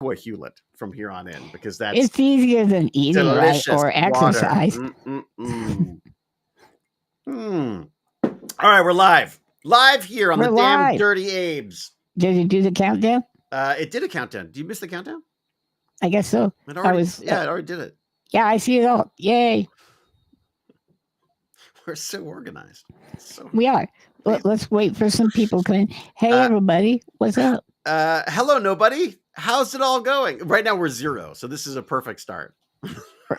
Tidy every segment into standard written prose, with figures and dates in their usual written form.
Aqua Hewlett from here on in, because that's it's easier than eating, right? Or exercise. All right, we're live here on We're the damn live. Dirty Abes. Did it do the countdown? It did a countdown. Did you miss the countdown? I guess so. It already did it. Yeah, I see it all. Yay. We're so organized. We are. Let's wait for some people coming. Hey, everybody. What's up? Hello, nobody. How's it all going? Right now we're 0, so this is a perfect start.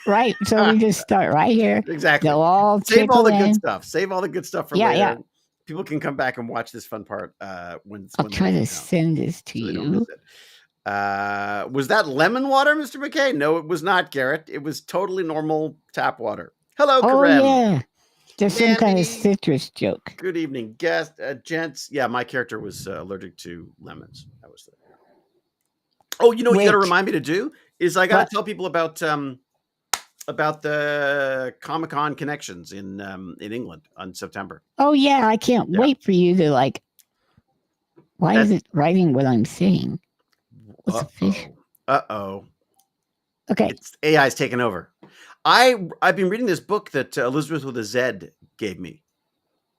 Right. So we just start right here. Exactly. They'll all save all the in. good stuff. Save all the good stuff for later. Yeah. People can come back and watch this fun part when I'll try to send this to you. Was that lemon water, Mr. McKay? No, it was not, Garrett. It was totally normal tap water. Hello, Karem. Yeah. There's some kind of citrus joke. Good evening, gents. Yeah, my character was allergic to lemons. That was what you got to remind me to do is I got to tell people about the Comic-Con connections in England on September. Oh yeah, I can't wait for you to like. Why is it writing what I'm saying? What's the fish? Okay. AI's taken over. I've been reading this book that Elizabeth with a Z gave me.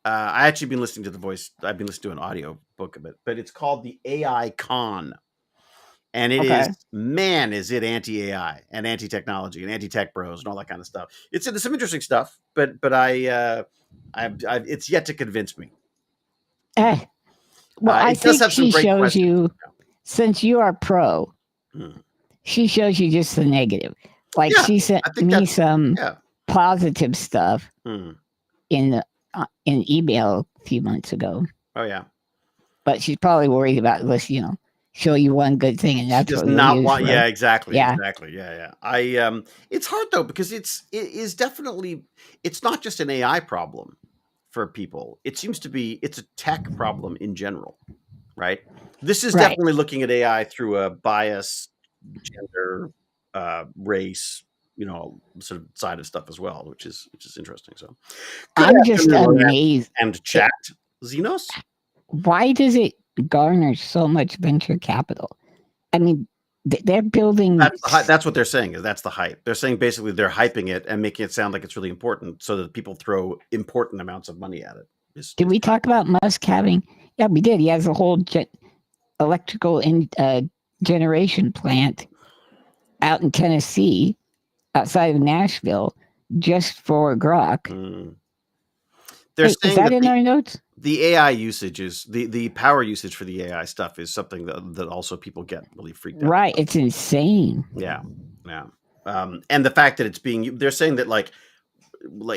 I actually been listening to the voice. I've been listening to an audio book of it, but it's called The AI Con. And it is, man, is it anti-AI and anti-technology and anti-tech bros and all that kind of stuff. It's some interesting stuff, but it's yet to convince me. Well, I think she shows you, since you are pro, she shows you just the negative. Like she sent me some positive stuff in email a few months ago. Oh yeah, but she's probably worried about this, show you one good thing and that's what not want. Yeah, exactly. Yeah. It's hard though because it is definitely it's not just an AI problem for people. It seems to be it's a tech problem in general, right? This is definitely looking at AI through a bias, gender, race, sort of side of stuff as well, which is interesting. So I'm just amazed. And chat Xenos. Why does it garner so much venture capital? I mean, they're building. That's what they're saying. Is that's the hype. They're saying basically they're hyping it and making it sound like it's really important, so that people throw important amounts of money at it. Did we talk about Musk having? Yeah, we did. He has a whole electrical generation plant out in Tennessee, outside of Nashville, just for grok. They're saying is that in our notes? The AI usage is the power usage for the AI stuff is something that also people get really freaked out. Right, it's insane. Yeah. And the fact that it's they're saying that like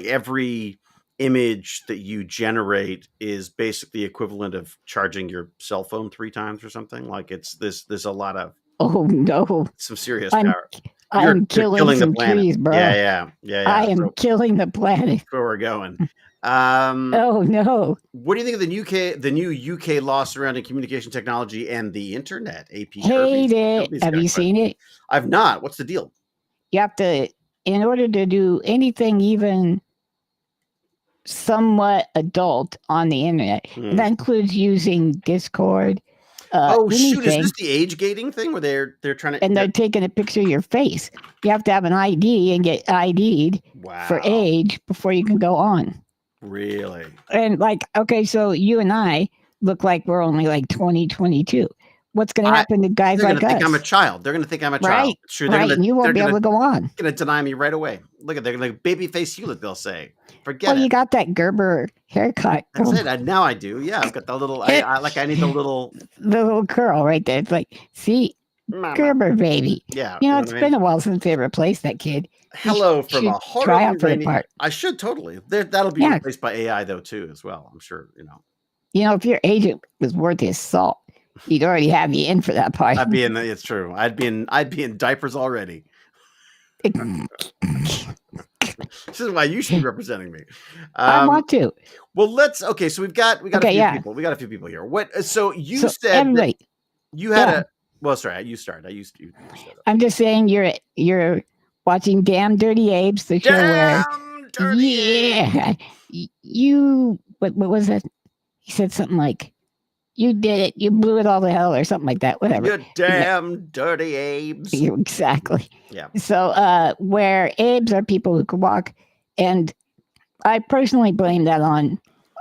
every image that you generate is basically equivalent of charging your cell phone 3 times or something. Like there's a lot of some serious power. I'm killing some trees, bro. Yeah. I am killing the planet. That's where we're going. Oh no! What do you think of the new UK law surrounding communication technology and the internet? AP hate it. Have you seen it? I've not. What's the deal? You have to, in order to do anything even somewhat adult on the internet, that includes using Discord. Shoot! Is this the age gating thing where they're trying to they're taking a picture of your face? You have to have an ID and get ID'd for age before you can go on. Really? And so you and I look like we're only like 20, 22. What's going to happen to guys like us? They're going to think I'm a child. They're going to think I'm a child. Right. Sure, and you won't be able to go on. They're going to deny me right away. Look at like baby face Hewlett, they'll say. Forget it. You got that Gerber haircut. That's it. Now I do. Yeah, I've got the little. I need the little curl right there. It's like, see, Mama. Gerber baby. Yeah. It's been a while since they replaced that kid. Hello from a horrible. Try out for the part. I should totally. That'll be replaced by AI though too, as well. I'm sure. If your agent was worth his salt, he'd already have you in for that part. I'd be in. It's true. I'd be in diapers already. This is why you should be representing me. I want to. Well, let's. So we've got a few people. We got a few people here. What? So you said that you had a. Well, sorry. You start. You start. I'm just saying you're watching Damn Dirty Abes, the show where. You. What was that? He said something like, You did it. You blew it all to hell or something like that. Whatever. You damn dirty Abes. Exactly. Yeah. So where Abes are people who can walk, and I personally blame that on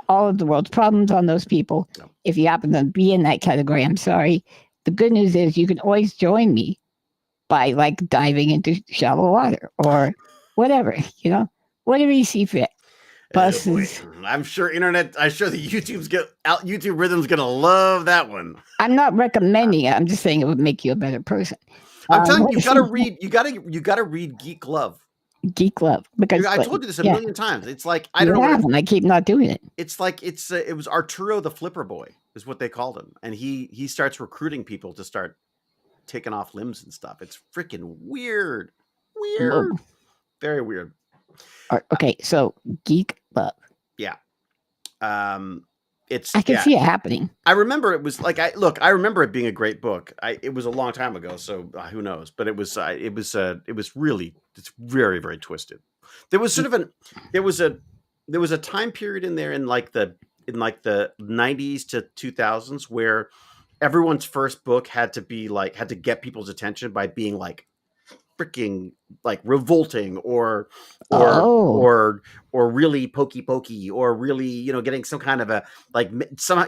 all of the world's problems on those people. No. If you happen to be in that category, I'm sorry. The good news is you can always join me by like diving into shallow water or whatever, whatever you see fit. Buses. I'm sure the YouTube rhythm's gonna love that one. I'm not recommending it. I'm just saying it would make you a better person. I'm telling you, you gotta read Geek Love. Geek Love, because I told you this a million times. It's like I don't know. I keep not doing it. It's like it was Arturo the Flipper Boy is what they called him, and he starts recruiting people to start taking off limbs and stuff. It's freaking weird. Whoa. Very weird. Okay, so Geek Love. Yeah. I can see it happening. I remember it was like I remember it being a great book. It was a long time ago, so who knows? But it was really, it's very, very twisted. There was sort of there was a time period in there in like the 90s to 2000s where everyone's first book had to get people's attention by being like freaking like revolting or really pokey or really getting some kind of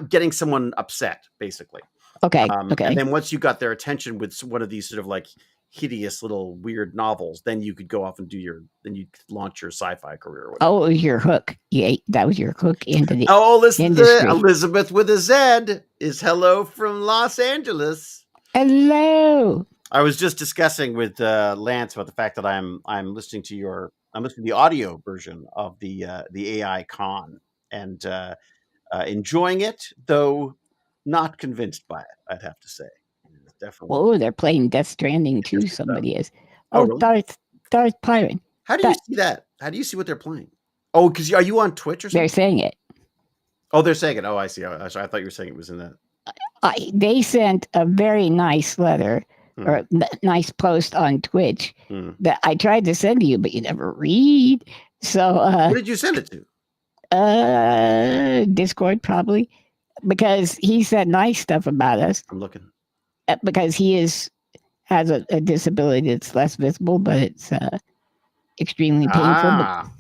getting someone upset basically. Okay. And then once you got their attention with one of these sort of like hideous little weird novels, then you could go off and then you could launch your sci-fi career. Or it was your hook. Yeah, that was your hook into the listen to Elizabeth with a Z is hello from Los Angeles. Hello. I was just discussing with Lance about the fact that I'm listening to the audio version of the AI Con and enjoying it, though not convinced by it. I'd have to say. Definitely. Oh, they're playing Death Stranding too. Somebody is. Oh, really? Darth Pirate. How do you see that? How do you see what they're playing? Oh, because are you on Twitch or something? They're saying it. Oh, they're saying it. Oh, I see. I thought you were saying it was in that. They sent a very nice letter. Or nice post on Twitch that I tried to send to you, but you never read. So, what did you send it to? Discord, probably, because he said nice stuff about us. I'm looking. Because he has a disability that's less visible, but it's extremely painful.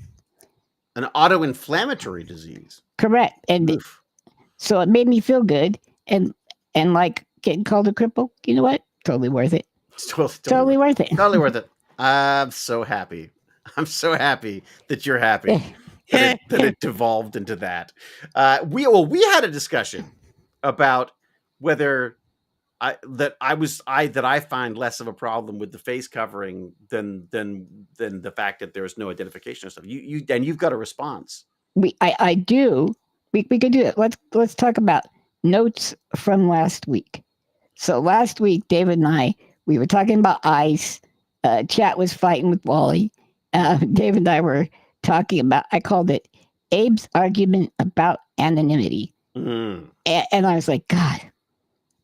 An autoinflammatory disease. Correct, and so it made me feel good, and like getting called a cripple. You know what? Totally worth it. Totally worth it. Totally worth it. I'm so happy. I'm so happy that you're happy that it devolved into that. We had a discussion about whether I find less of a problem with the face covering than the fact that there's no identification of stuff. You've got a response. I do. We could do it. Let's talk about notes from last week. So last week, David and I, we were talking about ice. Chat was fighting with Wally. David and I were talking about, I called it Abe's argument about anonymity. And I was like, God,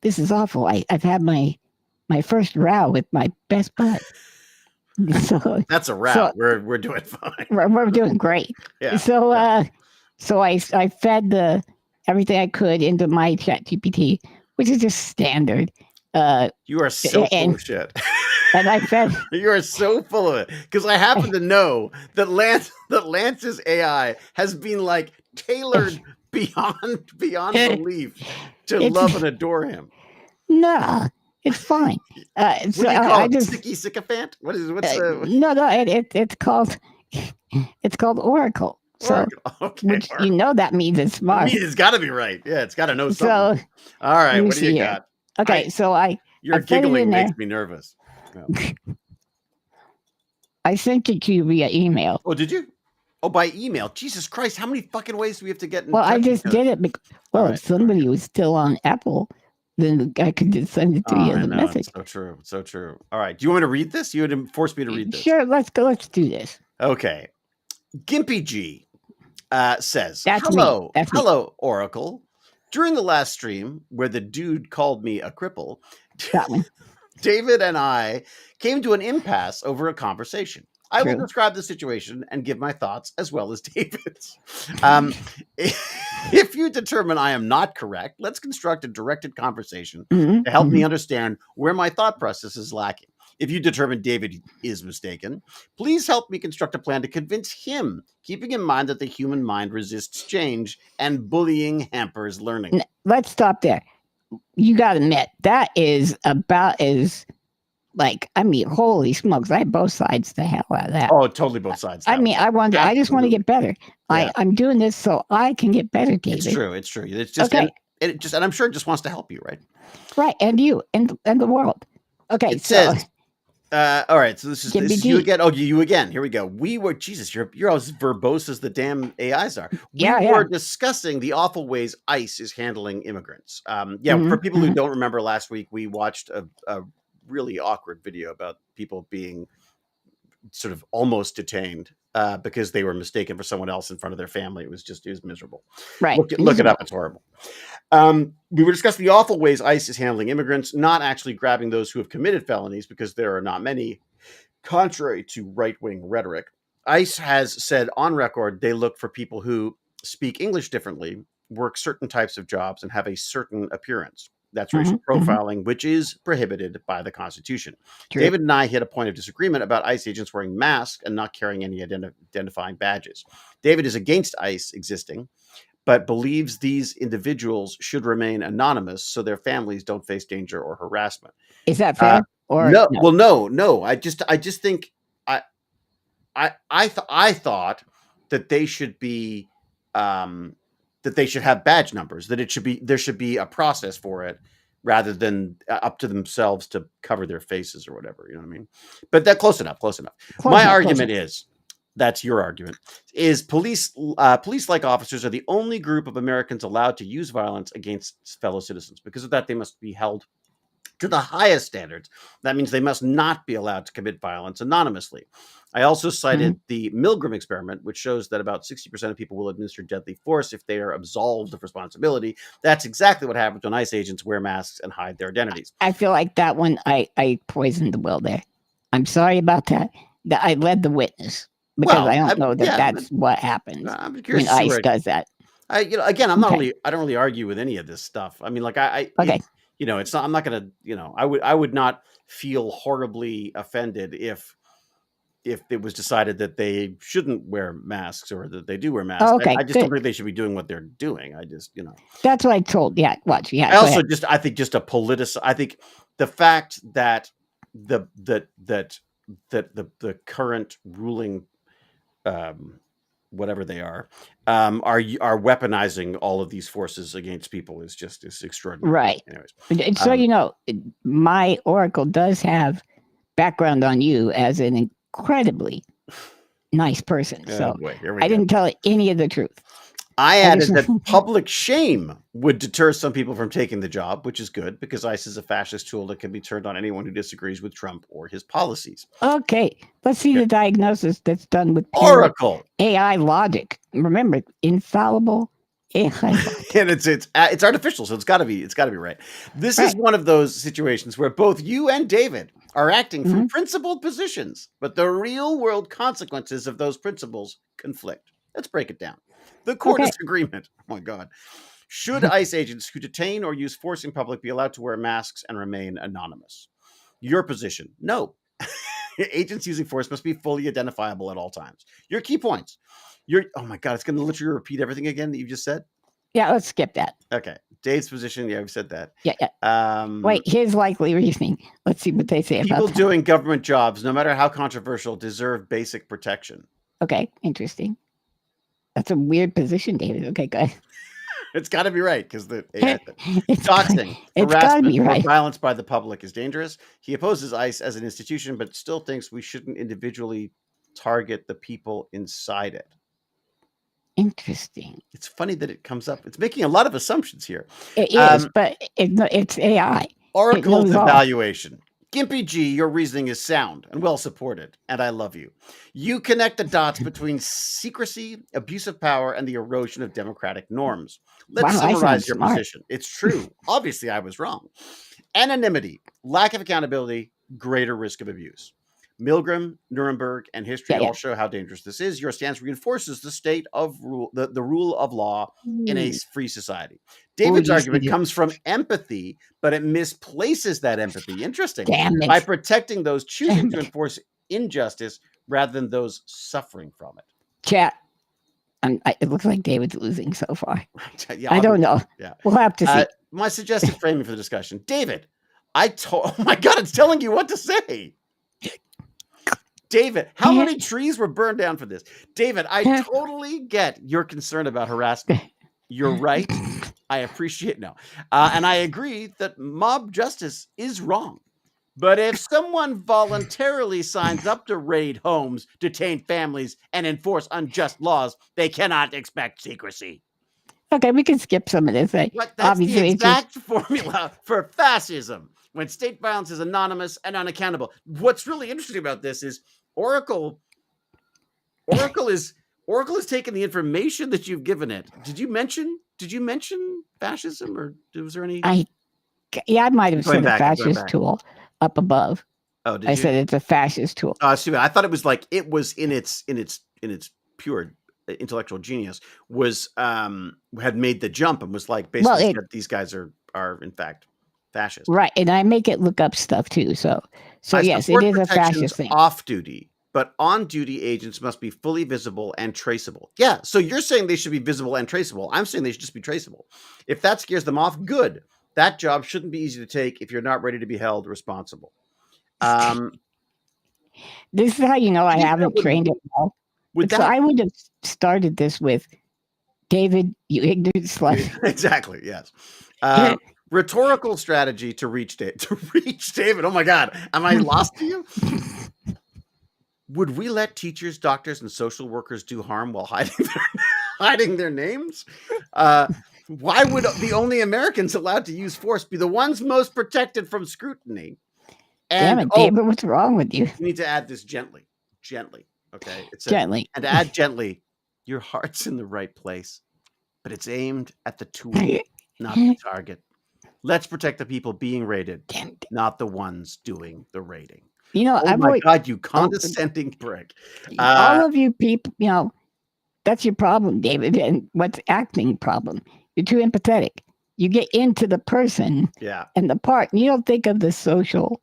this is awful. I've had my first row with my best bud. So that's a row. So, we're doing fine. We're doing great. Yeah. So I fed everything I could into my ChatGPT, which is just standard. You are so full of shit. And I fed. You are so full of it because I happen to know that Lance's AI has been like tailored beyond belief to love and adore him. No, it's fine. What do you call it? Sticky sycophant? What's it's called Oracle. So, which you know that means it's smart. It's got to be right. Yeah, it's got to know something. So, all right, what do you got? Okay, your giggling makes me nervous. Yeah. I sent it to you via email. Oh, did you? Oh, by email. Jesus Christ, how many fucking ways do we have to get in? Well, I just did it if somebody was still on Apple, then I could just send it to you as a message. So true. All right. Do you want me to read this? You would force me to read this. Sure, let's go. Let's do this. Okay. GimpyG says, That's hello, me. Hello, Oracle. During the last stream where the dude called me a cripple, that one. David and I came to an impasse over a conversation. I will describe the situation and give my thoughts as well as David's. If you determine I am not correct, let's construct a directed conversation to help me understand where my thought process is lacking. If you determine David is mistaken, please help me construct a plan to convince him, keeping in mind that the human mind resists change and bullying hampers learning. Let's stop there. You got to admit, that is about as, like, I mean, holy smokes, I have both sides the hell out of that. Oh, totally both sides. I mean, I just want to get better. Yeah. I'm doing this so I can get better, David. It's true. It's true. It's just, okay. And I'm sure it just wants to help you, right? Right. And you and the world. Okay. It says, all right, so this is you again. Oh, you again. Here we go. We were, Jesus, you're as verbose as the damn AIs are. We were discussing the awful ways ICE is handling immigrants. For people who don't remember, last week we watched a really awkward video about people being sort of almost detained because they were mistaken for someone else in front of their family. It was miserable. Right. Look it up. It's horrible. We were discussing the awful ways ICE is handling immigrants, not actually grabbing those who have committed felonies because there are not many, contrary to right-wing rhetoric. ICE has said on record they look for people who speak English differently, work certain types of jobs, and have a certain appearance. That's racial profiling, which is prohibited by the Constitution. True. David and I hit a point of disagreement about ICE agents wearing masks and not carrying any identifying badges. David is against ICE existing, but believes these individuals should remain anonymous so their families don't face danger or harassment. Is that fair? Or no? Well, no. I just think I thought that they should be that they should have badge numbers. That there should be a process for it, rather than up to themselves to cover their faces or whatever. You know what I mean? But that close enough. My argument is. That's your argument, is police-like officers are the only group of Americans allowed to use violence against fellow citizens. Because of that, they must be held to the highest standards. That means they must not be allowed to commit violence anonymously. I also cited the Milgram experiment, which shows that about 60% of people will administer deadly force if they are absolved of responsibility. That's exactly what happens when ICE agents wear masks and hide their identities. I feel like that one, I poisoned the well there. I'm sorry about that. I led the witness. Because I don't know that's what happens when ICE does that. Again, I'm not really. I don't really argue with any of this stuff. I mean, like it's not. I'm not going to. I would not feel horribly offended if it was decided that they shouldn't wear masks or that they do wear masks. I just don't think they should be doing what they're doing. I just, That's what I told. Yeah, watch. Yeah. I also I think I think the fact that the current ruling, whatever they are weaponizing all of these forces against people is extraordinary. Right. Anyways, so my oracle does have background on you as an incredibly nice person. So I didn't tell any of the truth. I added that public shame would deter some people from taking the job, which is good because ICE is a fascist tool that can be turned on anyone who disagrees with Trump or his policies. Okay, let's see the diagnosis that's done with Oracle AI logic. Remember, infallible AI logic. And it's artificial, so it's got to be right. This is one of those situations where both you and David are acting from principled positions, but the real world consequences of those principles conflict. Let's break it down. The core disagreement. Oh my God. Should ICE agents who detain or use force in public be allowed to wear masks and remain anonymous? Your position. No. Agents using force must be fully identifiable at all times. Your key points. Oh my God, it's going to literally repeat everything again that you just said? Yeah, let's skip that. Okay. Dave's position. Yeah, we said that. Yeah. Wait, here's likely reasoning. Let's see what they say about that. People doing government jobs, no matter how controversial, deserve basic protection. Okay, interesting. That's a weird position, David. Okay, good. It's got to be right because doxing, harassment, or violence by the public is dangerous. He opposes ICE as an institution, but still thinks we shouldn't individually target the people inside it. Interesting. It's funny that it comes up. It's making a lot of assumptions here. It is, but it's AI. Oracle's evaluation. GimpyG, your reasoning is sound and well supported, and I love you. You connect the dots between secrecy, abuse of power, and the erosion of democratic norms. Let's summarize your position. It's true. Obviously, I was wrong. Anonymity, lack of accountability, greater risk of abuse. Milgram, Nuremberg, and history all show how dangerous this is. Your stance reinforces the state of rule, the rule of law in a free society. David's argument comes from empathy, but it misplaces that empathy. Interesting. By protecting those choosing to enforce injustice rather than those suffering from it. Chat. It looks like David's losing so far. I don't know. Yeah. We'll have to see. My suggested framing for the discussion. David, oh my God, it's telling you what to say. David, how many trees were burned down for this? David, I totally get your concern about harassment. You're right. I appreciate and I agree that mob justice is wrong. But if someone voluntarily signs up to raid homes, detain families, and enforce unjust laws, they cannot expect secrecy. Okay, we can skip some of this. But that's the exact formula for fascism, when state violence is anonymous and unaccountable. What's really interesting about this is Oracle is taking the information that you've given it. Did you mention fascism, or was there any? I might have said a fascist tool up above. Oh, did I said it's a fascist tool. I thought it was like it was in its pure intellectual genius was had made the jump and was like basically that these guys are in fact fascist. Right, and I make it look up stuff too. So yes, it is a fascist thing. Off duty, but on duty agents must be fully visible and traceable. Yeah, so you're saying they should be visible and traceable. I'm saying they should just be traceable. If that scares them off, good. That job shouldn't be easy to take if you're not ready to be held responsible. This is how you know I haven't trained it well. So I would have started this with David, you ignorant slut. Exactly. Yes. Rhetorical strategy to reach David. Oh my God. Am I lost to you? Would we let teachers, doctors, and social workers do harm while hiding their names? Why would the only Americans allowed to use force be the ones most protected from scrutiny? And, damn it, David, what's wrong with you? You need to add this gently. Okay. It says, gently. And to add gently, your heart's in the right place, but it's aimed at the tool, not the target. Let's protect the people being raided, not the ones doing the raiding. God, you condescending prick. All of you people, that's your problem, David. And what's acting problem? You're too empathetic. You get into the person and the part, and you don't think of the social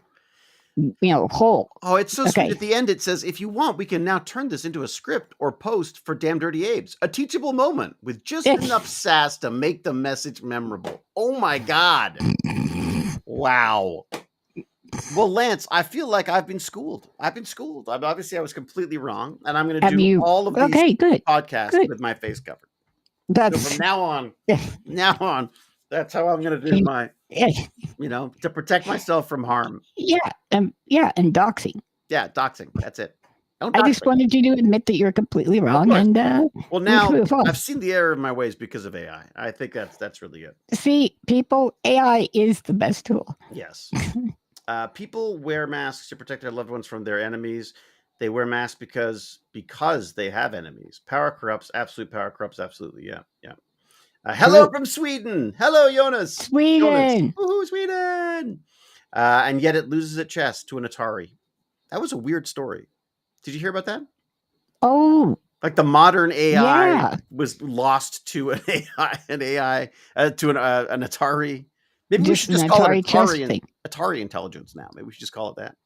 whole. Oh, it's so sweet. At the end, it says, if you want, we can now turn this into a script or post for Damn Dirty Abes. A teachable moment with just enough sass to make the message memorable. Oh my God. Wow. Well, Lance, I feel like I've been schooled. Obviously, I was completely wrong, and I'm going to do all of these podcasts with my face covered. So from now on, that's how I'm going to do my, to protect myself from harm. Yeah, and doxing. Yeah, doxing. That's it. I just wanted you to admit that you're completely wrong, and well, now I've seen the error of my ways because of AI. I think that's really good. See, people, AI is the best tool. Yes. People wear masks to protect their loved ones from their enemies. They wear masks because they have enemies. Power corrupts. Absolute power corrupts. Absolutely. Yeah. Hello from Sweden. Hello, Jonas. Sweden. Woohoo, Sweden. And yet it loses at chess to an Atari. That was a weird story. Did you hear about that? Oh. Like the modern AI was lost to an AI, to an Atari. Maybe we should just call it Atari intelligence now. Maybe we should just call it that.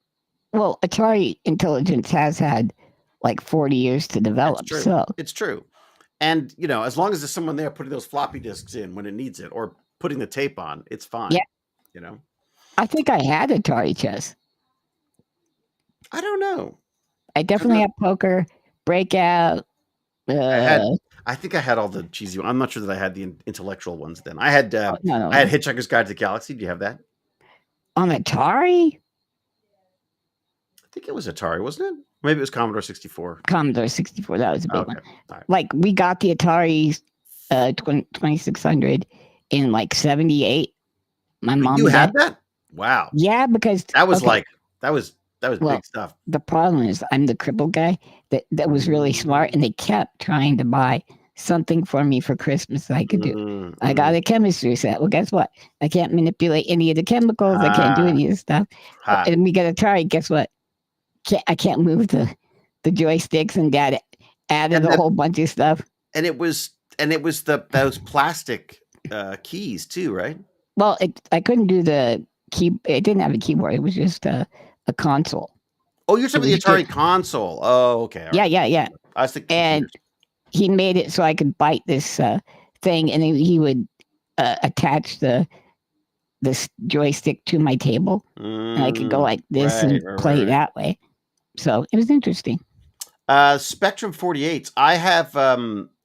Well, Atari intelligence has had like 40 years to develop. So it's true. And, as long as there's someone there putting those floppy disks in when it needs it or putting the tape on, it's fine. Yeah. I think I had Atari chess. I don't know. I definitely had poker, breakout. I think I had all the cheesy ones. I'm not sure that I had the intellectual ones then. I had I had Hitchhiker's Guide to the Galaxy. Do you have that? On Atari? I think it was Atari, wasn't it? Maybe it was Commodore 64. Commodore 64. That was a big one. Right. Like, we got the Atari 2600 in like 78. My mom. You had that? Wow. Yeah, because that was that was big stuff. The problem is I'm the crippled guy that was really smart, and they kept trying to buy something for me for Christmas that I could do. Mm-hmm. I got a chemistry set. Well, guess what? I can't manipulate any of the chemicals. I can't do any of this stuff. And we got Atari. Guess what? I can't move the joysticks, and Dad added a whole bunch of stuff. And it was those plastic keys too, right? Well, I couldn't do the key. It didn't have a keyboard. It was just a console. Oh, you're talking about the Atari console. Oh, okay. Yeah. I was thinking. And he made it so I could bite this thing, and he would attach this joystick to my table, and I could go like this and play that way. So it was interesting. Spectrum 48s. I have.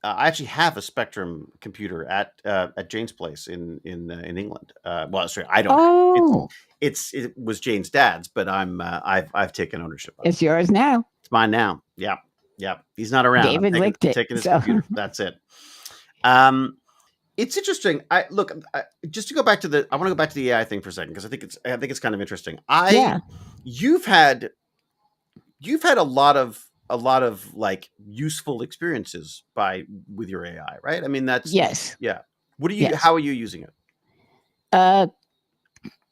I actually have a Spectrum computer at Jane's place in England. Well, sorry, I don't. Oh, it was Jane's dad's, but I've taken ownership of it. It's yours now. It's mine now. Yeah. He's not around. David licked it. Taking his computer. That's it. It's interesting. Just to go back to I want to go back to the AI thing for a second, because I think it's kind of interesting. You've had a lot of like useful experiences with your AI, right? I mean, that's yes. Yeah. How are you using it?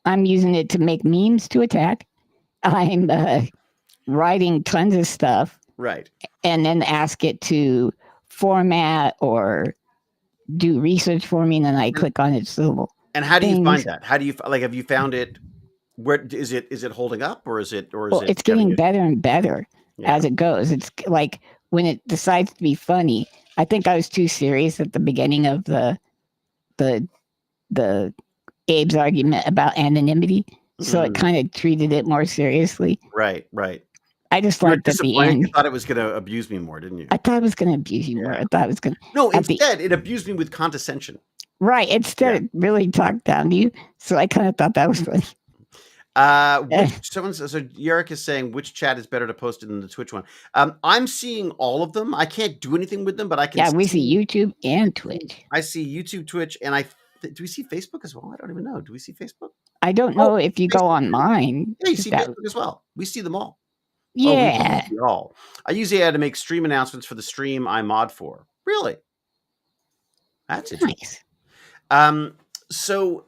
I'm using it to make memes to attack. I'm writing tons of stuff. Right. And then ask it to format or do research for me, and then I click on its little. And how do you find that? How do you have you found it? Where is it holding up, or is it it's getting better and better as it goes. It's like when it decides to be funny. I think I was too serious at the beginning of the Abe's argument about anonymity, so it kind of treated it more seriously. Right. I just liked at the end. You thought it was going to abuse me more, didn't you? I thought it was going to abuse you more. I thought it was going to. No, instead, it abused me with condescension. Right. Instead, it really talked down to you. So I kind of thought that was funny. Someone says, so Yerrick is saying, which chat is better to post it than the Twitch one? I'm seeing all of them. I can't do anything with them, but I can. Yeah, we see YouTube and Twitch. I see YouTube, Twitch, and do we see Facebook as well? I don't even know. Do we see Facebook? I don't know if you go on mine. Yeah, you see Facebook as well. We see them all. Yeah. I use AI to make stream announcements for the stream I mod for. Really? That's nice. So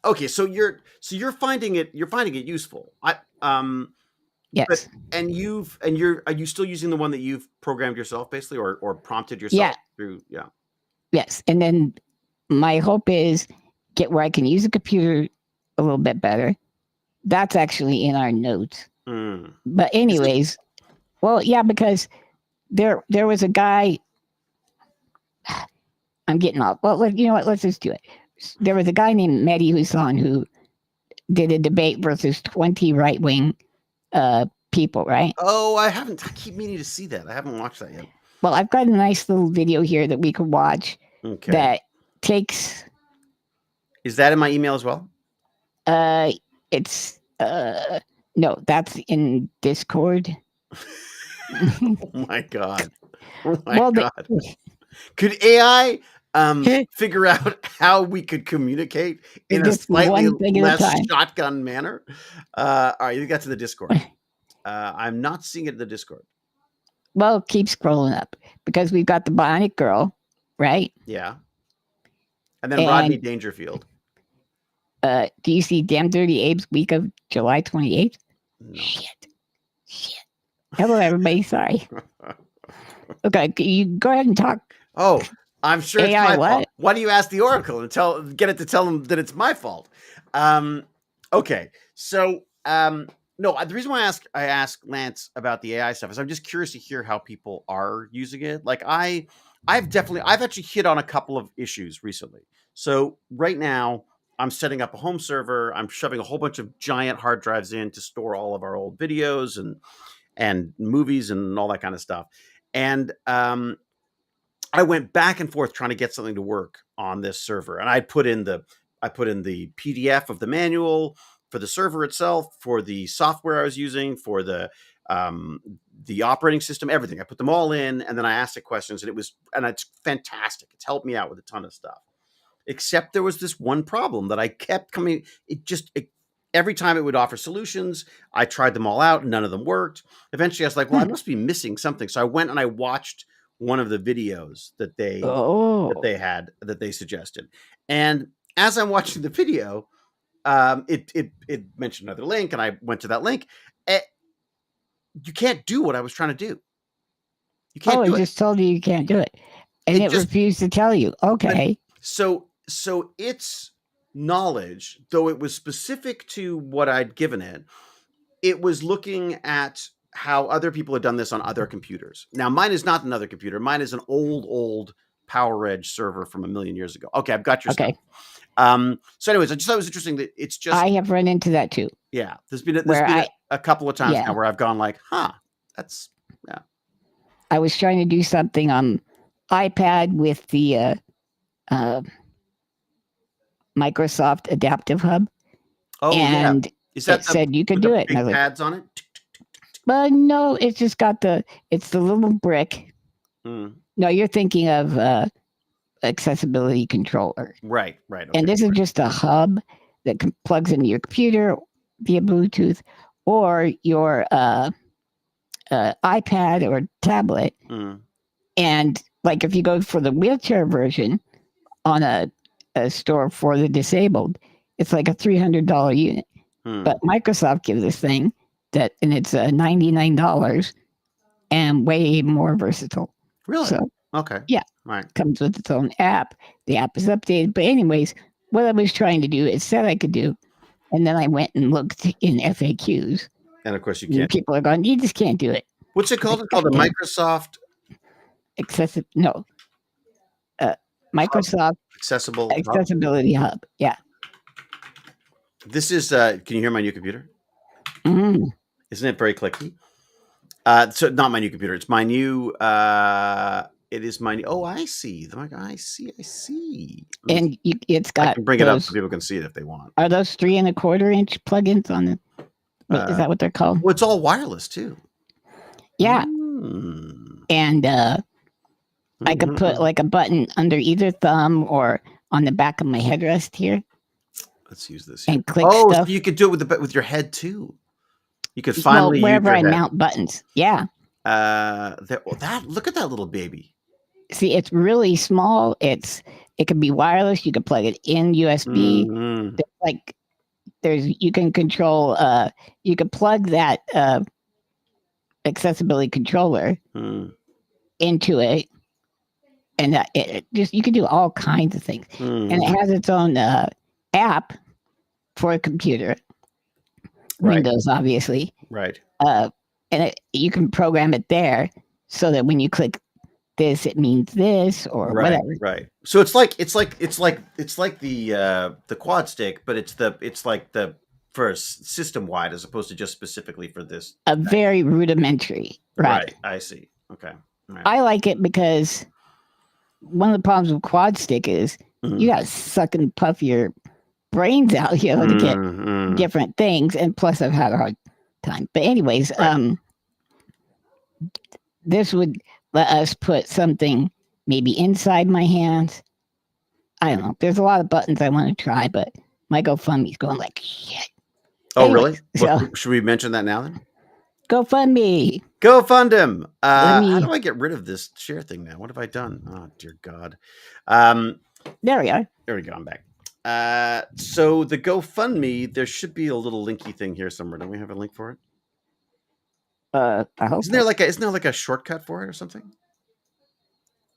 okay, so you're finding it useful. Yes. Are you still using the one that you've programmed yourself, basically, or prompted yourself through? Yeah. Yes, and then my hope is get where I can use the computer a little bit better. That's actually in our notes. But anyways, well, yeah, because there was a guy. I'm getting off. Well, you know what? Let's just do it. There was a guy named Mehdi Hussein who did a debate versus 20 right-wing people, right? Oh, I keep meaning to see that. I haven't watched that yet. Well, I've got a nice little video here that we could watch. Okay. That takes. Is that in my email as well? It's no, that's in Discord. Oh my God. Oh my God. Could AI figure out how we could communicate in a slightly less shotgun manner? All right, you got to the Discord. I'm not seeing it in the Discord. Well, keep scrolling up, because we've got the Bionic Girl, right? Yeah. And then Rodney Dangerfield. Do you see Damn Dirty Abes week of July 28th? No. Shit. Hello, everybody. Sorry. Okay, you go ahead and talk. Oh, I'm sure it's my fault. Why do you ask the Oracle and get it to tell them that it's my fault? Okay, so no, the reason why I ask Lance about the AI stuff is I'm just curious to hear how people are using it. Like I've actually hit on a couple of issues recently. So right now I'm setting up a home server. I'm shoving a whole bunch of giant hard drives in to store all of our old videos and movies and all that kind of stuff. And I went back and forth trying to get something to work on this server. And I put in the PDF of the manual for the server itself, for the software I was using, for the operating system, everything. I put them all in, and then I asked it questions, and it's fantastic. It's helped me out with a ton of stuff. Except there was this one problem that I kept coming. Every time it would offer solutions, I tried them all out, and none of them worked. Eventually, I was like, well, I must be missing something. So I went and I watched one of the videos that they suggested. And as I'm watching the video, it mentioned another link, and I went to that link. you can't do what I was trying to do. You can't do it. Just told you can't do it. And it refused to tell you. Okay. So its knowledge, though it was specific to what I'd given it, it was looking at how other people had done this on other computers. Now, mine is not another computer. Mine is an old PowerEdge server from 1 million years ago. Okay, I've got your stuff. So anyways, I just thought it was interesting that it's just... I have run into that too. Yeah. There's been a couple of times now where I've gone like, that's... Yeah. I was trying to do something on iPad with the Microsoft Adaptive Hub. Oh, and is that said you could do it. Big pads on it? But no, it's just got it's the little brick. No, you're thinking of accessibility controller. Right. Okay, and this is just a hub that plugs into your computer via Bluetooth or your iPad or tablet. And like if you go for the wheelchair version on a store for the disabled, it's like a $300 unit. But Microsoft gives this thing and it's $99 and way more versatile. Really? So, okay. Yeah. Right. Comes with its own app. The app is updated. But anyways, what I was trying to do, it said I could do. And then I went and looked in FAQs. And of course you can't. People are going, you just can't do it. What's it called? It's called the Microsoft Microsoft Accessibility Hub. Yeah. This is, can you hear my new computer? Isn't it very clicky? So not my new computer. It's my new, it is my new, I see. I see. And it's got, I can bring it up so people can see it if they want. Are those 3¼ inch plugins on it? Is that what they're called? Well, it's all wireless too. Yeah. And I could put like a button under either thumb or on the back of my headrest here. Let's use this here. And click stuff. So you could do it with your head too. You could finally wherever I mount buttons. Yeah. Look at that little baby. See, it's really small. It can be wireless. You can plug it in USB. You can control. You can plug that accessibility controller into it, and you can do all kinds of things. And it has its own app for a computer. Windows, obviously. Right. And you can program it there so that when you click this, it means this or whatever. Right. So it's like the quad stick, but it's like the for system wide as opposed to just specifically for this. Very rudimentary. Right. I see. Okay. Right. I like it because one of the problems with quad stick is you got to suck and puff your brains out, to get different things. And plus I've had a hard time. But anyways, this would let us put something maybe inside my hands. I don't know. There's a lot of buttons I want to try, but my GoFundMe's going like shit. Oh, anyways, really? Should we mention that now then? GoFundMe. Go fund him. How do I get rid of this share thing now? What have I done? Oh, dear God. There we are. There we go. I'm back. So the GoFundMe, there should be a little linky thing here somewhere. Don't we have a link for it? I hope. Isn't there like a shortcut for it or something?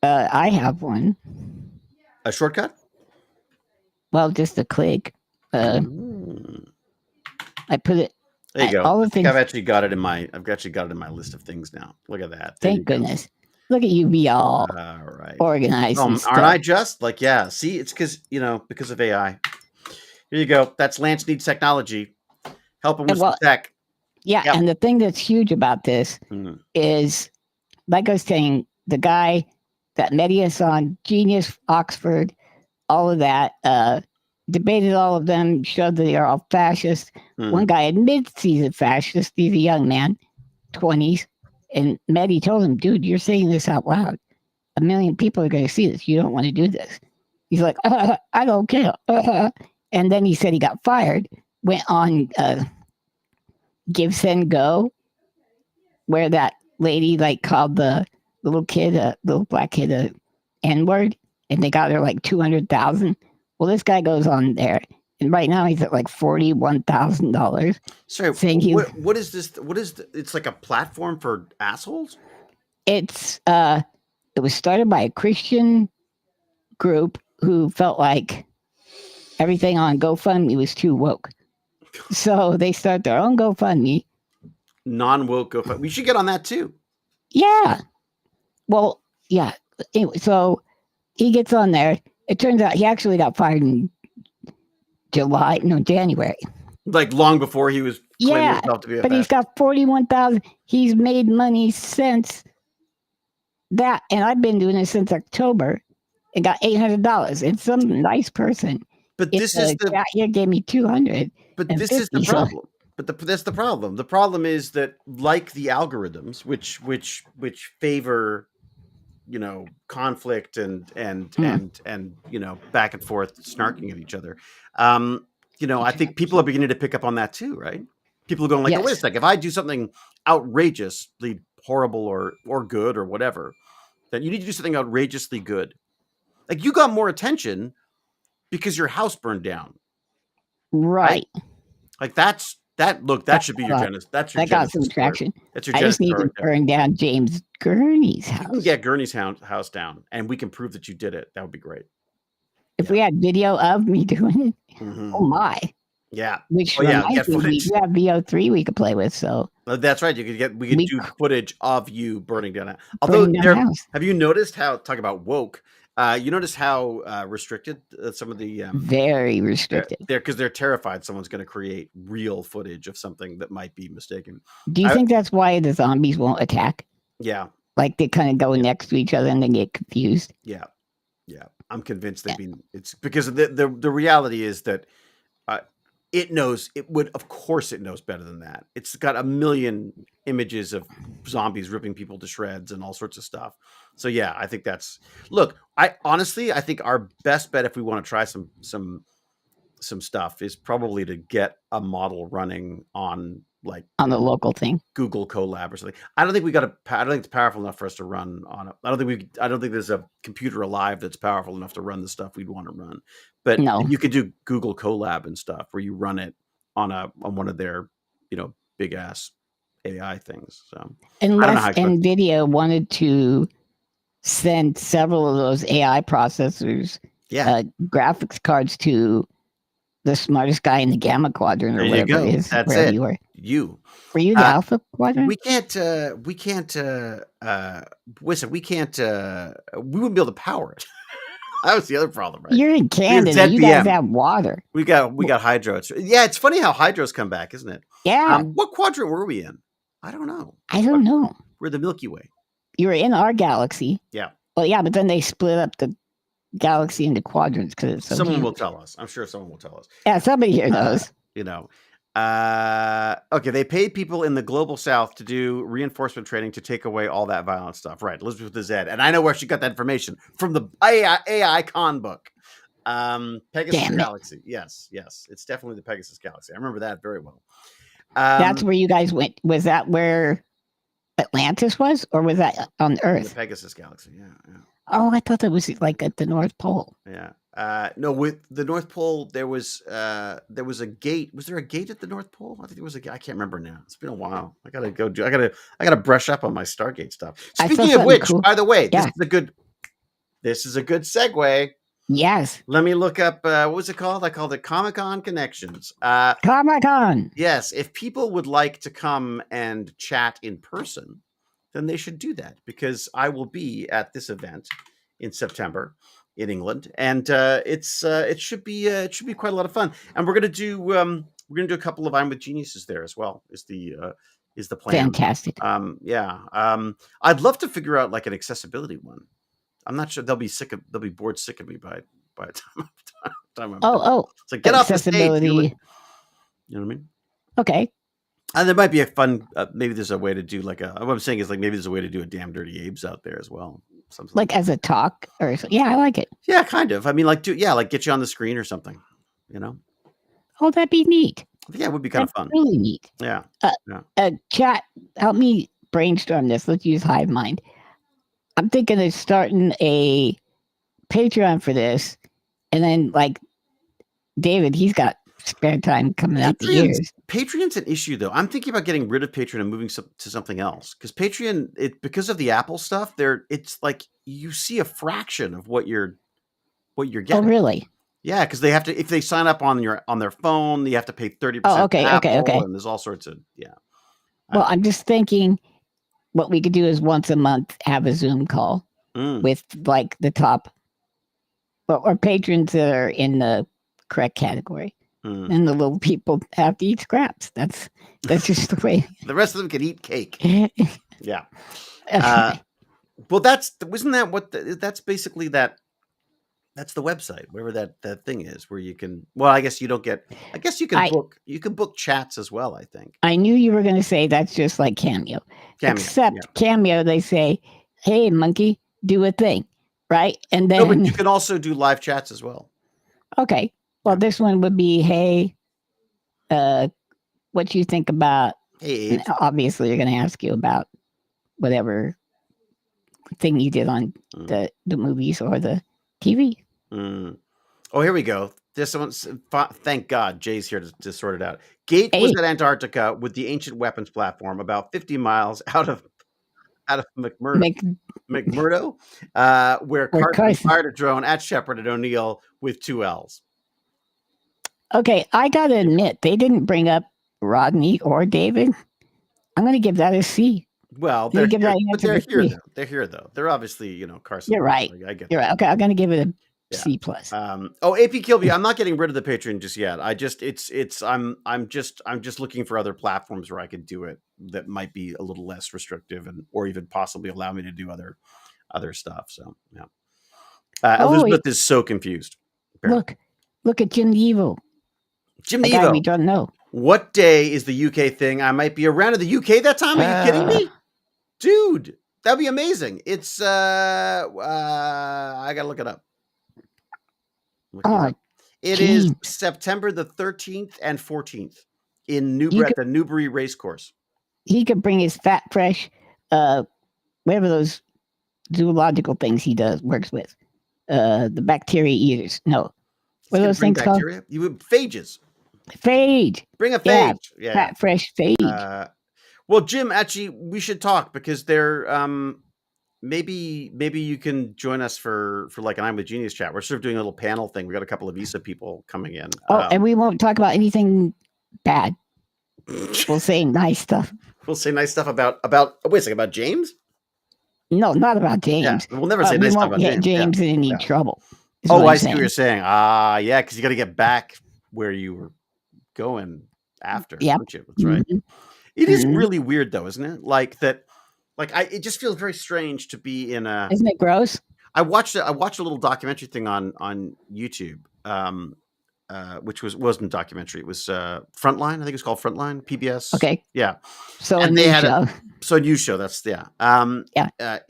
I have one. A shortcut? Well, just a click. I put it. There you go. All the things. I've actually got it in my list of things now. Look at that. Thank goodness. Look at you be all right. Organized. Aren't I just like, yeah, see, it's because of AI. Here you go. That's Lance Needs Technology. Help him with some tech. Yeah. Yep. And the thing that's huge about this is, like I was saying, the guy that Medius on Genius, Oxford, all of that, debated all of them, showed that they are all fascist. One guy admits he's a fascist. He's a young man, 20s. And Medi told him, dude, you're saying this out loud. 1 million people are going to see this. You don't want to do this. He's like, I don't care. And then he said he got fired, went on Give, Send, Go, where that lady called the little black kid a N-word, and they got her 200,000. Well, this guy goes on there And right now he's at like $41,000. Sorry, what is this? It's like a platform for assholes? It was started by a Christian group who felt like everything on GoFundMe was too woke. So they start their own GoFundMe. Non-woke GoFundMe. We should get on that too. Yeah. Well, yeah. Anyway, so he gets on there. It turns out he actually got fired in January. Like long before he was claiming himself to be a but he's got 41,000. He's made money since that, and I've been doing it since October and got $800. It's some nice person. But this is you gave me 200. But this is the problem. But that's the problem. The problem is that, like the algorithms, which favor, conflict and back and forth snarking at each other. I think people are beginning to pick up on that too, right? People are going like, oh, wait a second, if I do something outrageously horrible or good or whatever, then you need to do something outrageously good. Like, you got more attention because your house burned down. Right. Like that should be your genesis. That's your that got some traction. That's your I just need to burn down James Gurney's house. You can get Gurney's house down, and we can prove that you did it. That would be great. If we had video of me doing it, oh my. Yeah. Which we have VO3 we could play with. So that's right. We could do footage of you burning down. Although have you noticed how, talk about woke? You notice how restricted some of the very restricted. Because they're terrified someone's going to create real footage of something that might be mistaken. Do you think that's why the zombies won't attack? Yeah. Like they kind of go next to each other and they get confused. Yeah. Yeah. I'm convinced it's because the reality is that it knows of course it knows better than that. It's got a million images of zombies ripping people to shreds and all sorts of stuff. So yeah, I think I think our best bet if we want to try some stuff is probably to get a model running on the local thing, Google Colab or something. I don't think it's powerful enough for us to run on it. I don't think there's a computer alive that's powerful enough to run the stuff we'd want to run. But you could do Google Colab and stuff where you run it on one of their, big ass AI things. So unless NVIDIA wanted to send several of those AI processors, graphics cards to the smartest guy in the Gamma Quadrant or whatever it is. That's it. You were. Were you the Alpha Quadrant? We wouldn't be able to power it. That was the other problem, right? You're in Canada. You guys have water. We got hydro. Yeah, it's funny how hydros come back, isn't it? Yeah. What quadrant were we in? I don't know. We're the Milky Way. You were in our galaxy. Yeah. Well, yeah, but then they split up the galaxy into quadrants because it's so someone will tell us. I'm sure someone will tell us. Yeah, somebody here knows. Okay, they paid people in the global south to do reinforcement training to take away all that violent stuff. Right, Elizabeth with the Z. And I know where she got that information from the AI con book. Pegasus Galaxy. Yes. It's definitely the Pegasus Galaxy. I remember that very well. That's where you guys went. Was that where Atlantis was? Or was that on Earth? The Pegasus Galaxy, yeah. Oh, I thought that was like at the North Pole. Yeah. No, with the North Pole, there was a gate. Was there a gate at the North Pole? I think there was a gate. I can't remember now. It's been a while. I gotta brush up on my Stargate stuff. Speaking of which, by the way, this is a good segue. Yes. Let me look up, what was it called? I called it Comic-Con Connections. Comic-Con. Yes. If people would like to come and chat in person, then they should do that because I will be at this event in September in England, and it should be quite a lot of fun. And we're gonna do a couple of I'm with Geniuses there as well. Is the plan? Fantastic. I'd love to figure out like an accessibility one. I'm not sure they'll be bored sick of me by the time I'm so get off the stage. You know what I mean? Okay. And there might be a fun. Maybe there's a way to do what I'm saying is maybe there's a way to do a damn Dirty Abes out there as well. Something like as a talk or yeah, I like it. Yeah, kind of. I mean, like get you on the screen or something. Oh, that'd be neat. Yeah, it would be kind of fun. Really neat. Yeah. Chat, help me brainstorm this. Let's use Hive Mind. I'm thinking of starting a Patreon for this, and then David, he's got spare time coming out the ears. Patreon's an issue, though. I'm thinking about getting rid of Patreon and moving to something else because Patreon, because of the Apple stuff, it's like you see a fraction of what you're getting. Oh, really? Yeah, because they have to, if they sign up on their phone, you have to pay 30%. Oh, okay, and there's all sorts of Well, I'm just thinking what we could do is once a month have a Zoom call with like the top or patrons that are in the correct category. And the little people have to eat scraps. That's just the way. The rest of them can eat cake. Yeah. Well, that's basically that. That's the website, wherever that thing is, where you can. Well, I guess you don't get. I guess you can book. You can book chats as well. I think. I knew you were going to say that's just like Cameo. Except Cameo, they say, "Hey, monkey, do a thing," right? And then but you can also do live chats as well. Okay. Well, this one would be, hey, what you think about? Hey, obviously, they're going to ask you about whatever thing you did on the movies or the TV. Oh, here we go. Thank God, Jay's here to sort it out. Gate was at Antarctica with the ancient weapons platform about 50 miles out of McMurdo, where Carson fired a drone at Shepard and O'Neill with 2 L's. Okay, I gotta admit, they didn't bring up Rodney or David. I'm going to give that a C. Well, they're here though. They're here though. They're obviously, Carson. You're right. I get. You're right. Okay, I'm going to give it a C+. AP Kilby, I'm not getting rid of the Patreon just yet. I'm just looking for other platforms where I could do it that might be a little less restrictive or even possibly allow me to do other stuff. So yeah. Elizabeth is so confused. Apparently. Look at Jim Evo. Jim Evo. We don't know. What day is the UK thing? I might be around in the UK that time. Are you kidding me? Dude, that'd be amazing. It's I gotta look it up. It is September the 13th and 14th in the Newbury Racecourse. He could bring his fat fresh whatever those zoological things he works with. The bacteria eaters. No. What are those things called? Phages. Phage. Bring a phage. Yeah. Fat fresh phage. Well, Jim, actually, we should talk because maybe you can join us for like an I'm with Genius chat. We're sort of doing a little panel thing. We got a couple of Visa people coming in. And we won't talk about anything bad. We'll say nice stuff. We'll say nice stuff about wait a second, about James? No, not about James. Yeah, we'll never say nice stuff about James. James in any trouble. I see what you're saying. Yeah, because you got to get back where you were going after. Yeah, that's right. It is really weird, though, isn't it? Like that. It just feels very strange to be in a. Isn't it gross? I watched a little documentary thing on YouTube, which wasn't a documentary. It was Frontline. I think it's called Frontline. PBS. Okay. Yeah. So a new show. A new show. That's yeah.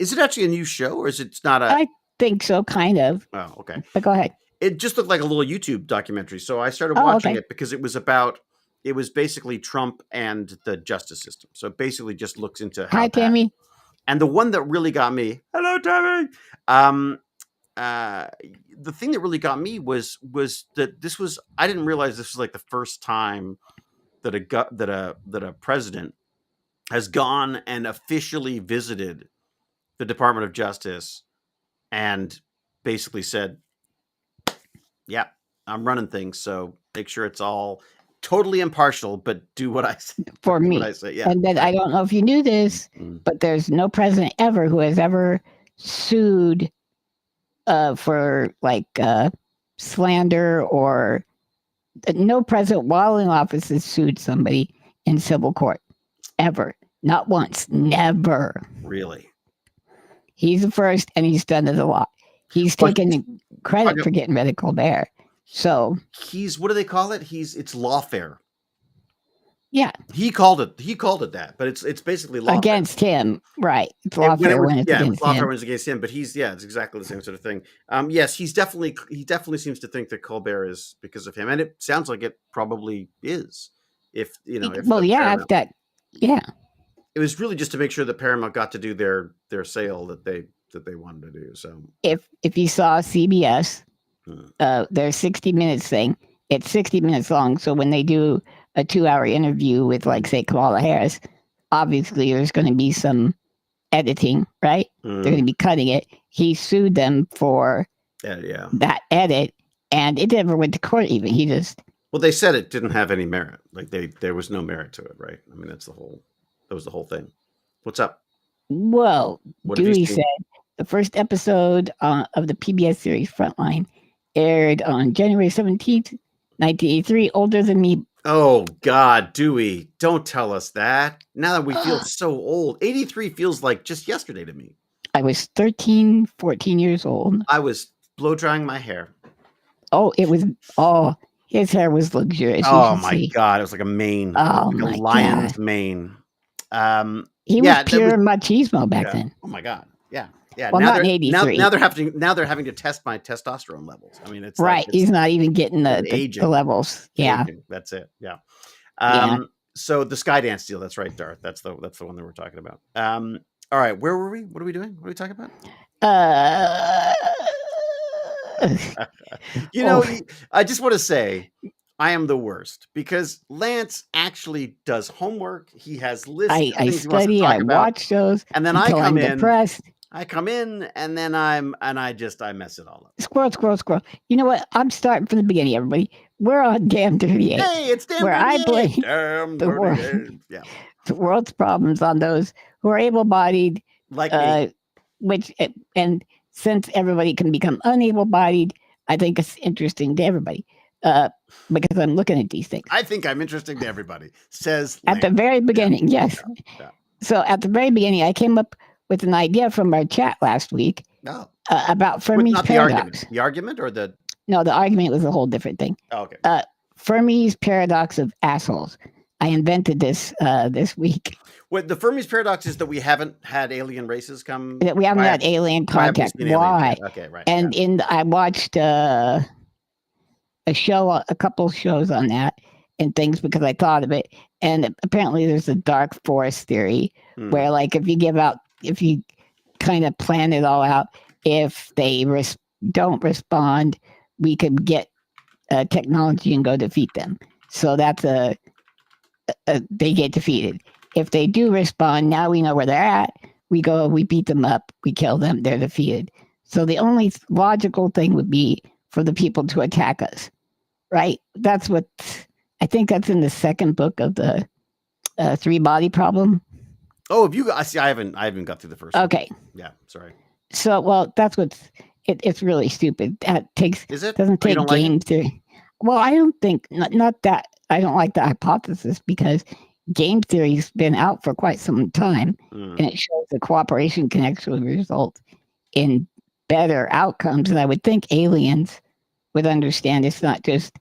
Is it actually a new show or is it not a? I think so, kind of. Oh, okay. But go ahead. It just looked like a little YouTube documentary, so I started watching it because it was basically Trump and the justice system. So it basically just looks into how. Hi, Tammy. And the one that really got me. Hello, Tammy. The thing that really got me was that this was. I didn't realize this was like the first time that a president has gone and officially visited the Department of Justice and basically said, yeah, I'm running things, so make sure it's all totally impartial, but do what I say. For me. What I say. Yeah. And then I don't know if you knew this, but there's no president ever who has ever sued for like slander or no president while in office has sued somebody in civil court. Ever. Not once. Never. Really? He's the first, and he's done it a lot. He's taken credit for getting rid of Colbert. So he's, what do they call it? It's lawfare. Yeah. He called it that, but it's basically lawfare. Against him. Right. It's lawfare when it's against him. Lawfare when it's against him, but it's exactly the same sort of thing. Yes, he definitely seems to think that Colbert is because of him, and it sounds like it probably is. If it was really just to make sure that Paramount got to do their sale that they wanted to do. So if you saw CBS, their 60 Minutes thing, it's 60 minutes long. So when they do a 2-hour interview with, like, say, Kamala Harris, obviously there's going to be some editing, right? They're going to be cutting it. He sued them for that edit, and it never went to court even. He just... Well, they said it didn't have any merit. Like there was no merit to it, right? I mean, that was the whole thing. What's up? Well, Dewey said the first episode of the PBS series Frontline aired on January 17th, 1983, older than me. Oh, God, Dewey, don't tell us that. Now that we feel so old. 83 feels like just yesterday to me. I was 13, 14 years old. I was blow drying my hair. Oh, his hair was luxurious. Oh, my God. It was like a mane. Oh, like a lion's mane. He was pure machismo back then. Oh, my God. Yeah. Yeah. Well, not in 83. Now they're having to test my testosterone levels. I mean, it's right. He's not even getting the levels. Yeah. Aging. That's it. Yeah. So the Skydance deal. That's right, Darth. That's the one that we're talking about. All right. Where were we? What are we doing? What are we talking about? I just want to say I am the worst because Lance actually does homework. He has lists. I study. I watch shows, and then I come in. Depressed. I come in, and then I mess it all up. Squirrel. You know what? I'm starting from the beginning, everybody. We're on Damn Dirty Abes. Hey, it's Damn where Dirty I blame the world's problems on those who are able-bodied, like me. And since everybody can become unable-bodied, I think it's interesting to everybody. Because I'm looking at these things. I think I'm interesting to everybody, says Lance. At the very beginning, yes. Yeah. So at the very beginning, I came up with an idea from our chat last week about Fermi's paradox. The argument or the... No, the argument was a whole different thing. Oh, okay. Fermi's paradox of assholes. I invented this this week. What the Fermi's paradox is that we haven't had alien races come. That we haven't had alien contact. Why? Okay, right. And I watched a couple shows on that and things because I thought of it. And apparently there's a dark forest theory where, like, if you kind of plan it all out, if they don't respond, we could get technology and go defeat them. So that's they get defeated. If they do respond, now we know where they're at. We go, we beat them up, we kill them, they're defeated. So the only logical thing would be for the people to attack us, right? That's what I think. That's in the second book of the three-body problem. Oh, have you? I see. I haven't got through the first. Okay. One. Yeah. Sorry. So, well, that's what's. It's really stupid. That takes. Is it? Doesn't take game theory. Well, I don't think not that. I don't like the hypothesis because game theory's been out for quite some time, and it shows that cooperation can actually result in better outcomes. And I would think aliens would understand it's not just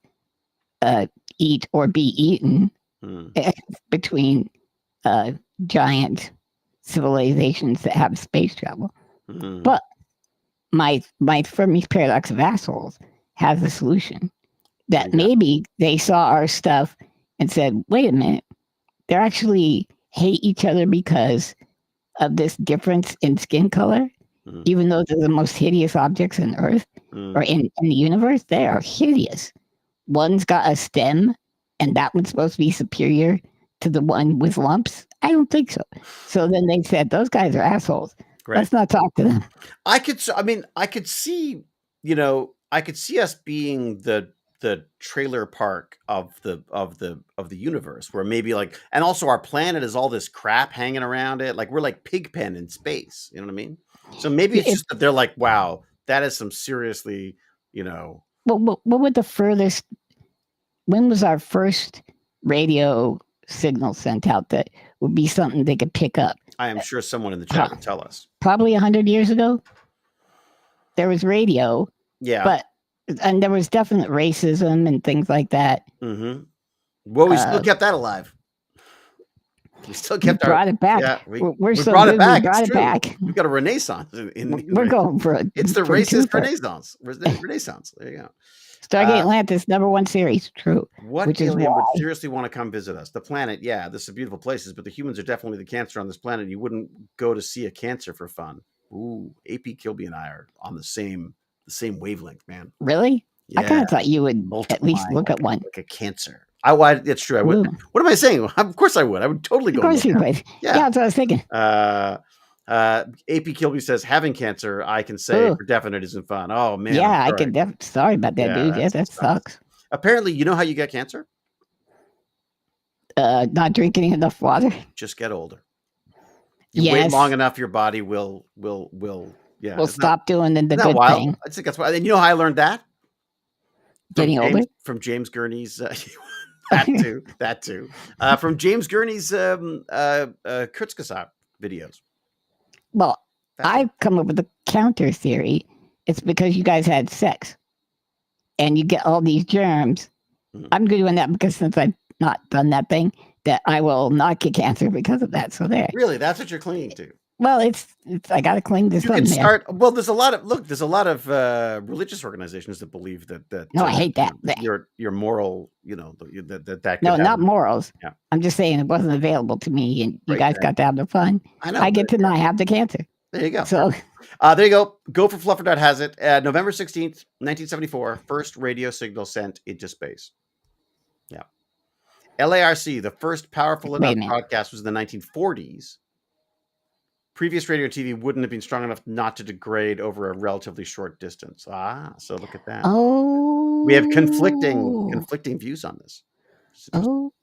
eat or be eaten between giant civilizations that have space travel. But my Fermi's paradox of assholes has a solution that maybe they saw our stuff and said, wait a minute, they actually hate each other because of this difference in skin color, even though they're the most hideous objects on Earth or in the universe. They are hideous. One's got a stem, and that one's supposed to be superior to the one with lumps. I don't think so. So then they said, those guys are assholes. Right. Let's not talk to them. I could see, I could see us being the trailer park of the universe, where maybe like, and also our planet is all this crap hanging around it. Like we're like Pigpen in space. You know what I mean? So maybe it's just that they're like, wow, that is some seriously, Well, what would the furthest? When was our first radio signal sent out that would be something they could pick up? I am sure someone in the chat would tell us. Probably 100 years ago. There was radio. Yeah. And there was definite racism and things like that. Mm-hmm. Well, we still kept that alive. We still kept brought it back. Yeah, we so brought it back. We brought it back. We've got a renaissance. We're going for it. It's the racist renaissance. Renaissance. There you go. Stargate Atlantis, #1 series. True. What alien would seriously want to come visit us? The planet, yeah, this is beautiful places, but the humans are definitely the cancer on this planet. You wouldn't go to see a cancer for fun. Ooh, AP Kilby and I are on the same wavelength, man. Really? Yeah, I kind of thought you would at least look at one. Like a cancer. It's true. I would. What am I saying? Of course I would. I would totally go. Of course you would. Yeah, that's what I was thinking. AP Kilby says having cancer, I can say for definite isn't fun. Oh man. Yeah, I can. Sorry about that, dude. Yeah, that sucks. Apparently, you know how you get cancer? Not drinking enough water. Just get older. You wait long enough, your body will We'll stop doing the good thing. I think that's why. And you know how I learned that? Getting older? From James Gurney's that too. From James Gurney's Kurzgesagt videos. Well, I've come up with a counter theory. It's because you guys had sex and you get all these germs. I'm doing that because since I've not done that thing, that I will not get cancer because of that. So there. Really? That's what you're clinging to? Well, it's I got to cling to something. Well, there's a lot of religious organizations that believe that. No, I hate that. Your moral, that. No, not morals. Yeah. I'm just saying it wasn't available to me, and you guys got to have the fun. I know. I get to not have the cancer. There you go. So, there you go. Go for Fluffer. Has it. November 16th, 1974. First radio signal sent into space. Yeah. LARC, the first powerful enough broadcast was in the 1940s. Previous radio and TV wouldn't have been strong enough not to degrade over a relatively short distance. So look at that. Oh, we have conflicting views on this. All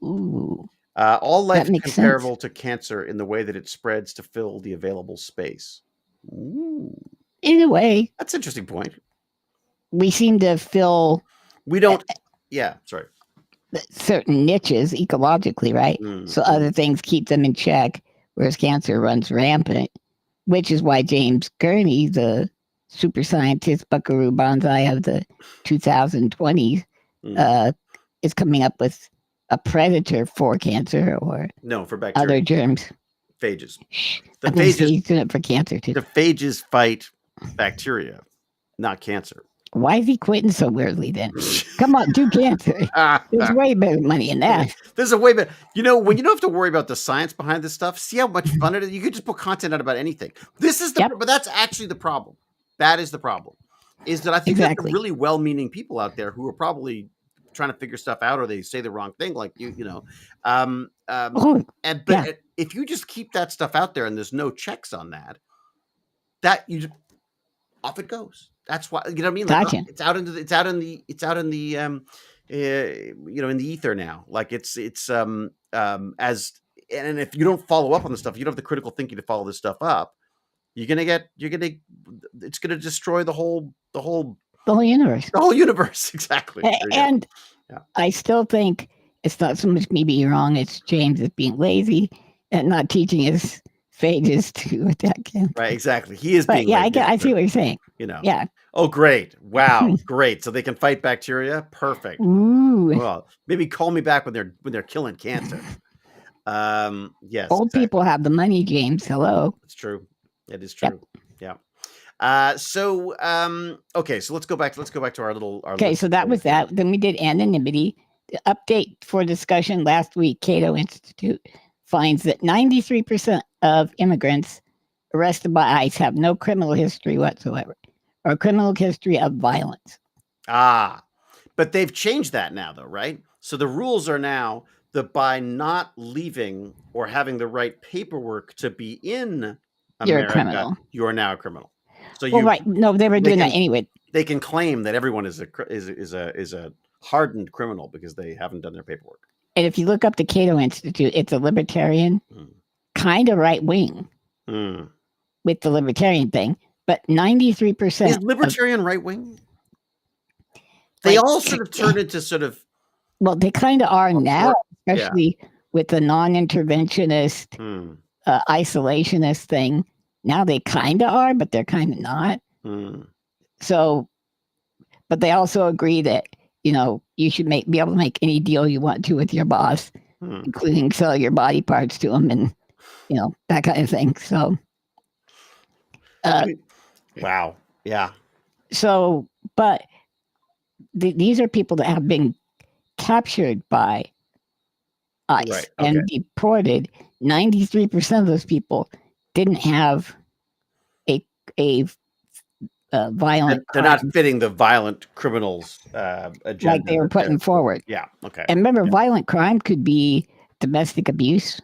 life is comparable to cancer in the way that it spreads to fill the available space. Ooh. In a way, that's an interesting point. We seem to fill. We don't. Sorry. Certain niches ecologically, right? So other things keep them in check. Whereas cancer runs rampant, which is why James Gurney, the super scientist Buckaroo Banzai of the 2020s, is coming up with a predator for cancer or for bacteria. Other germs. Phages. He's doing it for cancer too. The phages fight bacteria, not cancer. Why is he quitting so weirdly then? Come on, do cancer. There's way better money in that. There's a way better. When you don't have to worry about the science behind this stuff, see how much fun it is? You could just put content out about anything. This is but that's actually the problem. That is the problem. Is that I think there's really well-meaning people out there who are probably trying to figure stuff out or they say the wrong thing, like if you just keep that stuff out there and there's no checks on off it goes. That's why, you know what I mean? Like, gotcha. It's out in the in the ether now. Like it's and if you don't follow up on the stuff, you don't have the critical thinking to follow this stuff up. It's gonna destroy the whole universe. The whole universe, exactly. And I still think it's not so much me being wrong; it's James is being lazy and not teaching his phages to attack him. Right, exactly. He is being lazy. I see what you're saying. Yeah. Oh, great. Wow. Great. So they can fight bacteria. Perfect. Ooh. Well, maybe call me back when they're killing cancer. Yes. Old people have the money, James. Hello. It's true. It is true. Yep. Yeah. So let's go back to our little so that was that. Then we did anonymity. The update for discussion last week, Cato Institute finds that 93% of immigrants arrested by ICE have no criminal history whatsoever or criminal history of violence. But they've changed that now, though, right? So the rules are now that by not leaving or having the right paperwork to be in America, you're a criminal. You are now a criminal. So right. No, they were doing that anyway. They can claim that everyone is a hardened criminal because they haven't done their paperwork. And if you look up the Cato Institute, it's a libertarian, kind of right wing with the libertarian thing. But 93% is libertarian right wing. They all sort of turn into sort of. Well, they kind of are now, especially with the non-interventionist, isolationist thing. Now they kind of are, but they're kind of not. So, but they also agree that you should be able to make any deal you want to with your boss, including sell your body parts to them, and that kind of thing. So. Wow. Yeah. So, but these are people that have been captured by ICE and deported. 93% of those people didn't have a violent. They're not fitting the violent criminals agenda like they were putting forward. Yeah. Okay. And remember, violent crime could be domestic abuse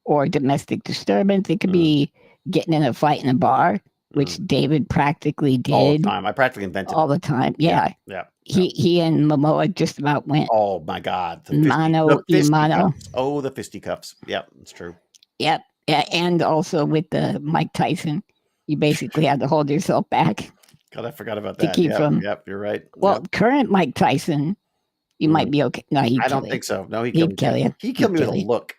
or domestic disturbance. It could be getting in a fight in a bar, which David practically did all the time. I practically invented all the time. Yeah. He and Momoa just about went. Oh my God! The fisticuffs. Oh, the fisticuffs. Yep, it's true. Yep. Yeah, and also with the Mike Tyson, you basically had to hold yourself back. God, I forgot about that. To keep from. Yep, you're right. Well, current Mike Tyson, you might be okay. No, I don't think so. No, he'd kill you. He killed me with a look.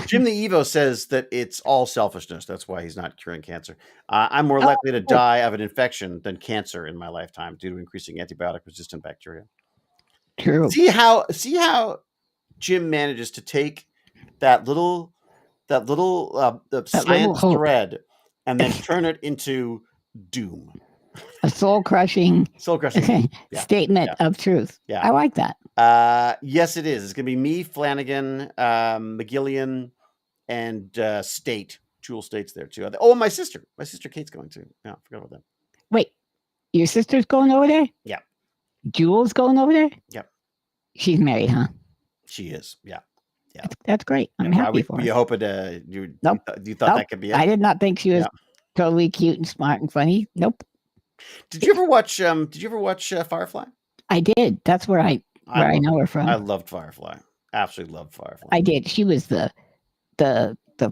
Jim the Evo says that it's all selfishness. That's why he's not curing cancer. I'm more likely to die of an infection than cancer in my lifetime due to increasing antibiotic-resistant bacteria. True. See how Jim manages to take that little science thread and then turn it into doom. A soul-crushing statement of truth. Yeah. I like that. Yes, it is. It's going to be me, Flanagan, McGillian, and State. Jewel State's there, too. Oh, and my sister. My sister Kate's going, too. Yeah, I forgot about that. Wait. Your sister's going over there? Yeah. Jewel's going over there? Yep. She's married, huh? She is, yeah. Yeah. That's great. I'm happy for her. You hope it, you thought that could be it? I did not think she was totally cute and smart and funny. Nope. Did you ever watch Firefly? I did. That's where I know her from. I loved Firefly. Absolutely loved Firefly. I did. She was the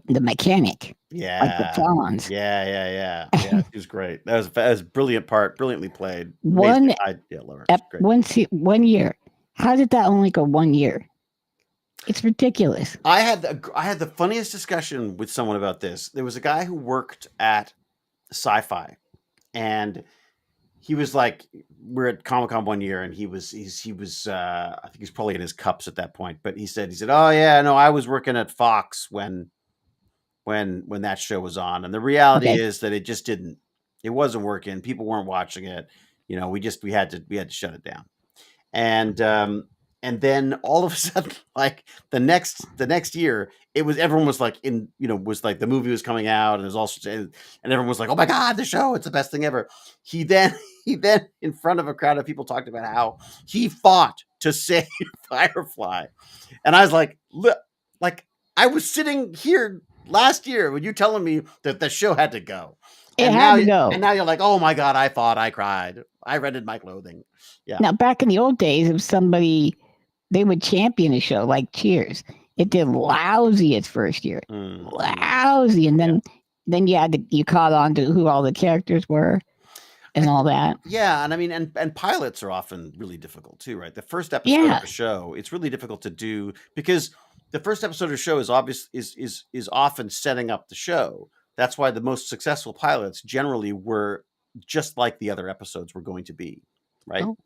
mechanic. Yeah. Like the Fawns. Yeah. She was great. That was a brilliant part, brilliantly played. One year. How did that only go 1 year? It's ridiculous. I had the funniest discussion with someone about this. There was a guy who worked at Sci-Fi, and he was like, we're at Comic-Con 1 year, and he was I think he's probably in his cups at that point, but he said, oh yeah, no, I was working at Fox when that show was on, and the reality is that it wasn't working. People weren't watching it. We had to shut it down. And then all of a sudden, like the next year, everyone was like was like the movie was coming out, and there's also, and everyone was like, oh my God, the show, it's the best thing ever. He then in front of a crowd of people talked about how he fought to save Firefly, and I was like, look, like I was sitting here last year when you telling me that the show had to go. It had to go. And now you're like, oh my God, I fought, I cried, I rented my clothing. Yeah. Now back in the old days, if somebody, they would champion a show like Cheers. It did lousy its first year. Lousy. And then you caught on to who all the characters were and all that. Yeah. And I mean, and pilots are often really difficult too, right? The first episode of a show, it's really difficult to do because the first episode of a show is often setting up the show. That's why the most successful pilots generally were just like the other episodes were going to be, right? Oh.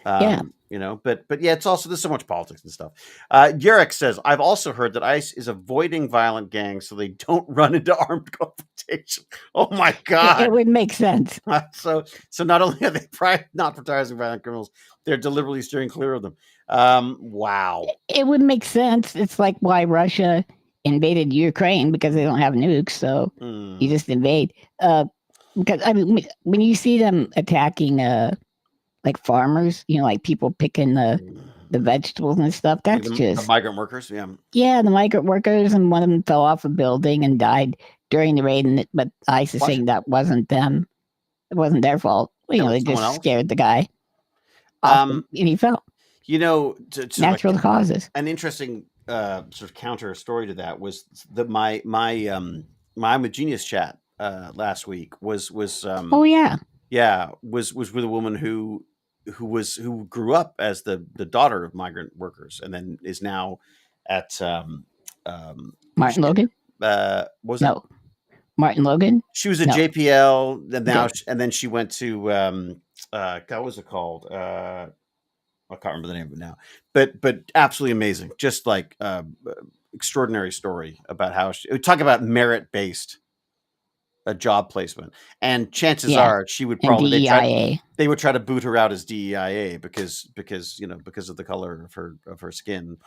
But yeah, it's also, there's so much politics and stuff. Yurek says, I've also heard that ICE is avoiding violent gangs so they don't run into armed confrontation. Oh my God. It would make sense. So not only are they not prioritizing violent criminals, they're deliberately steering clear of them. Wow. It would make sense. It's like why Russia invaded Ukraine, because they don't have nukes. So you just invade. Because I mean, when you see them attacking, like farmers, like people picking the vegetables and stuff. That's just the migrant workers. Yeah. Yeah. The migrant workers, and one of them fell off a building and died during the raid. But ICE is saying that wasn't them. It wasn't their fault. They just scared the guy. And he fell. Natural causes. An interesting sort of counter story to that was that my I'm a Genius chat last week was was with a woman who grew up as the daughter of migrant workers and then is now at Martin Logan. Martin Logan. She was at JPL, and now and then she went to what was it called? I can't remember the name of it now, but absolutely amazing. Just like extraordinary story about how she talk about merit-based a job placement, and chances are she would probably they would try to boot her out as DEIA because of the color of her skin,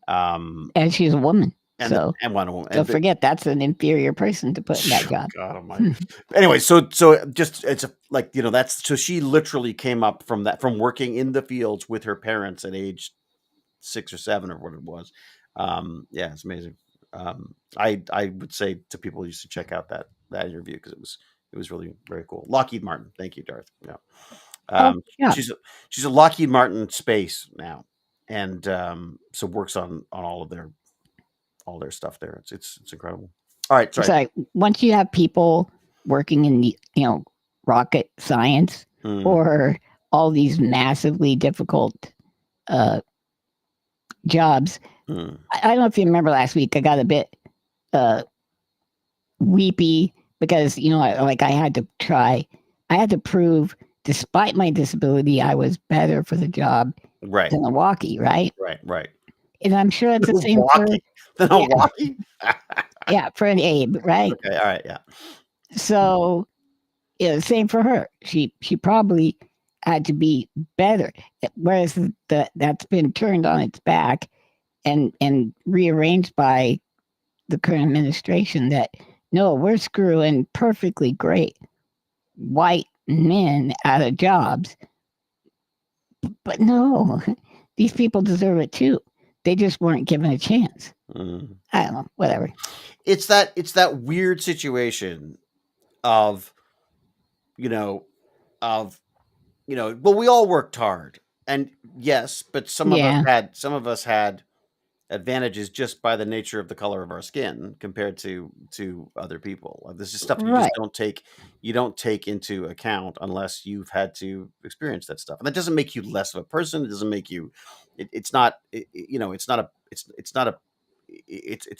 and she's a woman. Don't forget that's an inferior person to put in that job. God Almighty. Anyway, so just it's so she literally came up from working in the fields with her parents at age 6 or 7 or what it was. Yeah, it's amazing. I would say to people you should check out that interview because it was really very cool. Lockheed Martin, thank you, Darth. Yeah, she's a Lockheed Martin space now, and so works on all their stuff there. It's incredible. All right, sorry. Once you have people working in the rocket science or all these massively difficult jobs. I don't know if you remember last week, I got a bit weepy because, I had to prove, despite my disability, I was better for the job than a walkie, right? Right. And I'm sure it's the same than a walkie? Yeah, for an Abe, right? Okay, all right, yeah. So, same for her. She probably had to be better, whereas that's been turned on its back and rearranged by the current administration that, no, we're screwing perfectly great white men out of jobs. But no, these people deserve it too. They just weren't given a chance. I don't know, whatever. It's that weird situation of, well, we all worked hard, and yes, but some of us had advantages just by the nature of the color of our skin compared to other people. This is stuff you just don't take into account unless you've had to experience that stuff. And that doesn't make you less of a person. It doesn't make you. It's not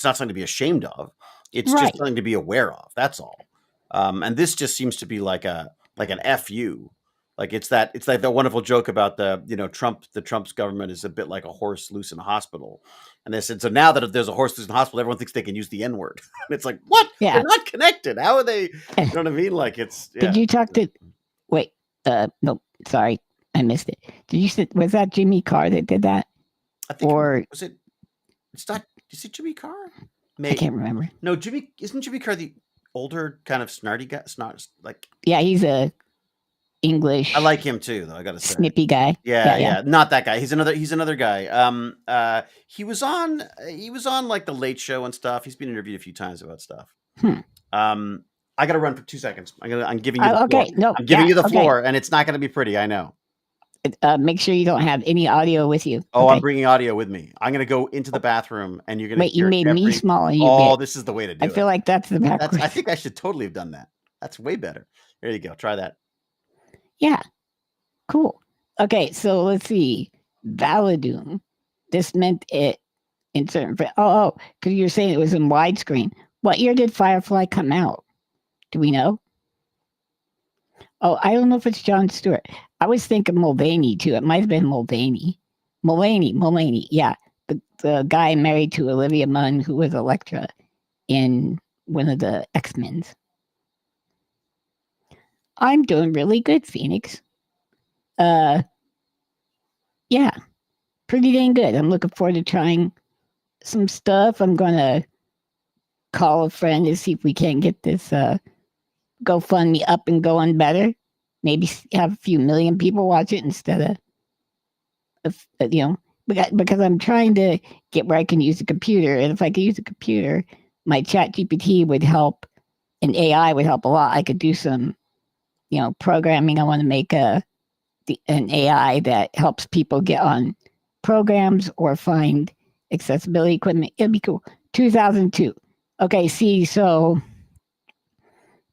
something to be ashamed of. It's just something to be aware of. That's all. And this just seems to be like an FU. Like it's like that wonderful joke about the Trump's government is a bit like a horse loose in a hospital. And they said, so now that there's a horse loose in the hospital, everyone thinks they can use the N-word. And it's like, what? Yeah. They're not connected. How are they? You know what I mean? Like it's. Yeah. Did you talk to? Wait, no, sorry, I missed it. Was that Jimmy Carr that did that? I think. Or was it? It's not. Is it Jimmy Carr? Maybe. I can't remember. No, isn't Jimmy Carr the older kind of snarty guy? Yeah, he's a English. I like him too, though. I gotta say, snippy guy. Yeah. Not that guy. He's another guy. He was on like the Late Show and stuff. He's been interviewed a few times about stuff. I gotta run for 2 seconds. I'm giving you the floor. No, I'm giving you the floor, and it's not gonna be pretty. I know. Make sure you don't have any audio with you. Oh, okay. I'm bringing audio with me. I'm gonna go into the bathroom, and you're gonna. Wait, you made me small. And this is the way to do it. I feel like that's the backwards. I think I should totally have done that. That's way better. There you go. Try that. Yeah. Cool. Okay, so let's see. Validoom. This meant it in certain. Because you're saying it was in widescreen. What year did Firefly come out? Do we know? Oh, I don't know if it's Jon Stewart. I was thinking Mulvaney too. It might have been Mulvaney. Mulvaney. Yeah, the guy married to Olivia Munn, who was Elektra in one of the X-Men's. I'm doing really good, Phoenix. Yeah, pretty dang good. I'm looking forward to trying some stuff. I'm gonna call a friend to see if we can get this GoFundMe up and going better. Maybe have a few million people watch it instead of because I'm trying to get where I can use a computer, and if I could use a computer, my ChatGPT would help, and AI would help a lot. I could do some programming. I want to make an AI that helps people get on programs or find accessibility equipment. It'd be cool. 2002. Okay, see, so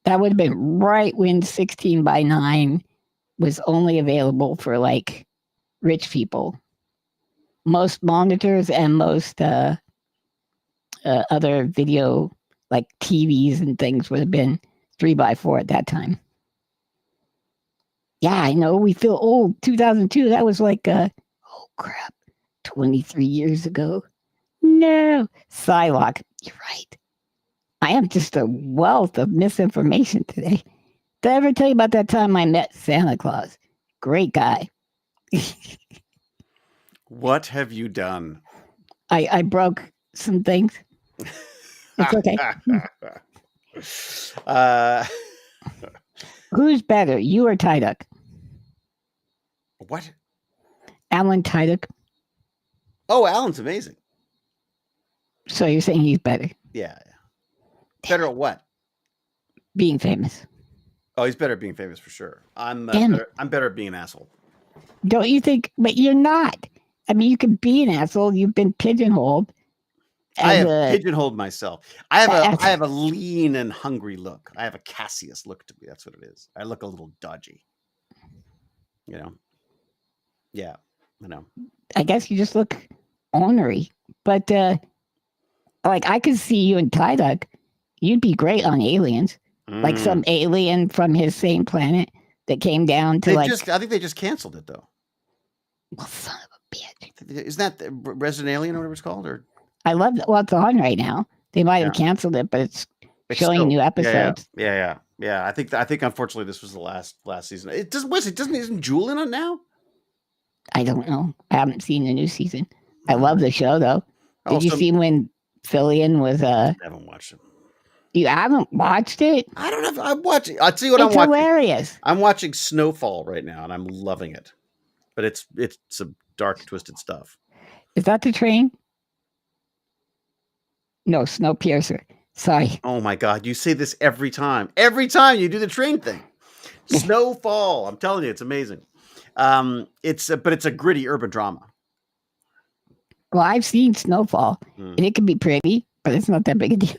that would have been right when 16:9 was only available for like rich people. Most monitors and most other video like TVs and things would have been 3x4 at that time. Yeah, I know we feel old. 2002, that was like, oh crap, 23 years ago. No, Psylocke, you're right. I am just a wealth of misinformation today. Did I ever tell you about that time I met Santa Claus? Great guy. What have you done? I broke some things. It's okay. Who's better, you or Tyduck? What? Alan Tyduck. Oh, Alan's amazing. So you're saying he's better? Yeah. Better at what? Being famous. Oh, he's better at being famous for sure. I'm better at being an asshole. Don't you think? But you're not. I mean, you can be an asshole. You've been pigeonholed. I have pigeonholed myself. I have a lean and hungry look. I have a Cassius look to me. That's what it is. I look a little dodgy. You know? Yeah, I know. I guess you just look ornery. But like I could see you and Tyduck. You'd be great on Aliens. Like some alien from his same planet that came down to I think they just canceled it though. Well, son of a bitch. Isn't that Resident Alien or whatever it's called? Or I love that. Well, it's on right now. They might have canceled it, but it's showing still, new episodes. Yeah. I think unfortunately this was the last season. Isn't Jewel in it now? I don't know. I haven't seen the new season. I love the show though. Did you see when Fillion was I haven't watched it. You haven't watched it? I don't know. I'm watching. I'll tell you what I'm watching. It's hilarious. I'm watching Snowfall right now, and I'm loving it. But it's some dark, twisted stuff. Is that the train? No, Snowpiercer. Sorry. Oh my God! You say this every time. Every time you do the train thing. Snowfall. I'm telling you, it's amazing. But it's a gritty urban drama. Well, I've seen Snowfall, and it can be pretty. But it's not that big a deal.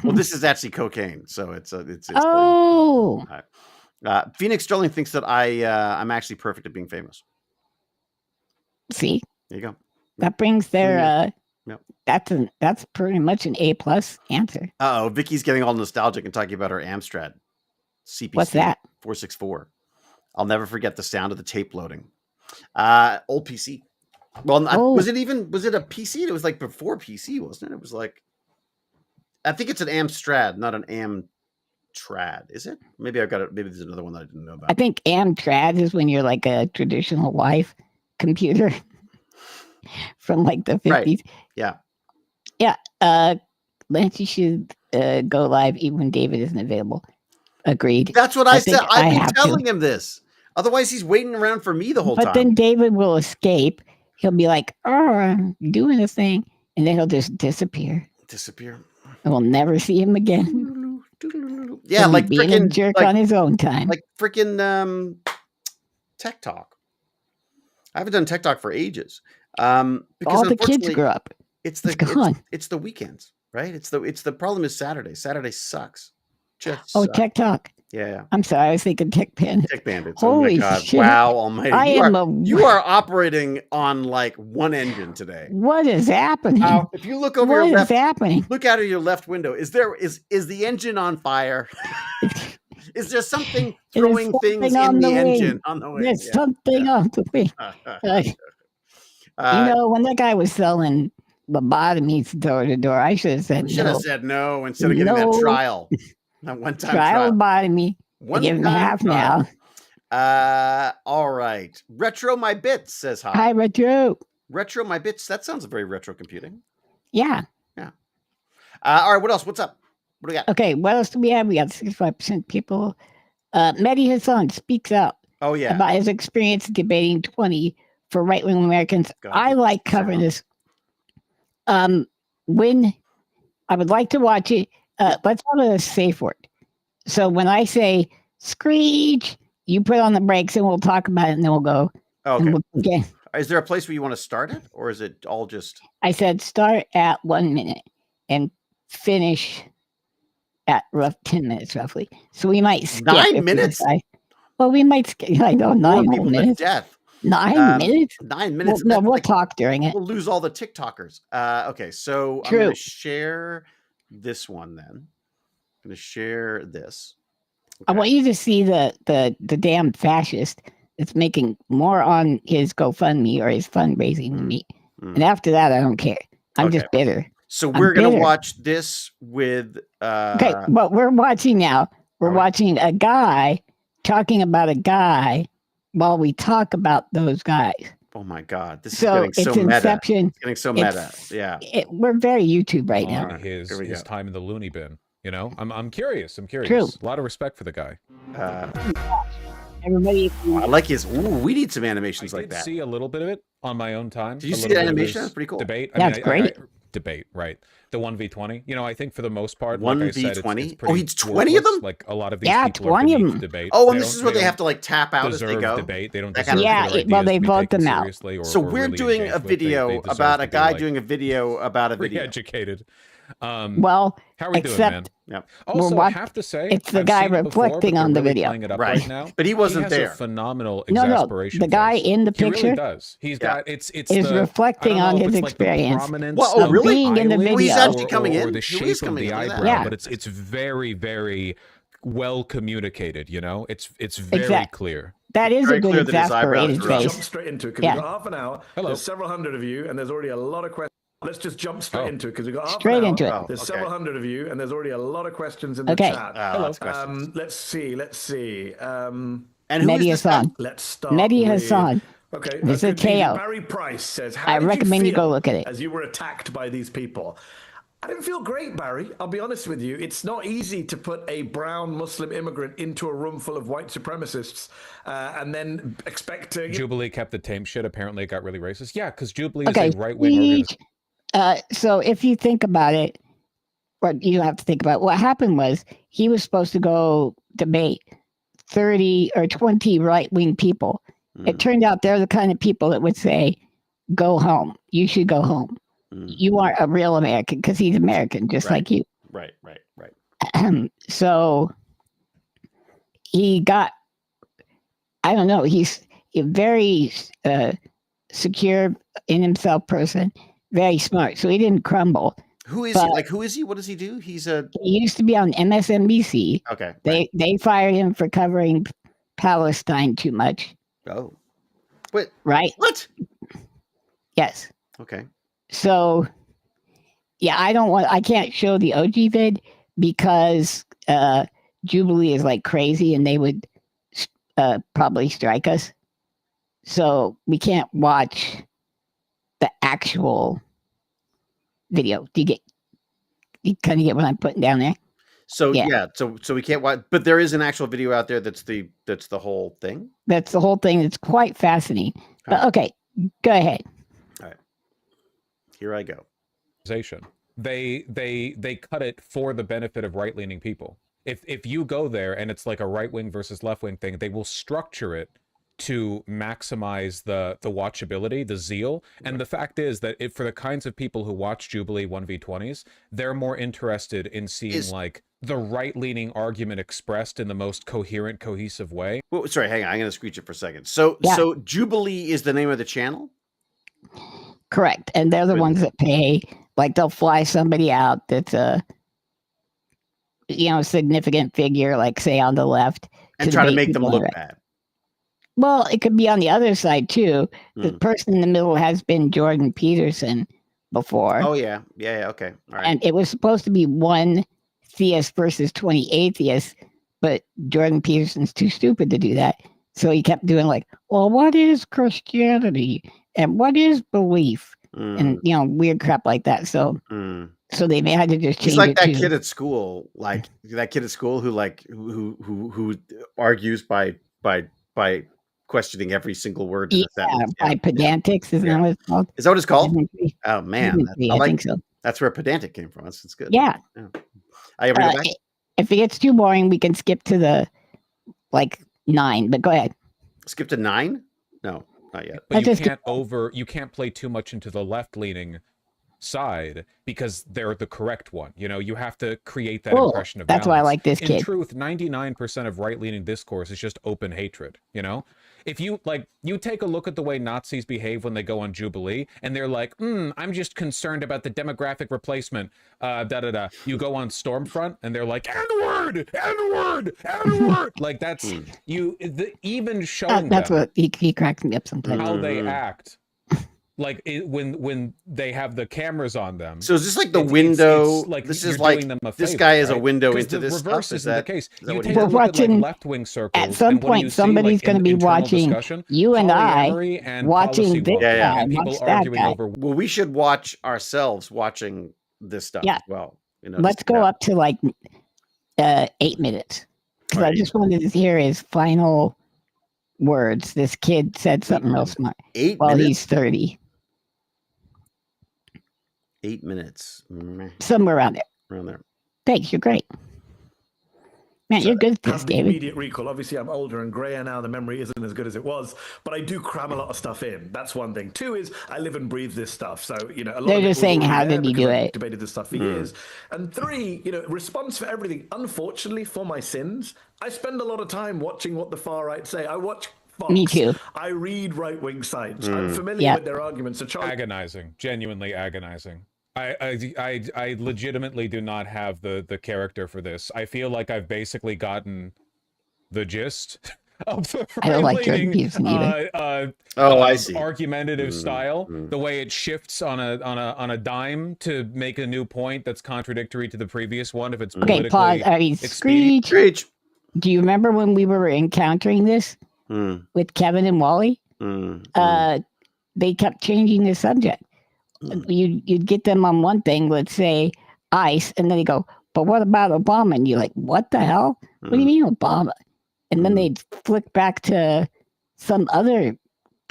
Well, this is actually cocaine, so it's oh. Phoenix Sterling thinks that I'm actually perfect at being famous. See, there you go. That brings their yep. That's pretty much an A+ answer. Vicky's getting all nostalgic and talking about her Amstrad CPC. What's that? 464. I'll never forget the sound of the tape loading. Old PC. Well, was it a PC? It was like before PC, wasn't it? It was like, I think it's an Amstrad, not an Amtrad. Is it? Maybe I've got it. Maybe there's another one that I didn't know about. I think Amtrad is when you're like a traditional wife computer from like the 50s. Right. Yeah. Yeah. Lancy should go live even when David isn't available. Agreed. That's what I said. I've been telling him this. Otherwise, he's waiting around for me the whole time. But then David will escape. He'll be like, "Oh, I'm doing a thing," and then he'll just disappear. And we'll never see him again. Yeah, like being a jerk on his own time. Like freaking Tech Talk. I haven't done Tech Talk for ages. Because all the kids grew up. It's the weekends, right? It's the problem is Saturday. Saturday sucks. Tech Talk. Yeah. I'm sorry, I was thinking Tech Bandits. Tech Bandits. Holy oh my God. Shit. Wow, almighty. You are operating on like one engine today. What is happening? If you look over happening? Look out of your left window. Is the engine on fire? Is there something throwing things in the engine on the way? There's something on the way. When that guy was selling lobotomies door to door, I should have said no. Should have said no instead of getting that trial. That one-time trial lobotomy. I give him half now. All right. Retro My Bits says hi. Hi, Retro. Retro My Bits. That sounds very retro computing. Yeah. All right. What else? What's up? What do we got? Okay. What else do we have? We got 65% people. Mehdi Hassan speaks out. Oh, yeah. About his experience debating 20 for right-wing Americans. I like covering this. When I would like to watch it, let's have a safe word. So when I say screech, you put on the brakes and we'll talk about it and then we'll go. Okay. Is there a place where you want to start it or is it all just? I said start at 1 minute and finish at 10 minutes roughly. So we might skip 9 minutes. We might skip. I know 9 whole minutes. Death. 9 minutes? 9 minutes. We'll talk during it. We'll lose all the TikTokers. Okay, so True. I'm going to share this one then. I'm going to share this. Okay. I want you to see the damn fascist that's making more on his GoFundMe or his fundraising than me. And after that, I don't care. I'm just bitter. So we're going to watch this with... Okay, what we're watching now, we're watching a guy talking about a guy while we talk about those guys. Oh my God, this is getting so meta. It's getting so meta. Yeah, we're very YouTube right now. His time in the loony bin. You know, I'm curious. True. A lot of respect for the guy. Everybody, I like his. Ooh, we need some animations like that. I did see a little bit of it on my own time. Did you see the animation? That's pretty cool. Debate. That's great. Debate, right? The 1v20. You know, I think for the most part, 1v20. Oh, he's 20 of them. Like a lot of these people are 20 of them. Debate. Oh, and this is where they have to like tap out as they go. Debate. They don't. Well, they vote them out. So we're doing a video about a guy doing a video about a video. Educated. Well, how are we doing, man? Yep. Also, I have to say, it's the guy reflecting on the video, right now. But he wasn't there. A phenomenal exasperation. No, the guy in the picture. He really does. He's got it's is reflecting on his experience. Well, really? Being in the video. He's actually coming in. Or the shape of the eyebrow, but it's very, very well communicated. You know, it's very clear. That is a good exasperated face. Jump straight into it because we've got half an hour. There's several hundred of you, and there's already a lot of questions. Let's just jump straight into it because we've got half an hour. There's several hundred of you, and there's already a lot of questions in the chat. Let's see. And who Mehdi is Hassan. Let's start. Mehdi Hassan. Okay. This is KO. Barry Price says, I recommend you go look at it. As you were attacked by these people. I didn't feel great, Barry. I'll be honest with you. It's not easy to put a brown Muslim immigrant into a room full of white supremacists and then expect to... Jubilee kept the tame shit. Apparently it got really racist. Yeah, because Jubilee is a right-wing organization. So if you think about it, or you have to think about it, what happened was he was supposed to go debate 30 or 20 right-wing people. It turned out they're the kind of people that would say, go home. You should go home. You aren't a real American because he's American, just like you. Right. So he got, I don't know, he's a very secure in himself person, very smart. So he didn't crumble. Who is he? Like, who is he? What does he do? He used to be on MSNBC. Okay. They fired him for covering Palestine too much. Oh. Wait. Right? What? Yes. Okay. So, yeah, I can't show the OG vid because Jubilee is like crazy and they would probably strike us. So we can't watch the actual video. Do you kind of get what I'm putting down there? So yeah, so we can't watch, but there is an actual video out there that's the whole thing. That's the whole thing. It's quite fascinating. But okay, go ahead. All right. Here I go. They cut it for the benefit of right-leaning people. If you go there and it's like a right-wing versus left-wing thing, they will structure it to maximize the watchability, the zeal. And the fact is that for the kinds of people who watch Jubilee 1v20s, they're more interested in seeing like the right-leaning argument expressed in the most coherent, cohesive way. Well, sorry, hang on. I'm going to screech it for a second. So Jubilee is the name of the channel? Correct. And they're the ones that pay. Like they'll fly somebody out that's a significant figure, like say on the left. And try to make them look bad. Well, it could be on the other side too. The person in the middle has been Jordan Peterson before. Oh yeah. Okay. All right. And it was supposed to be one theist versus 20 atheists, but Jordan Peterson's too stupid to do that. So he kept doing like, well, what is Christianity and what is belief? And weird crap like that. So so they had to just change. He's like that kid at school, like that kid at school who argues by questioning every single word in the sentence. By pedantics, isn't that what it's called? Is that what it's called? Oh man, I think so. That's where pedantic came from. That's good. Yeah. I ever go back? If it gets too boring, we can skip to the 9. But go ahead. Skip to 9? No, not yet. But you can't play too much into the left-leaning side because they're the correct one. You have to create that impression of balance. That's why I like this kid. In truth, 99% of right-leaning discourse is just open hatred. If you take a look at the way Nazis behave when they go on Jubilee and they're like, I'm just concerned about the demographic replacement, You go on Stormfront and they're like, N-word, N-word, N-word. Like that's even showing that's what he cracks me up sometimes. how they act Like when they have the cameras on them. So is this like the window? It's like this you're is like doing them a this favor, guy is right? a window Because into the this reverse stuff. isn't the case. You take We're a look at like watching left-wing circles, at some and what do point you see? somebody's Like going to be internal watching discussion, you and I polyamory and watching policy this wonking, guy, and people watch that arguing guy. over. Well, we should watch ourselves watching this stuff as well. You know, let's go up to like 8 minutes, because I just wanted to hear his final words. This kid said something real smart. 8 while minutes? He's 30. 8 minutes. Somewhere around there. Around there. Thanks, you're great. Man, you're good at this, David. Immediate recall. Obviously, I'm older and grayer now. The memory isn't as good as it was, but I do cram a lot of stuff in. That's one thing. Two is I live and breathe this stuff. So, you know, a lot They're of just saying, how did you do it? Debated this stuff for years. And three, you know, response for everything. Unfortunately, for my sins, I spend a lot of time watching what the far right say. I watch Fox. Me too. I read right-wing sites. I'm familiar with their arguments. So agonizing, genuinely agonizing. I legitimately do not have the character for this. I feel like I've basically gotten the gist of the I see. argumentative style. The way it shifts on a dime to make a new point that's contradictory to the previous one. If it's okay, pause. Screech. Do you remember when we were encountering this with Kevin and Wally? They kept changing the subject. You'd get them on one thing, let's say ICE, and then they go, but what about Obama? And you're like, what the hell? What do you mean Obama? And then they'd flick back to some other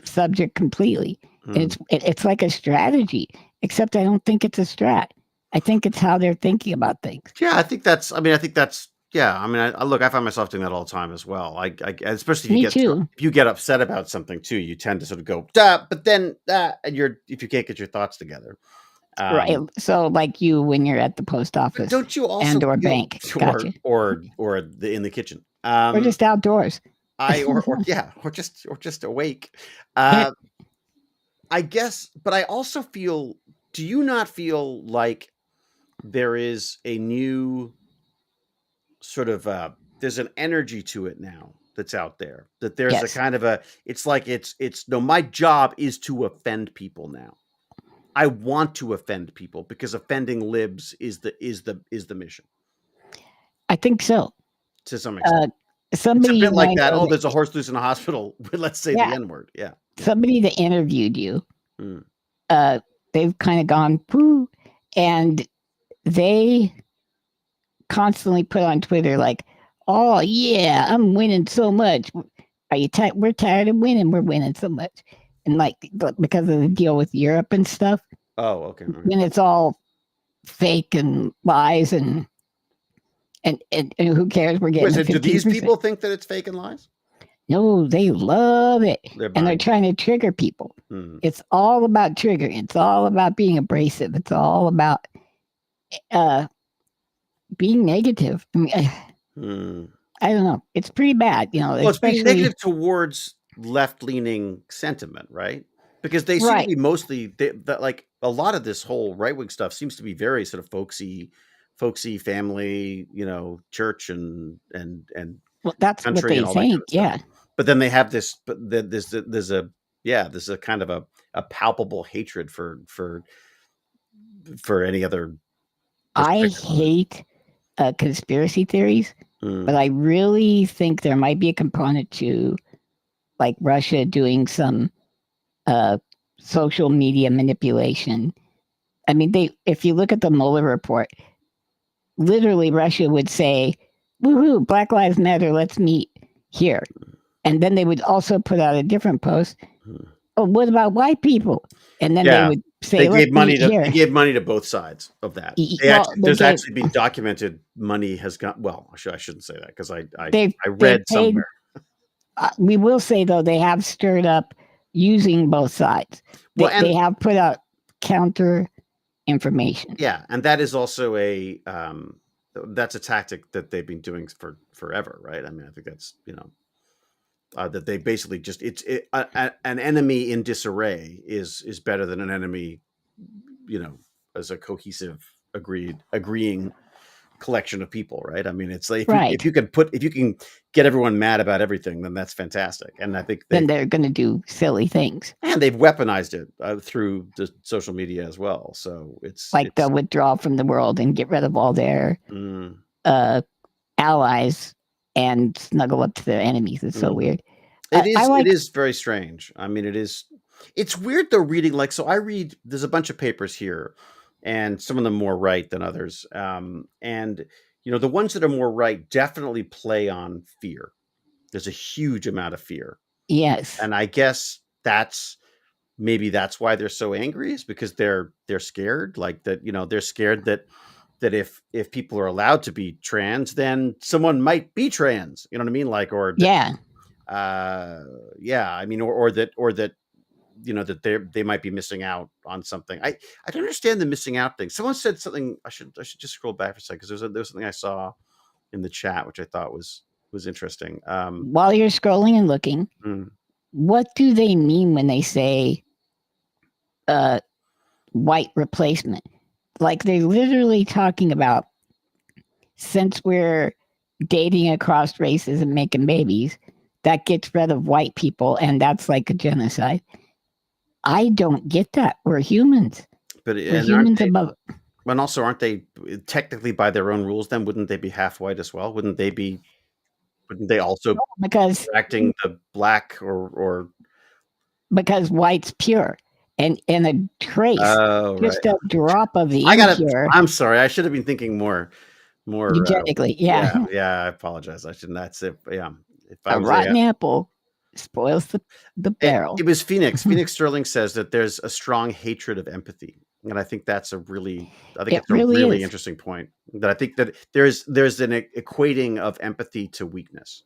subject completely. And it's like a strategy, except I don't think it's a strat. I think it's how they're thinking about things. Yeah, I think that's, yeah. I mean, I find myself doing that all the time as well. I especially if you get upset about something too, you tend to sort of go, duh, but then and if you can't get your thoughts together. Right. So like you, when you're at the post office, don't you also or bank, or in the kitchen, or just outdoors, or just awake. I guess, but I also feel, do you not feel like there is a new sort of there's an energy to it now that's out there, that there's a kind of it's like it's no, my job is to offend people now. I want to offend people because offending libs is the mission. I think so. To some extent. Somebody it's a bit like that. Oh, there's a horse loose in a hospital. Let's say the N-word. Yeah. Somebody that interviewed you, they've kind of gone poo, and they constantly put on Twitter like, oh yeah, I'm winning so much. Are you tired? We're tired of winning. We're winning so much. And like, because of the deal with Europe and stuff. Oh, okay. When it's all fake and lies and who cares? We're getting. Do these people think that it's fake and lies? No, they love it, and they're trying to trigger people. It's all about triggering. It's all about being abrasive. It's all about being negative. I mean, I don't know. It's pretty bad, you know. Well, it's being negative towards left-leaning sentiment, right? Because they seem to be mostly like a lot of this whole right-wing stuff seems to be very sort of folksy family, you know, church and well, that's what they think, yeah. But then they have this, but there's a kind of a palpable hatred for any other. I hate conspiracy theories, but I really think there might be a component to like Russia doing some social media manipulation. I mean, if you look at the Mueller report, literally Russia would say, woohoo, Black Lives Matter, let's meet here. And then they would also put out a different post. Oh, what about white people? And then they would say, they gave money to both sides of that. There's actually been documented money has gone. Well, I shouldn't say that because I read somewhere. We will say though, they have stirred up using both sides. They have put out counter information. Yeah, and that is also that's a tactic that they've been doing for forever, right? I mean, I think that's, you know, that they basically just an enemy in disarray is better than an enemy, you know, as a cohesive agreeing collection of people, right? I mean, it's like if you can get everyone mad about everything, then that's fantastic. And I think then they're going to do silly things. And they've weaponized it through the social media as well. So they'll withdraw from the world and get rid of all their allies and snuggle up to their enemies. It's so weird. It is very strange. I mean, it's weird though reading there's a bunch of papers here, and some of them more right than others. And the ones that are more right definitely play on fear. There's a huge amount of fear. Yes. And I guess that's why they're so angry, is because they're scared, like that, they're scared that if people are allowed to be trans, then someone might be trans, you know what I mean? Like, or that, I mean, or that that they might be missing out on something. I don't understand the missing out thing. Someone said something. I should just scroll back for a second, because there was something I saw in the chat which I thought was interesting. While you're scrolling and looking, what do they mean when they say white replacement? Like, they're literally talking about, since we're dating across races and making babies, that gets rid of white people, and that's like a genocide. I don't get that. We're humans. But we're humans above. And also, aren't they technically, by their own rules, then wouldn't they be half white as well? Wouldn't they also because acting the black or because white's pure and a trace, just a drop of the impure. I'm sorry, I should have been thinking more eugenically. Yeah, I apologize. I shouldn't. That's it. Yeah, if I a rotten apple spoils the barrel. It was Phoenix. Phoenix Sterling says that there's a strong hatred of empathy. And I think that's a really interesting point. That I think that there's an equating of empathy to weakness.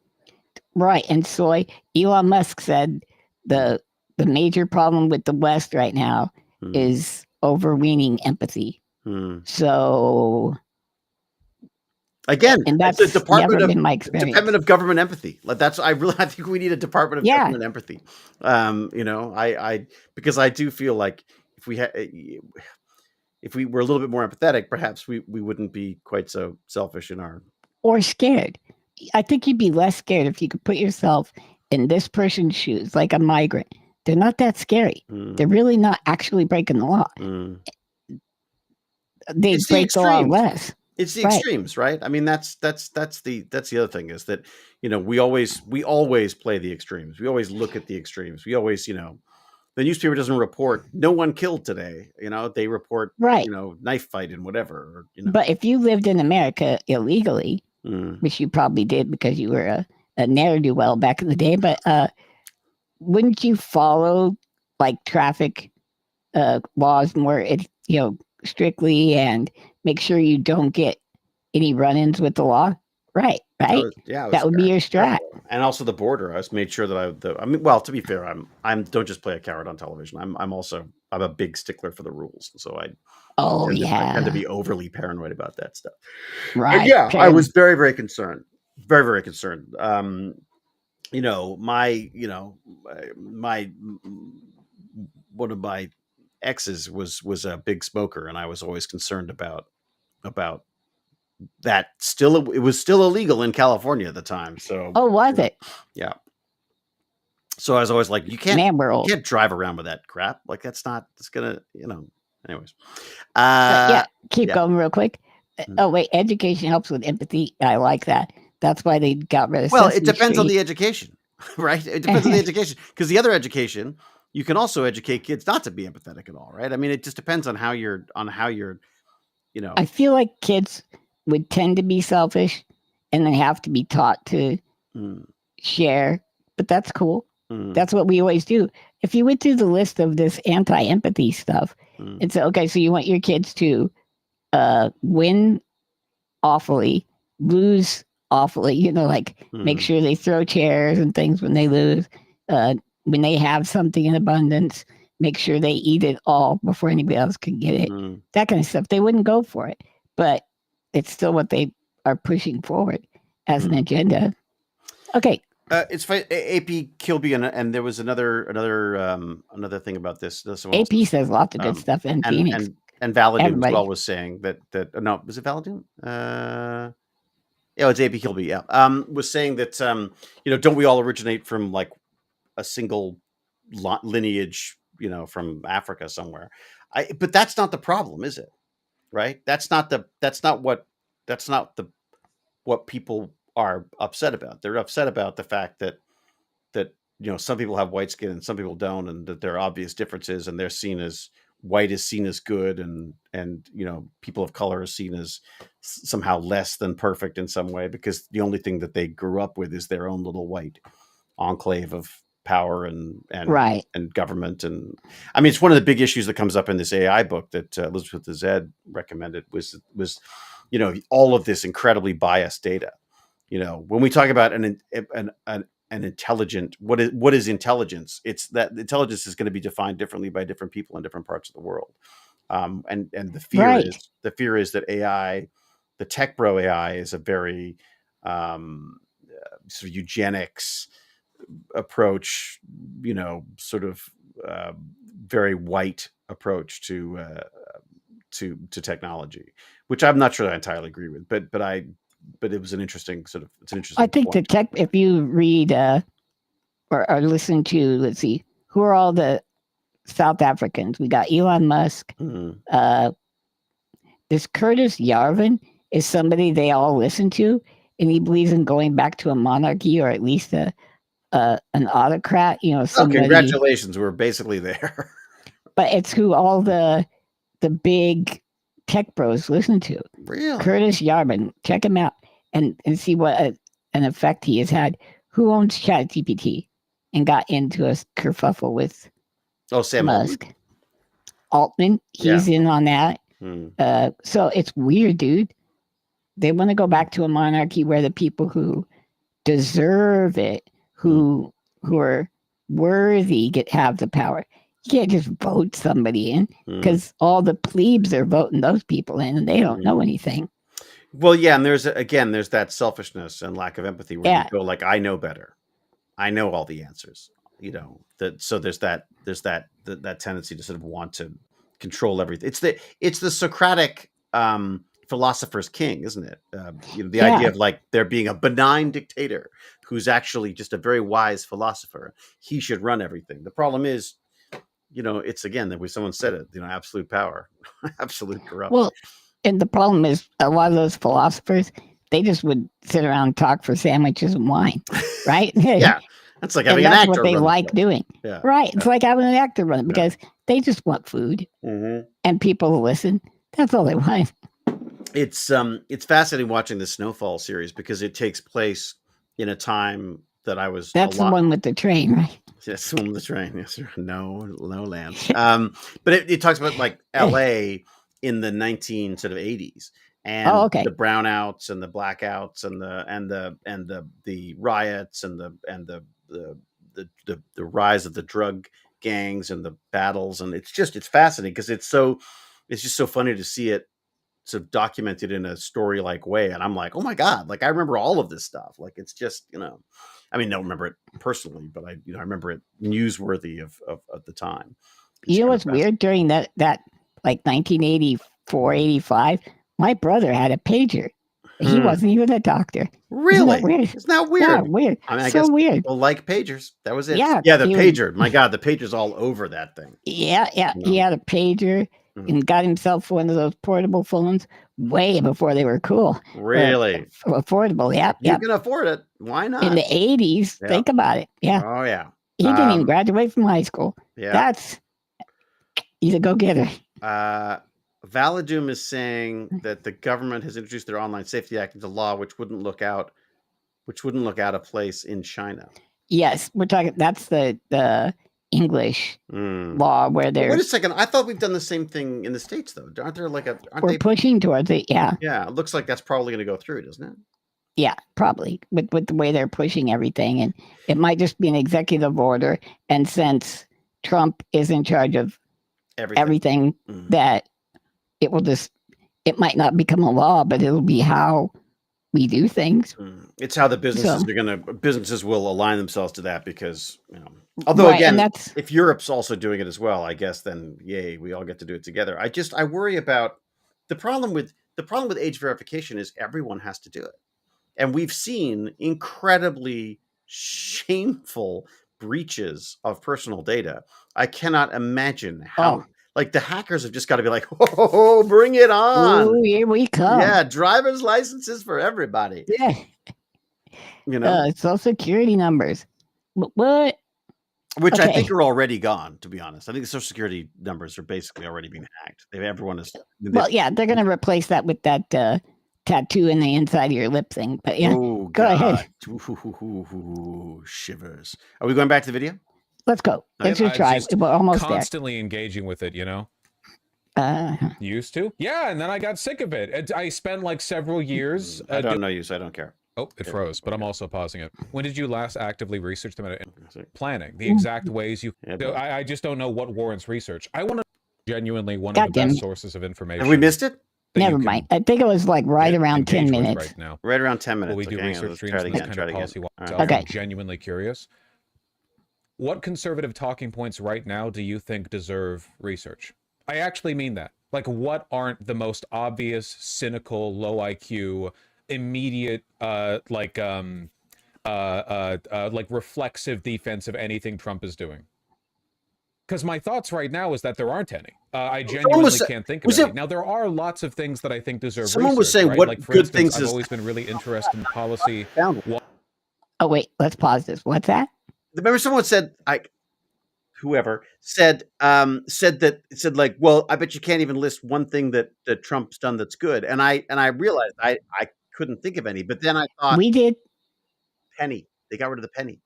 Right. And so Elon Musk said the major problem with the West right now is overweening empathy. So again, and that's the Department never been my experience. Department of Government Empathy. Like I think we need a Department of Government Empathy. Because I do feel like if we were a little bit more empathetic, perhaps we wouldn't be quite so selfish in our or scared. I think you'd be less scared if you could put yourself in this person's shoes, like a migrant. They're not that scary. They're really not actually breaking the law. They break the law less. It's the extremes, right? I mean, that's the other thing, is that we always play the extremes. We always look at the extremes. We always the newspaper doesn't report no one killed today. They report knife fight and whatever. But if you lived in America illegally, which you probably did because you were a ne'er-do-well back in the day, but wouldn't you follow like traffic laws more strictly and make sure you don't get any run-ins with the law? Right. That would be your strat. And also the border. I just made sure that well, to be fair, I'm don't just play a coward on television. I'm a big stickler for the rules. So I tend to be overly paranoid about that stuff. Right. And I was very, very concerned. Very, very concerned. My one of my exes was a big smoker, and I was always concerned about that. It was still illegal in California at the time. So was it? Yeah. So I was always like, you can't drive around with that crap. Like it's gonna, anyways. Keep going real quick. Oh wait, education helps with empathy. I like that. That's why they got rid of. Well, it depends on the education, right? It depends on the education, because the other education, you can also educate kids not to be empathetic at all, right? I mean, it just depends on how you're. I feel like kids would tend to be selfish, and they have to be taught to share. But that's cool. That's what we always do. If you went through the list of this anti-empathy stuff, it's okay. So you want your kids to win awfully, lose awfully, make sure they throw chairs and things when they lose. When they have something in abundance, make sure they eat it all before anybody else can get it. That kind of stuff. They wouldn't go for it, but it's still what they are pushing forward as an agenda. Okay. It's fine. AP Kilby, and there was another thing about this. AP says lots of good stuff in Phoenix. And Valadoom as well was saying that no, was it Valadoom? Yeah, it's A.B. Kilby. Yeah, was saying that don't we all originate from like a single lineage, from Africa somewhere? But that's not the problem, is it? Right? That's not what people are upset about. They're upset about the fact that some people have white skin and some people don't, and that there are obvious differences, and they're seen as white is seen as good, and people of color are seen as somehow less than perfect in some way, because the only thing that they grew up with is their own little white enclave of power and government. And I mean, it's one of the big issues that comes up in this AI book that Elizabeth Zed recommended was all of this incredibly biased data. When we talk about an intelligent, what is intelligence? It's that intelligence is going to be defined differently by different people in different parts of the world. And the fear is that AI, the tech bro AI, is a very sort of eugenics approach, sort of very white approach to technology, which I'm not sure I entirely agree with, but it was an interesting I think point. The tech, if you read or listen to, let's see, who are all the South Africans? We got Elon Musk. Mm-hmm. This Curtis Yarvin is somebody they all listen to, and he believes in going back to a monarchy, or at least an autocrat. Somebody. Oh, congratulations, we're basically there. But it's who all the big tech bros listen to. Really? Curtis Yarvin. Check him out and see what an effect he has had. Who owns ChatGPT and got into a kerfuffle with Sam Musk? Altman. He's in on that. So it's weird, dude. They want to go back to a monarchy where the people who deserve it, who are worthy, have the power. You can't just vote somebody in, because all the plebes are voting those people in, and they don't know anything. Well, yeah, and there's that selfishness and lack of empathy where you go like, I know better, I know all the answers. So there's that tendency to sort of want to control everything. It's the Socratic philosopher's king, isn't it? The idea of like there being a benign dictator who's actually just a very wise philosopher. He should run everything. The problem is, it's again that someone said it, absolute power, absolute corruption. Well, and the problem is a lot of those philosophers, they just would sit around and talk for sandwiches and wine, right? Yeah. That's like having an actor. That's what they like doing. Yeah. Right. It's like having an actor run it, because they just want food and people to listen. That's all they want. It's fascinating watching the Snowfall series, because it takes place in a time that I was. That's the one with the train, right? Yes, the one with the train. Yes, no Lance. But it talks about like L.A. in the 1980s, and the brownouts and the blackouts and the riots and the rise of the drug gangs and the battles, and it's fascinating because it's just so funny to see it sort of documented in a story like way. And I'm like, oh my God, like I remember all of this stuff. Like it's just, I mean, don't remember it personally, but I remember it newsworthy of the time. What's weird during that like 1984, 85, my brother had a pager. He wasn't even a doctor. Really? It's not weird. Yeah, weird. I mean, I so guess weird. People like pagers. That was it. Yeah, the pager. My God, the pager's all over that thing. Yeah. He had a pager and got himself one of those portable phones way before they were cool. Really? Affordable, yeah. You can afford it. Why not? In the 80s, think about it. Yeah. Oh, yeah. He didn't even graduate from high school. Yeah. He's a go-getter. Valadoom is saying that the government has introduced their Online Safety Act into law, which wouldn't look out of place in China. Yes, we're talking. That's the English law where they're. Wait a second. I thought we've done the same thing in the States, though. Aren't there we're pushing towards it? Yeah. Yeah, it looks like that's probably going to go through, doesn't it? Yeah, probably with the way they're pushing everything, and it might just be an executive order. And since Trump is in charge of everything that it might not become a law, but it'll be how we do things. It's how the businesses will align themselves to that because, although again, if Europe's also doing it as well, I guess then yay, we all get to do it together. I worry about the problem with age verification is everyone has to do it. And we've seen incredibly shameful breaches of personal data. I cannot imagine how like the hackers have just got to be like, oh, bring it on. Oh, here we come. Yeah, driver's licenses for everybody. Yeah. Social security numbers. What? Which I think are already gone, to be honest. I think the social security numbers are basically already being hacked. Everyone is. Well, yeah, they're going to replace that with that tattoo in the inside of your lip thing. But yeah, go ahead. Ooh, shivers. Are we going back to the video? Let's go. Let's just try. We're almost constantly engaging with it, Used to? Yeah, and then I got sick of it. I spent like several years. I don't know you, so I don't care. Oh, it froze, but I'm also pausing it. When did you last actively research them? Planning the exact ways you. I just don't know what warrants research. I want to genuinely one of the best sources of information. Have we missed it? Never mind. I think it was like right around 10 minutes. Right now. Right around 10 minutes. Will we do research streams and kind of policy? Okay. I'm genuinely curious. What conservative talking points right now do you think deserve research? I actually mean that. Like, what aren't the most obvious, cynical, low IQ, immediate, like reflexive defense of anything Trump is doing? Because my thoughts right now is that there aren't any. I genuinely can't think of any. Now, there are lots of things that I think deserve someone research. Was saying right? what like, for good instance, things I've always been really interested in policy. Oh, wait, let's pause this. What's that? Remember someone said, whoever said like, well, I bet you can't even list one thing that Trump's done that's good. And I realized I couldn't think of any, but then I thought we did. Penny. They got rid of the penny.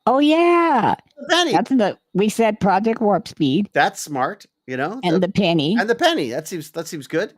Oh yeah. The penny. We said Project Warp Speed. That's smart, And the penny. And the penny. That seems good.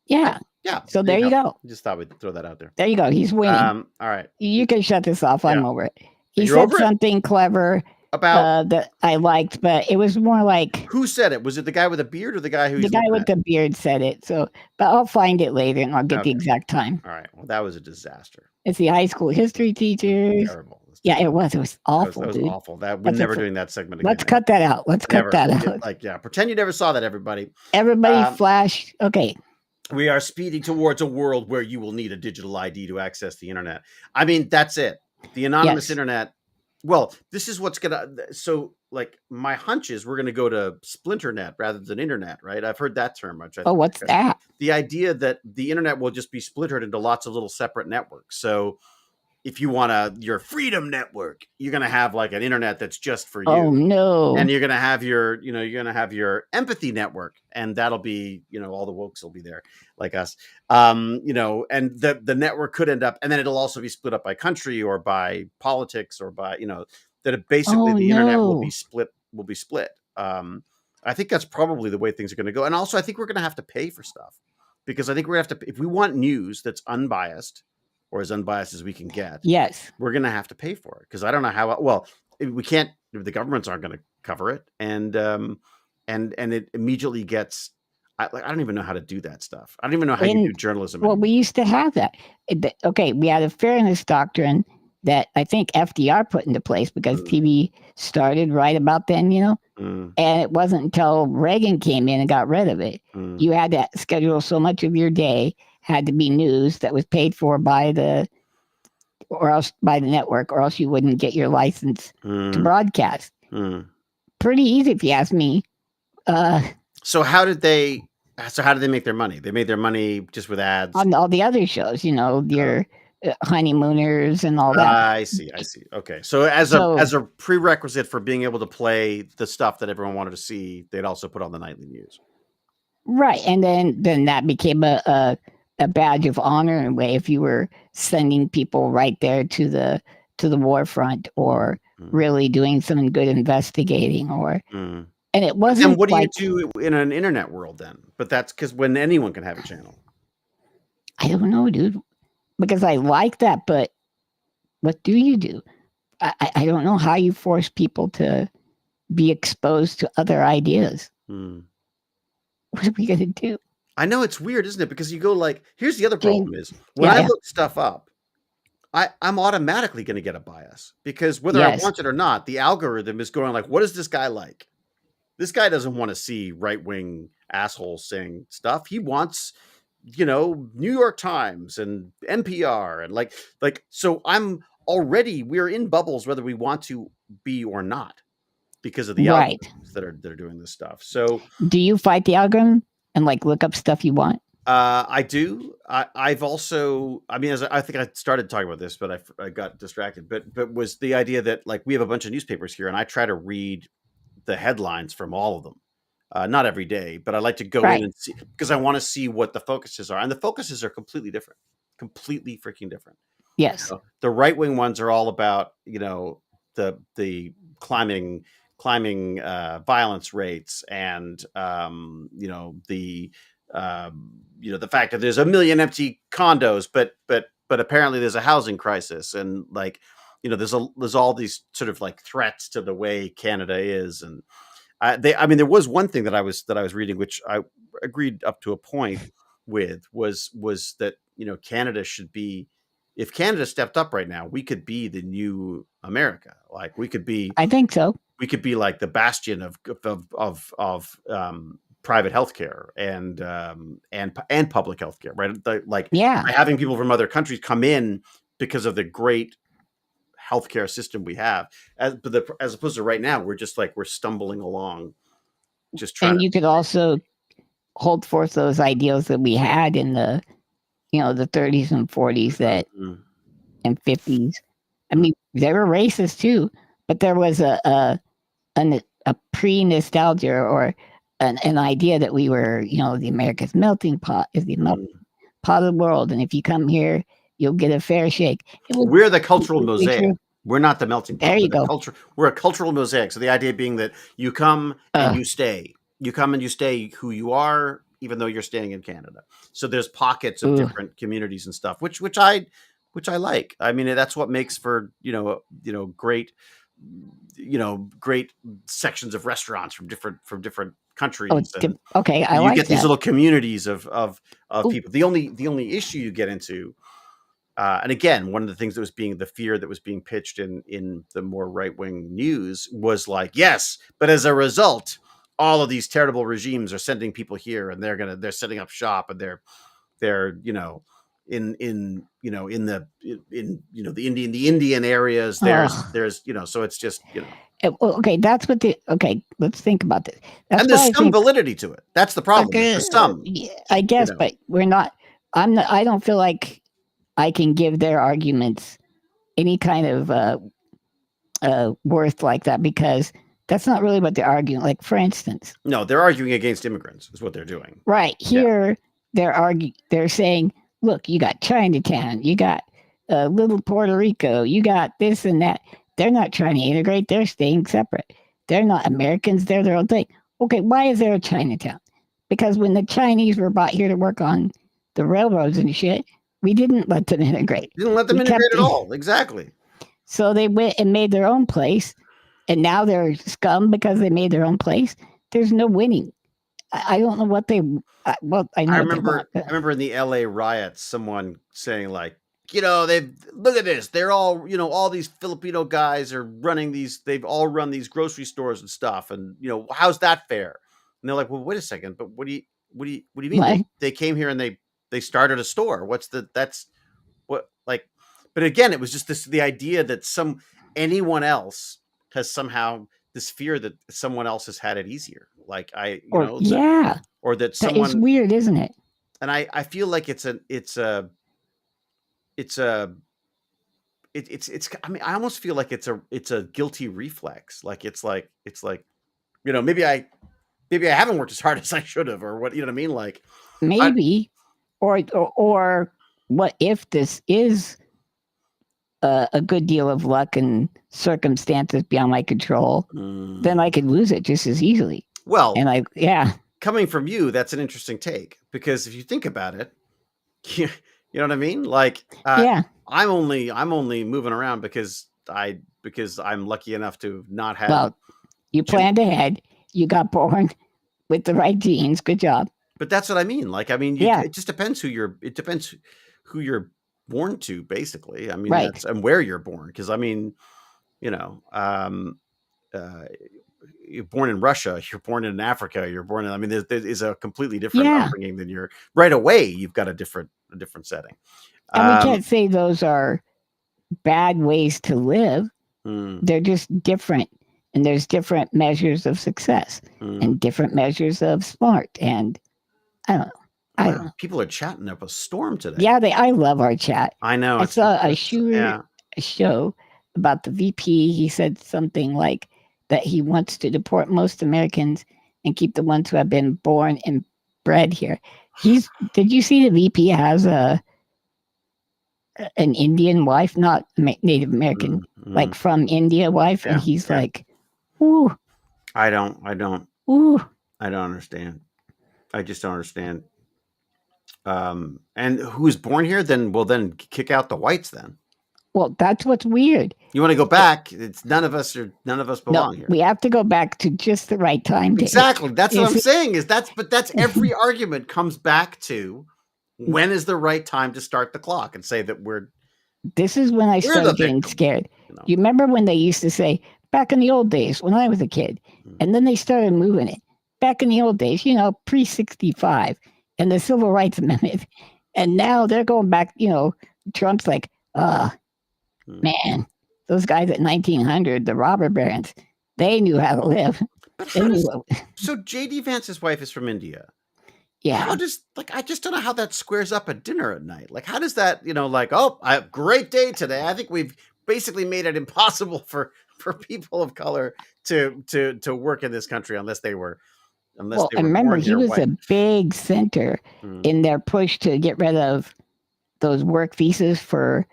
Yeah. Yeah. So there you go. Just thought we'd throw that out there. There you go. He's winning. All right. You can shut this off. I'm over it. He said something clever about that I liked, but it was more like, who said it? Was it the guy with the beard or the guy who's the guy with the beard said it? So, but I'll find it later and I'll get the exact time. All right. Well, that was a disaster. It's the high school history teachers. Terrible. Yeah, it was. It was awful. That was awful. We're never doing that segment again. Let's cut that out. Cut that out. Pretend you never saw that, everybody. Everybody flash. Okay. We are speeding towards a world where you will need a digital ID to access the internet. I mean, that's it. The anonymous internet. Well, this is what's so like my hunch is we're going to go to splinternet rather than internet, right? I've heard that term. What's that? The idea that the internet will just be splintered into lots of little separate networks. So if you want your freedom network, you're going to have like an internet that's just for you. Oh no. And you're going to have your empathy network, and that'll be, all the wokes will be there like us. And the network could end up, and then it'll also be split up by country or by politics or by, that basically the internet will be split. I think that's probably the way things are going to go. And also I think we're going to have to pay for stuff because I think we're going to have to, if we want news that's unbiased, or as unbiased as we can get. Yes. We're going to have to pay for it because I don't know how, we can't, the governments aren't going to cover it. And it immediately gets, I don't even know how to do that stuff. I don't even know how you do journalism. Well, we used to have that. We had a fairness doctrine that I think FDR put into place because TV started right about then, and it wasn't until Reagan came in and got rid of it. You had to schedule so much of your day had to be news that was paid for by the network, or else you wouldn't get your license to broadcast. Pretty easy if you ask me. So how did they make their money? They made their money just with ads on all the other shows, your honeymooners and all that. I see. Okay. So as a prerequisite for being able to play the stuff that everyone wanted to see, they'd also put on the nightly news. Right. And then that became a badge of honor in a way if you were sending people right there to the war front or really doing some good investigating and it wasn't. And what do you do in an internet world then? But that's because when anyone can have a channel. I don't know, dude, because I like that, but what do you do? I don't know how you force people to be exposed to other ideas. What are we going to do? I know it's weird, isn't it? Because you go like, here's the other problem is when I look stuff up, I'm automatically going to get a bias because whether I want it or not, the algorithm is going like, what is this guy like? This guy doesn't want to see right-wing assholes saying stuff. He wants, New York Times and NPR and like, so we're in bubbles whether we want to be or not because of the algorithms that are doing this stuff. So do you fight the algorithm and like look up stuff you want? I do. I've also, I mean, I think I started talking about this, but I got distracted. But was the idea that like we have a bunch of newspapers here, and I try to read the headlines from all of them. Not every day, but I like to go in and see because I want to see what the focuses are, and the focuses are completely different, completely freaking different. Yes, the right wing ones are all about the climbing violence rates and the fact that there's 1 million empty condos, but apparently there's a housing crisis, and like, there's all these sort of like threats to the way Canada is, and there was one thing that I was reading, which I agreed up to a point with, was that Canada should be, if Canada stepped up right now, we could be the new America. Like we could be, I think so. We could be like the bastion of private healthcare and public healthcare, right? By having people from other countries come in because of the great healthcare system we have, as opposed to right now, we're just like we're stumbling along, just trying. And you could also hold forth those ideals that we had in the, the 30s and 40s and 50s. I mean, they were racist too, but there was a pre-nostalgia or an idea that we were, the America's melting pot is the melting pot of the world, and if you come here, you'll get a fair shake. We're the cultural mosaic. True. We're not the melting pot. There you go. We're a cultural mosaic. So the idea being that you come and you stay. You come and you stay who you are, even though you're staying in Canada. So there's pockets of different communities and stuff, which I like. I mean, that's what makes for great sections of restaurants from different countries. Okay, I like that. You get these little communities of people. The only issue you get into. And again, one of the things that was the fear that was being pitched in the more right-wing news was like, yes, but as a result, all of these terrible regimes are sending people here, and they're setting up shop, and they're in the Indian areas. There's so it's just Okay, that's what let's think about this. And there's some validity to it. That's the problem. There's some, I guess, but we're not. I don't feel like I can give their arguments any kind of worth like that, because that's not really what they're arguing. Like, for instance, no, they're arguing against immigrants is what they're doing. Right here, they're saying, look, you got Chinatown, you got little Puerto Rico, you got this and that. They're not trying to integrate. They're staying separate. They're not Americans. They're their own thing. Okay, why is there a Chinatown? Because when the Chinese were brought here to work on the railroads and shit, we didn't let them integrate. Didn't let them integrate at all. Exactly. So they went and made their own place, and now they're scum because they made their own place. There's no winning. I don't know what they. I remember in the LA riots, someone saying like, look at this. They're all, all these Filipino guys are running these. They've all run these grocery stores and stuff, and how's that fair? And they're like, well, wait a second, but what do you mean? They came here and they started a store. But again, it was just the idea that anyone else has somehow this fear that someone else has had it easier. Like or that someone. It's weird, isn't it? And I feel like it's I mean, I almost feel like it's a guilty reflex. Like it's like maybe I haven't worked as hard as I should have, or what, you know what I mean? Like maybe, or what if this is a good deal of luck and circumstances beyond my control, then I could lose it just as easily. Well, and coming from you, that's an interesting take, because if you think about it, you know what I mean? Like, I'm only moving around because I'm lucky enough to not have. Well, you planned ahead. You got born with the right genes. Good job. But that's what I mean. Like, I mean, it just depends who you're born to, basically. I mean, that's and where you're born. Because I mean, you know, you're born in Russia, you're born in Africa, you're born in. I mean, there is a completely different upbringing than you're right away. You've got a different setting. And we can't say those are bad ways to live. They're just different. And there's different measures of success and different measures of smart. And I don't know. People are chatting up a storm today. Yeah, I love our chat. I know. I saw a show about the VP. He said something like that he wants to deport most Americans and keep the ones who have been born and bred here. Did you see the VP has an Indian wife, not Native American, like from India wife, and he's like, ooh. I don't. Ooh. I don't understand. I just don't understand. And who's born here? Then kick out the whites. Then. Well, that's what's weird. You want to go back? It's none of us belong here. We have to go back to just the right time. Exactly. That's what I'm saying. But that's every argument comes back to when is the right time to start the clock and say that we're. This is when I started getting scared. You remember when they used to say back in the old days when I was a kid, and then they started moving it back in the old days, pre-65 and the Civil Rights Amendment, and now they're going back. Trump's like, man, those guys at 1900, the robber barons, they knew how to live. So J.D. Vance's wife is from India. Yeah. I just don't know how that squares up at dinner at night. Like, how does that, I have a great day today. I think we've basically made it impossible for people of color to work in this country unless they were. Well, I remember he was a big center in their push to get rid of those work visas for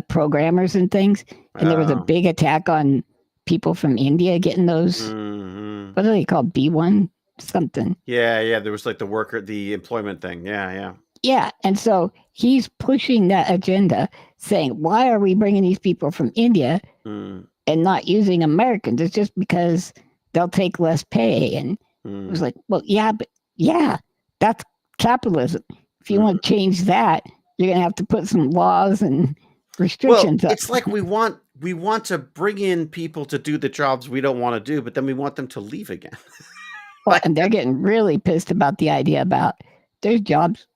programmers and things. And there was a big attack on people from India getting those, what are they called? B1 something. Yeah. There was like the employment thing. Yeah. Yeah. And so he's pushing that agenda saying, why are we bringing these people from India and not using Americans? It's just because they'll take less pay. And it was like, well, that's capitalism. If you want to change that, you're going to have to put some laws and restrictions up. It's like we want to bring in people to do the jobs we don't want to do, but then we want them to leave again. And they're getting really pissed about the idea about there's jobs.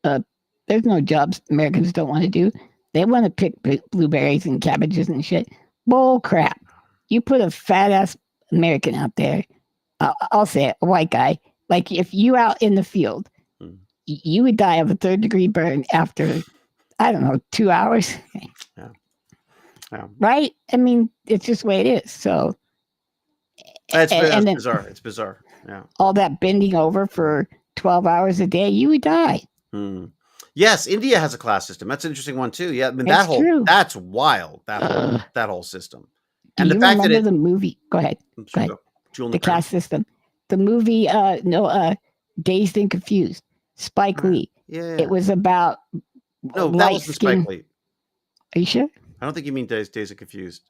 There's no jobs Americans don't want to do. They want to pick blueberries and cabbages and shit. Bull crap. You put a fat ass American out there. I'll say it, a white guy. Like if you out in the field, you would die of a 3rd-degree burn after, 2 hours. Yeah. Right? I mean, it's just the way it is. So. It's bizarre. It's bizarre. Yeah. All that bending over for 12 hours a day, you would die. Yes, India has a class system. That's an interesting one too. Yeah, I mean that's wild. That whole system. And the fact that the movie. Go ahead. The class system. The movie. Dazed and Confused. Spike Lee. Yeah. It was about. No, that wasn't Spike Lee. Are you sure? I don't think you mean Dazed and Confused.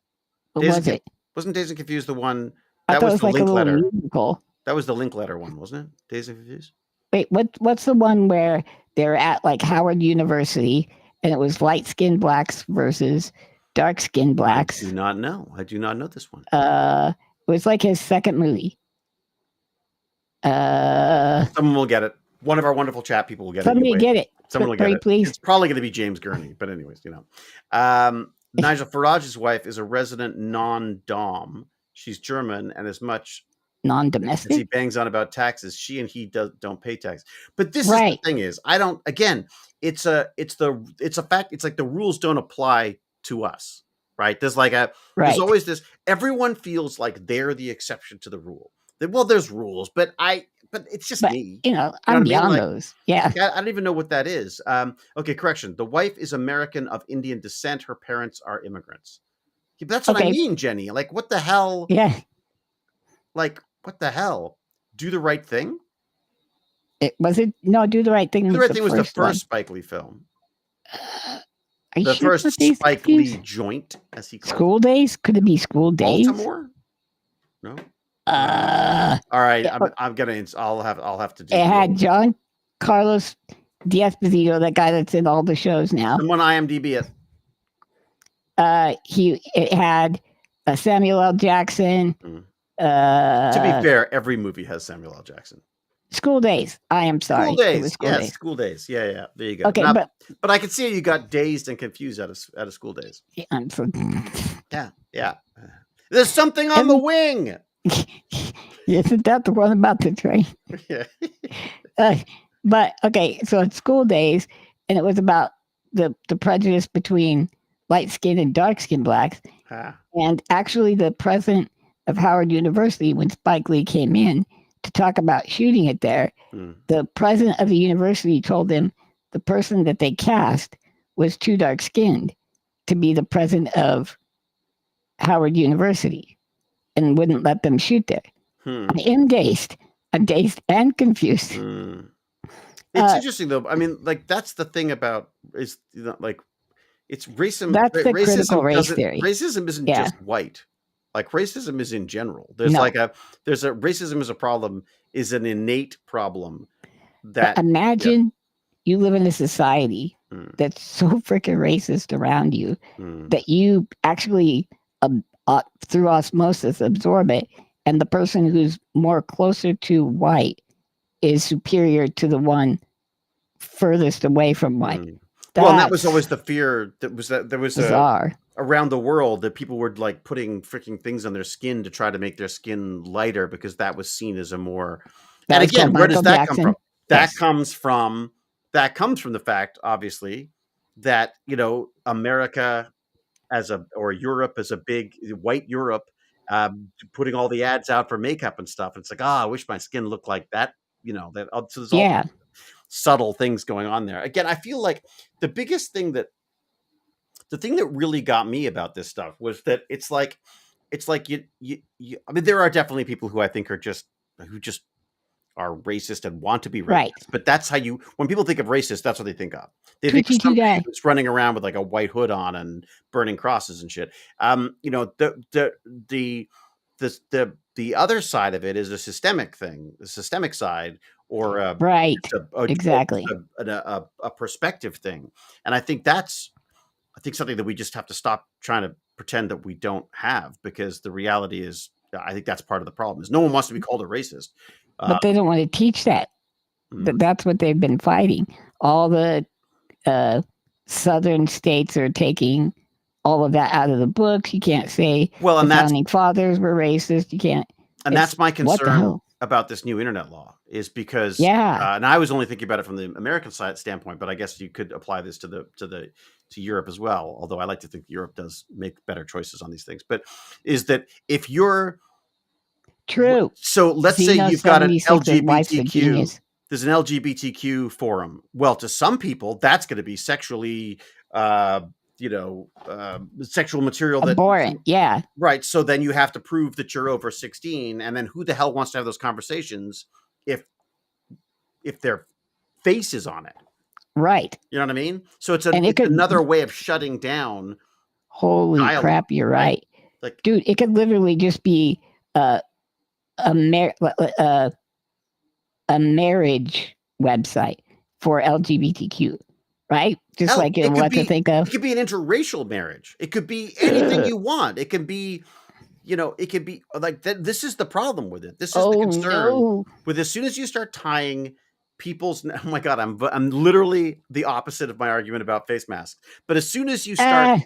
What was it? Wasn't Dazed and Confused the one? I thought it was the Linkletter. That was the Linkletter one, wasn't it? Dazed and Confused. Wait, what's the one where they're at like Howard University and it was light-skinned blacks versus dark-skinned blacks? I do not know this one. It was like his second movie. Someone will get it. One of our wonderful chat people will get it. Somebody get it. Someone will get it. Please. It's probably going to be James Gurney, but anyways, Nigel Farage's wife is a resident non-dom. She's German and as much non-domestic. As he bangs on about taxes, she and he don't pay tax. But this is the thing is, I don't. Again, it's a fact. It's like the rules don't apply to us, right? There's there's always this. Everyone feels like they're the exception to the rule. Well, there's rules, but it's just me. I'm beyond those. Yeah. I don't even know what that is. Okay, correction. The wife is American of Indian descent. Her parents are immigrants. Yeah, that's what I mean, Jenny. Like, what the hell? Yeah. Like, what the hell? Do the Right Thing? Do the Right Thing. Do the Right Thing was the first Spike Lee film. The first Spike Lee joint, as he called it. School Days? Could it be School Days? Baltimore? No. All right, I'm gonna. I'll have to do. It had John Carlos D'Esposito, that guy that's in all the shows now. Someone IMDb it. It had Samuel L. Jackson. To be fair, every movie has Samuel L. Jackson. School Days. I am sorry. School Days. Yes, School Days. Yeah. There you go. Okay, but I can see you got dazed and confused out of School Days. Yeah, I'm so. Yeah. There's something on the wing. Isn't that the one about the train? Yeah. But okay, so it's School Days, and it was about the prejudice between light skinned and dark skinned blacks. And actually, the president of Howard University, when Spike Lee came in to talk about shooting it there, the president of the university told him the person that they cast was too dark skinned to be the president of Howard University, and wouldn't let them shoot there. I am dazed. I'm dazed and confused. It's interesting though. I mean, like that's the thing about it's it's racism. That's the critical race theory. Racism isn't just white. Like racism is in general. There's racism is a problem, is an innate problem. That imagine you live in a society that's so freaking racist around you that you actually through osmosis absorb it, and the person who's more closer to white is superior to the one furthest away from white. Well, and that was always the fear that there was bizarre. Around the world that people were like putting freaking things on their skin to try to make their skin lighter because that was seen as a more. And again, where does that come from? That comes from the fact, obviously, that America or Europe as a big white Europe, putting all the ads out for makeup and stuff. It's like, I wish my skin looked like that. So there's all subtle things going on there. Again, I feel like the thing that really got me about this stuff was that it's like you I mean, there are definitely people who I think are just are racist and want to be racist. Right. But that's how when people think of racist, that's what they think of. They think of somebody who's running around with like a white hood on and burning crosses and shit. The other side of it is a systemic thing, the systemic side, or a perspective thing. And I think something that we just have to stop trying to pretend that we don't have, because the reality is, I think that's part of the problem, is no one wants to be called a racist. But they don't want to teach that. That's what they've been fighting. All the southern states are taking all of that out of the books. You can't say the founding fathers were racist. You can't. And that's my concern about this new internet law, is because and I was only thinking about it from the American side standpoint, but I guess you could apply this to Europe as well. Although I like to think Europe does make better choices on these things. But is that if you're true? So let's say you've got an LGBTQ. There's an LGBTQ forum. Well, to some people, that's going to be sexually, sexual material abhorrent. Right. So then you have to prove that you're over 16, and then who the hell wants to have those conversations if their face is on it? Right. You know what I mean? So it's another way of shutting down. Holy crap! You're right. Like, dude, it could literally just be a marriage website for LGBTQ, right? Just what to think of. It could be an interracial marriage. It could be anything you want. It can be, it could be like that. This is the problem with it. This is the concern with as soon as you start tying people's. Oh my God, I'm literally the opposite of my argument about face masks. But as soon as you start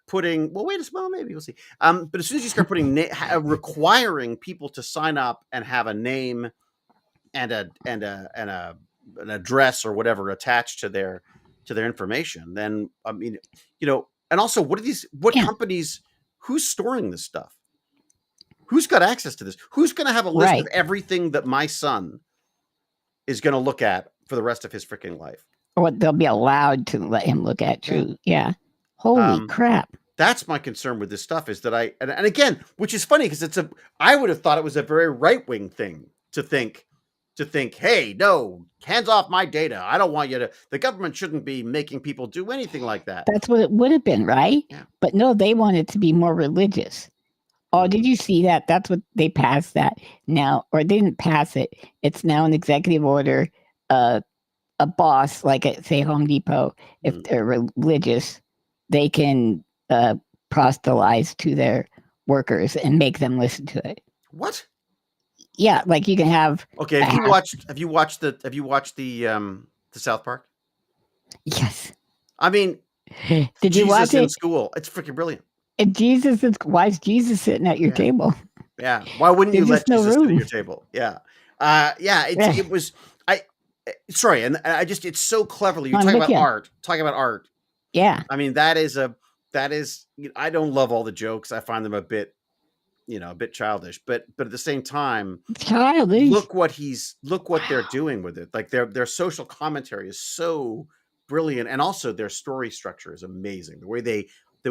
putting, maybe we'll see. But as soon as you start putting requiring people to sign up and have a name and an address or whatever attached to their information, then I mean, and also what companies, who's storing this stuff? Who's got access to this? Who's going to have a list of everything that my son is going to look at for the rest of his freaking life? Or what they'll be allowed to let him look at. True. Yeah. Holy crap. That's my concern with this stuff, is that and again, which is funny because I would have thought it was a very right-wing thing to think, hey, no, hands off my data. I don't want you to, the government shouldn't be making people do anything like that. That's what it would have been, right? Yeah. But no, they want it to be more religious. Oh, did you see that? That's what they passed that now, or they didn't pass it. It's now an executive order. A boss, like at, say, Home Depot, if they're religious, they can proselytize to their workers and make them listen to it. What? Yeah, like you can have. Okay, have you watched the South Park? Yes. I mean, did you watch it in it? School? It's freaking brilliant. And why is Jesus sitting at your table? Yeah. Why wouldn't you let Jesus sit at your table? Yeah. It was. Sorry, and I just, it's so cleverly. You talk about art. Talking about art. Yeah. I mean, that is. I don't love all the jokes. I find them a bit childish. But at the same time, childish. Look what they're doing with it. Like their social commentary is so brilliant, and also their story structure is amazing. The way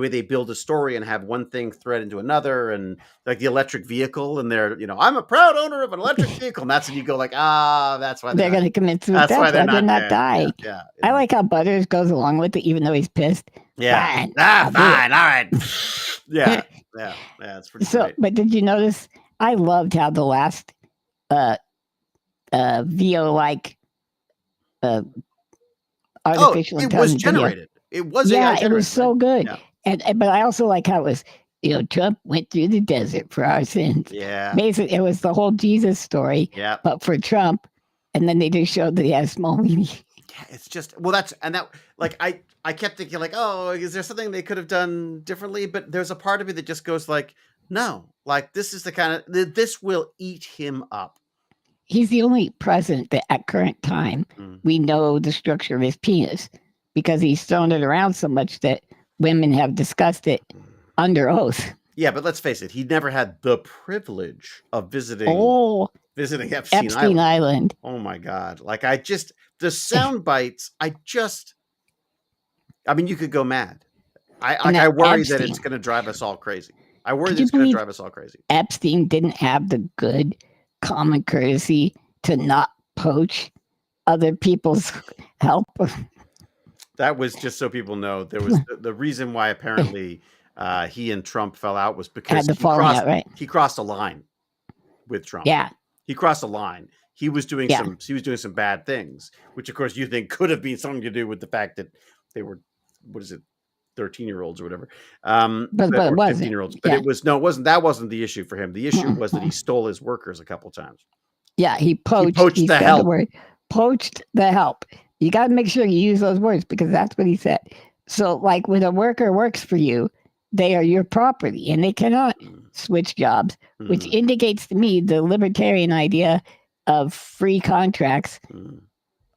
they build a story and have one thing thread into another, and like the electric vehicle, and they're, I'm a proud owner of an electric vehicle, and that's when you go like, that's why they're going to commit suicide. That's why they're not die. Yeah. I like how Butters goes along with it, even though he's pissed. Yeah. Fine. All right. Yeah. It's pretty great. But did you notice? I loved how the last VO like artificial intelligence. It was generated. It was AI generated. It was so good. Yeah. But I also like how it was, Trump went through the desert for our sins. Yeah. Basically, it was the whole Jesus story. Yeah. But for Trump, and then they just showed that he had a small weenie. Yeah, it's just, I kept thinking like, is there something they could have done differently? But there's a part of me that just goes like, no, like this is the kind of, this will eat him up. He's the only president that at current time we know the structure of his penis, because he's thrown it around so much that women have discussed it under oath. Yeah, but let's face it, he never had the privilege of visiting Epstein Island. Oh my God. Like the sound bites, I mean, you could go mad. I worry that it's going to drive us all crazy. I worry that it's going to drive us all crazy. Epstein didn't have the good common courtesy to not poach other people's help. That was just so people know. There was the reason why apparently he and Trump fell out was because he crossed a line with Trump. Yeah, he crossed a line. He was doing some bad things, which of course you think could have been something to do with the fact that they were, 13-year-olds or whatever. But it wasn't 15-year-olds. But it wasn't. That wasn't the issue for him. The issue was that he stole his workers a couple times. Yeah, he poached the help. Poached the help. You got to make sure you use those words, because that's what he said. So, like when a worker works for you, they are your property and they cannot switch jobs, which indicates to me the libertarian idea of free contracts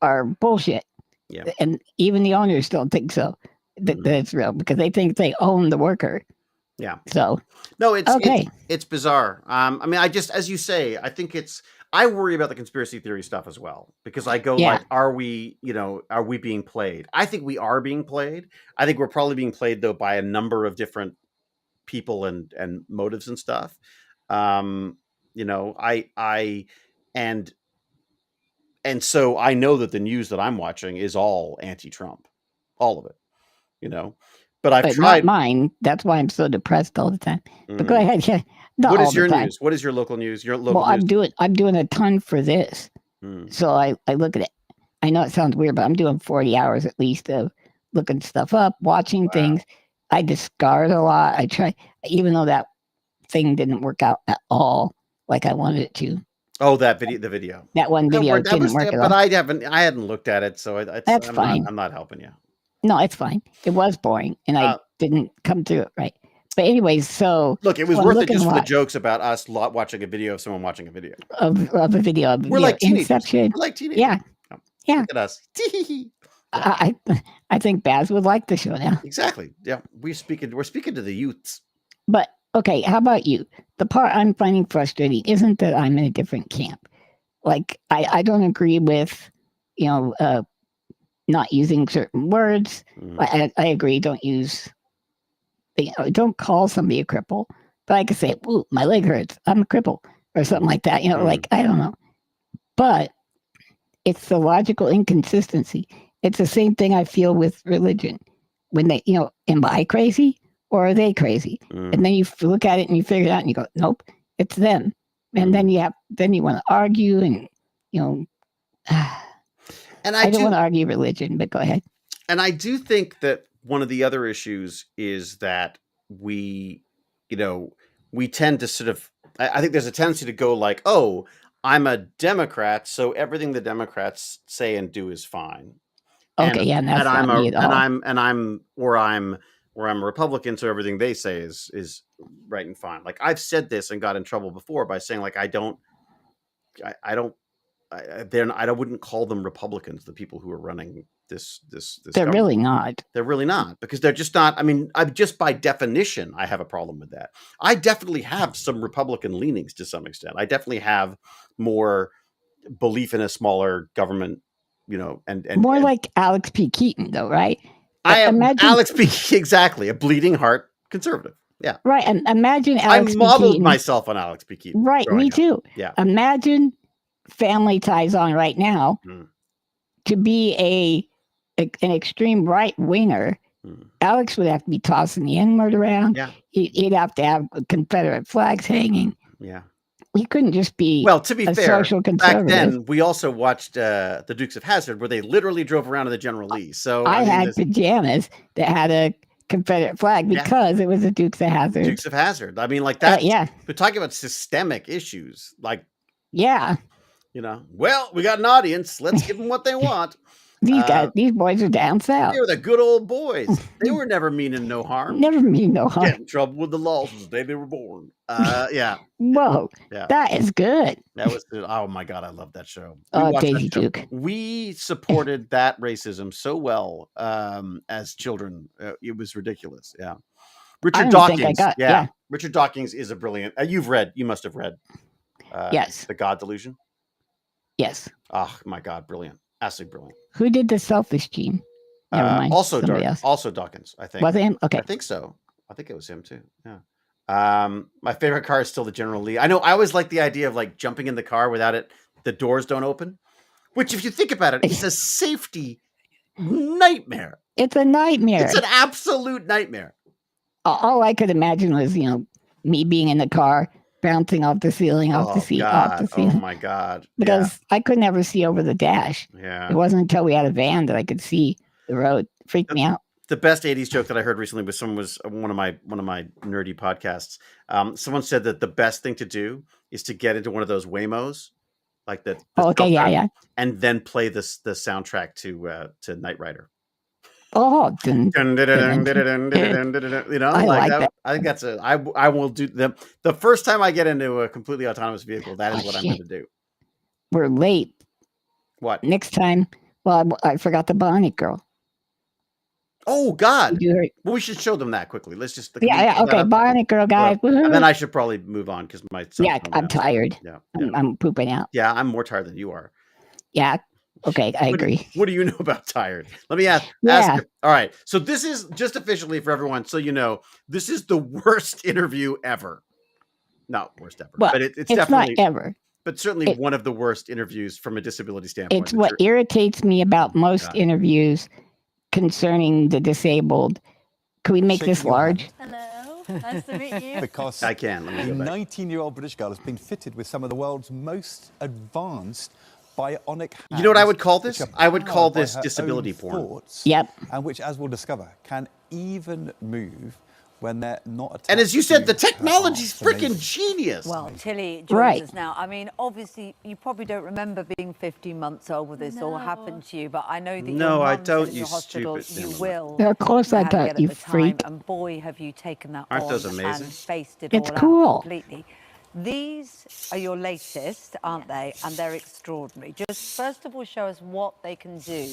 are bullshit. Yeah. And even the owners don't think so. That it's real, because they think they own the worker. Yeah. So no, it's okay. It's bizarre. I mean, as you say, I think I worry about the conspiracy theory stuff as well, because I go like, are we being played? I think we are being played. I think we're probably being played though by a number of different people and motives and stuff. And so I know that the news that I'm watching is all anti-Trump, all of it. But I've tried not mine. That's why I'm so depressed all the time. But go ahead. Yeah. What is your news? What is your local news? I'm doing a ton for this. So I look at it. I know it sounds weird, but I'm doing 40 hours at least of looking stuff up, watching things. I discard a lot. I try, even though that thing didn't work out at all like I wanted it to. Oh, the video. That one video didn't work at all. But I hadn't looked at it, so that's fine. I'm not helping you. No, it's fine. It was boring, and I didn't come through it right. But anyways, so look, it was worth it just for the jokes about us watching a video of someone watching a video of a video. We're like teenagers. Inception. We're like teenagers. Yeah. Look at us. I think Baz would like the show now. Exactly. Yeah, we're speaking to the youths. But okay, how about you? The part I'm finding frustrating isn't that I'm in a different camp. Like I don't agree with, not using certain words. I agree. Don't use, don't call somebody a cripple. But I could say, "Ooh, my leg hurts. I'm a cripple," or something like that. Like I don't know. But it's the logical inconsistency. It's the same thing I feel with religion. When they, am I crazy or are they crazy? And then you look at it and you figure it out and you go, nope, it's them. And then you want to argue and, and I don't want to argue religion, but go ahead. And I do think that one of the other issues is that we tend to sort of, I think there's a tendency to go like, oh, I'm a Democrat, so everything the Democrats say and do is fine. Okay, and that's not me at all. I'm a Republican, so everything they say is right and fine. Like I've said this and got in trouble before by saying like I wouldn't call them Republicans, the people who are running this. They're really not. They're really not, because they're just not. I mean, just by definition, I have a problem with that. I definitely have some Republican leanings to some extent. I definitely have more belief in a smaller government, and more like Alex P. Keaton, though, right? I am Alex P. Exactly, a bleeding heart conservative. Yeah, right. And imagine Alex. I modeled myself on Alex P. Keaton. Right, me too. Yeah. Imagine Family Ties on right now to be an extreme right winger. Alex would have to be tossing the N-word around. Yeah. He'd have to have Confederate flags hanging. Yeah. He couldn't just be to be fair, social conservative. Back then we also watched the Dukes of Hazzard, where they literally drove around in the General Lee. So I had pajamas that had a Confederate flag because it was the Dukes of Hazzard. Dukes of Hazzard. I mean, like that. Yeah. We're talking about systemic issues. Like, yeah. Well, we got an audience. Let's give them what they want. These boys are down south. They were the good old boys. They were never meaning no harm. Never mean no harm. Get in trouble with the laws the day they were born. Yeah. Whoa. Yeah. That is good. That was good. Oh my God, I love that show. Daisy Duke. We supported that racism so well as children. It was ridiculous. Yeah. Richard Dawkins. Yeah. Richard Dawkins is a brilliant. You must have read. Yes. The God Delusion. Yes. Oh my God, brilliant. Absolutely brilliant. Who did the Selfish Gene? Never mind. Also Dawkins, I think. Was it him? Okay. I think so. I think it was him too. Yeah. My favorite car is still the General Lee. I know I always like the idea of like jumping in the car without the doors don't open. Which, if you think about it, is a safety nightmare. It's a nightmare. It's an absolute nightmare. All I could imagine was, me being in the car, bouncing off the ceiling, off the seat, off the ceiling. Oh my God. Because I could never see over the dash. Yeah. It wasn't until we had a van that I could see the road. Freaked me out. The best 80s joke that I heard recently was one of my nerdy podcasts. Someone said that the best thing to do is to get into one of those Waymos, like the yeah. And then play the soundtrack to Knight Rider. Oh, I like that. I think that's I will do the first time I get into a completely autonomous vehicle. That is what I'm going to do. We're late. What next time? Well, I forgot the Bionic Girl. Oh God! Well, we should show them that quickly. Let's just okay. Bionic Girl, guys. And then I should probably move on because I'm tired. Yeah, I'm pooping out. Yeah, I'm more tired than you are. Yeah. Okay, I agree. What do you know about tired? Let me ask. Yeah. All right. So this is just officially for everyone, so you know, this is the worst interview ever. Not worst ever, but it's definitely not ever. But certainly one of the worst interviews from a disability standpoint. It's what irritates me about most interviews concerning the disabled. Can we make this large? Hello, nice to meet you. Because I can. A 19-year-old British girl has been fitted with some of the world's most advanced bionic hands. You know what I would call this? I would call this disability porn. Yep. And which, as we'll discover, can even move when they're not attached. And as you said, the technology's freaking genius. Well, Tilly joins us now. I mean, obviously, you probably don't remember being 15 months old when this all happened to you, but I know that I don't. in your hospital, you will. Of course I don't, you freak. And boy, have you taken that Aren't on those amazing? and faced it it's all cool. out completely. These are your latest, aren't they? And they're extraordinary. Just first of all, show us what they can do.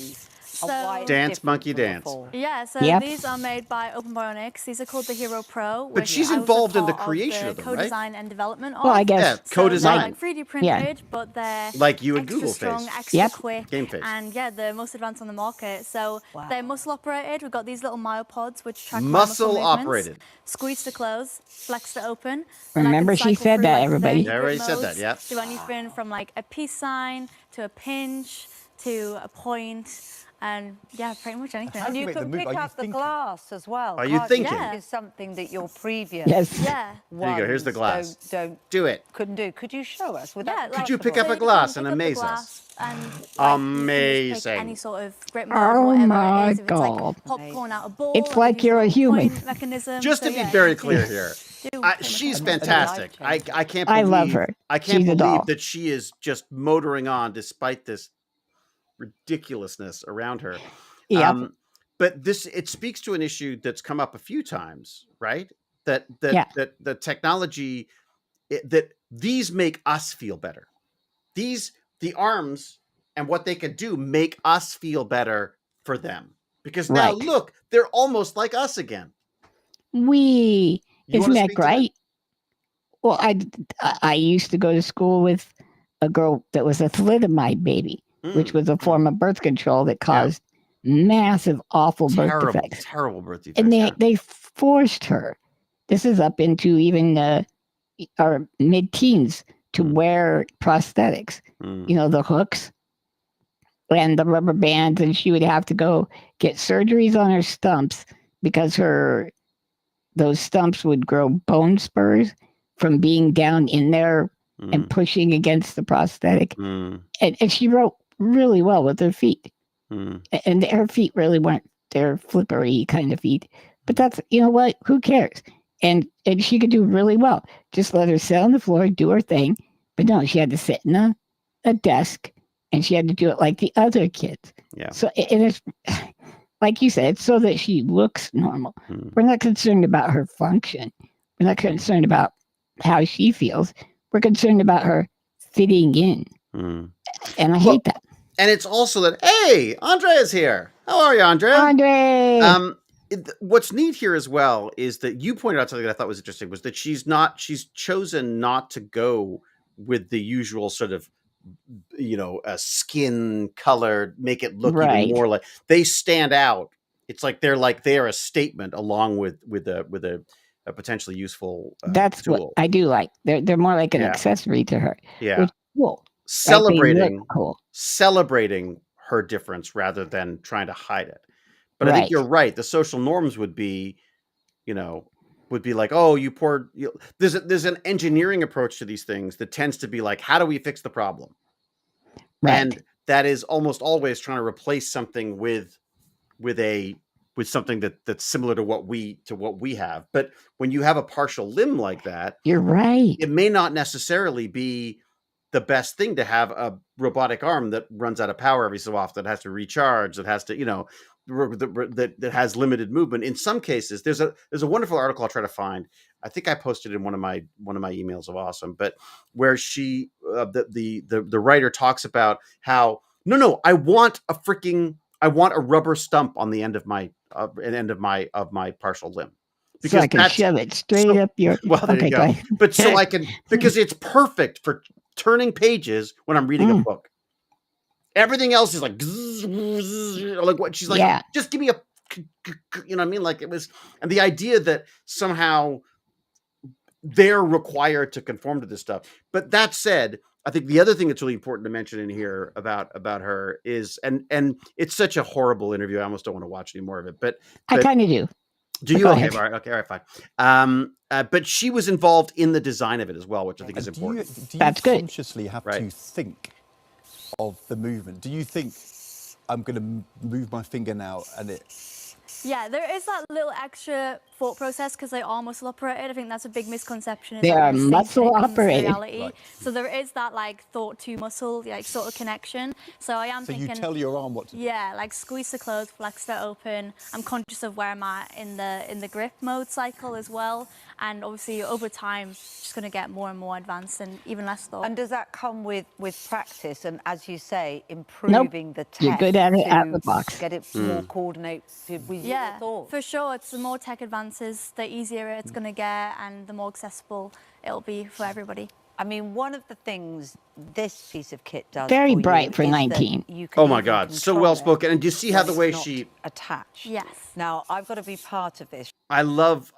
Dance, monkey, dance. Yeah, so these are made by Open Bionics. These are called the Hero Pro. But she's involved in the creation of them, right? Co-design and development of. Well, I guess. Yeah, co-design. Like 3D printed, but they're like you and extra Google strong, Face. extra quick, Game Face. and the most advanced on the market. So they're muscle operated. We've got these little myopods which track muscle movements. Operated. Squeeze to close, flex to open. Remember, she said that, everybody. I already said that. Yeah. Do anything from like a peace sign to a pinch to a point. and yeah, pretty much anything. And you can pick up the glass as well. Are you thinking? Yeah. Is something that your previous yeah. Here you go. Here's the glass. Don't do it. Couldn't do. Could you show us? Could you pick up a glass and amaze us? And, amazing. Any sort of grip mode, oh whatever my it is. If it's like God. popcorn out a ball. It's like you're a human. Mechanism. Just to be very clear here, she's fantastic. I can't believe, I love her. I can't She's believe that she is just motoring on despite this ridiculousness around her. Yeah. But it speaks to an issue that's come up a few times, right? That the technology, that these make us feel better. The arms and what they can do make us feel better for them. Because now look, they're almost like us again. Isn't that great? Well, I used to go to school with a girl that was a thalidomide baby, which was a form of birth control that caused massive, awful birth defects. Terrible birth defects. And they forced her. This is up into even our mid-teens to wear prosthetics. You know, the hooks and the rubber bands, and she would have to go get surgeries on her stumps because those stumps would grow bone spurs from being down in there and pushing against the prosthetic. And she wrote really well with her feet. And her feet really weren't their flippery kind of feet. But that's, you know what? Who cares? And she could do really well. Just let her sit on the floor, do her thing. But no, she had to sit in a desk, and she had to do it like the other kids. Yeah. So and it's like you said, it's so that she looks normal. We're not concerned about her function. We're not concerned about how she feels. We're concerned about her fitting in. And I hate that. And it's also that, hey, Andrea's here. How are you, Andrea? Andre. What's neat here as well is that you pointed out something that I thought was interesting, was that she's chosen not to go with the usual sort of, you know, skin color, make it look even more like they stand out. It's like they're a statement along with a potentially useful That's tool. what I do like. They're more like an accessory to her. Yeah. Which is cool. Celebrating her difference rather than trying to hide it. But I think you're right. The social norms would be, you know, like, oh, you poor. There's an engineering approach to these things that tends to be like, how do we fix the problem? Right. And that is almost always trying to replace something with something that's similar to what we have. But when you have a partial limb like that, you're right. It may not necessarily be the best thing to have a robotic arm that runs out of power every so often, that has to recharge, that has to, you know, that has limited movement. In some cases, there's a wonderful article I'll try to find. I think I posted in one of my emails of Awesome, but where the writer talks about how I want a rubber stump on the end of my partial limb. Because so I can shove it straight up your. Well, there you go. But so I can, because it's perfect for turning pages when I'm reading a book. Everything else is like what she's like. Just give me a, you know what I mean? Like it was, and the idea that somehow they're required to conform to this stuff. But that said, I think the other thing that's really important to mention in here about her is, and it's such a horrible interview. I almost don't want to watch any more of it. But I kind of do. Do you? Okay, all right, fine. But she was involved in the design of it as well, which I think is important. Do you consciously have to think of the movement? Do you think I'm going to move my finger now and it? Yeah, there is that little extra thought process because they are muscle operated. I think that's a big misconception. They are muscle operated. Right. So there is that like thought to muscle, like sort of connection. So I am thinking. So you tell your arm what to do. Yeah, like squeeze the clothes, flex it open. I'm conscious of where I'm at in the grip mode cycle as well. And obviously over time, it's just going to get more and more advanced and even less thought. And does that come with practice and, as you say, improving the tech? You're good at it out of the box. Get it more coordinated with your thoughts. For sure. It's the more tech advances, the easier it's going to get and the more accessible it'll be for everybody. I mean, one of the things this piece of kit does very bright for 19. Oh my God, so well spoken. And do you see how the way she attached? Yes. Now I've got to be part of this. I love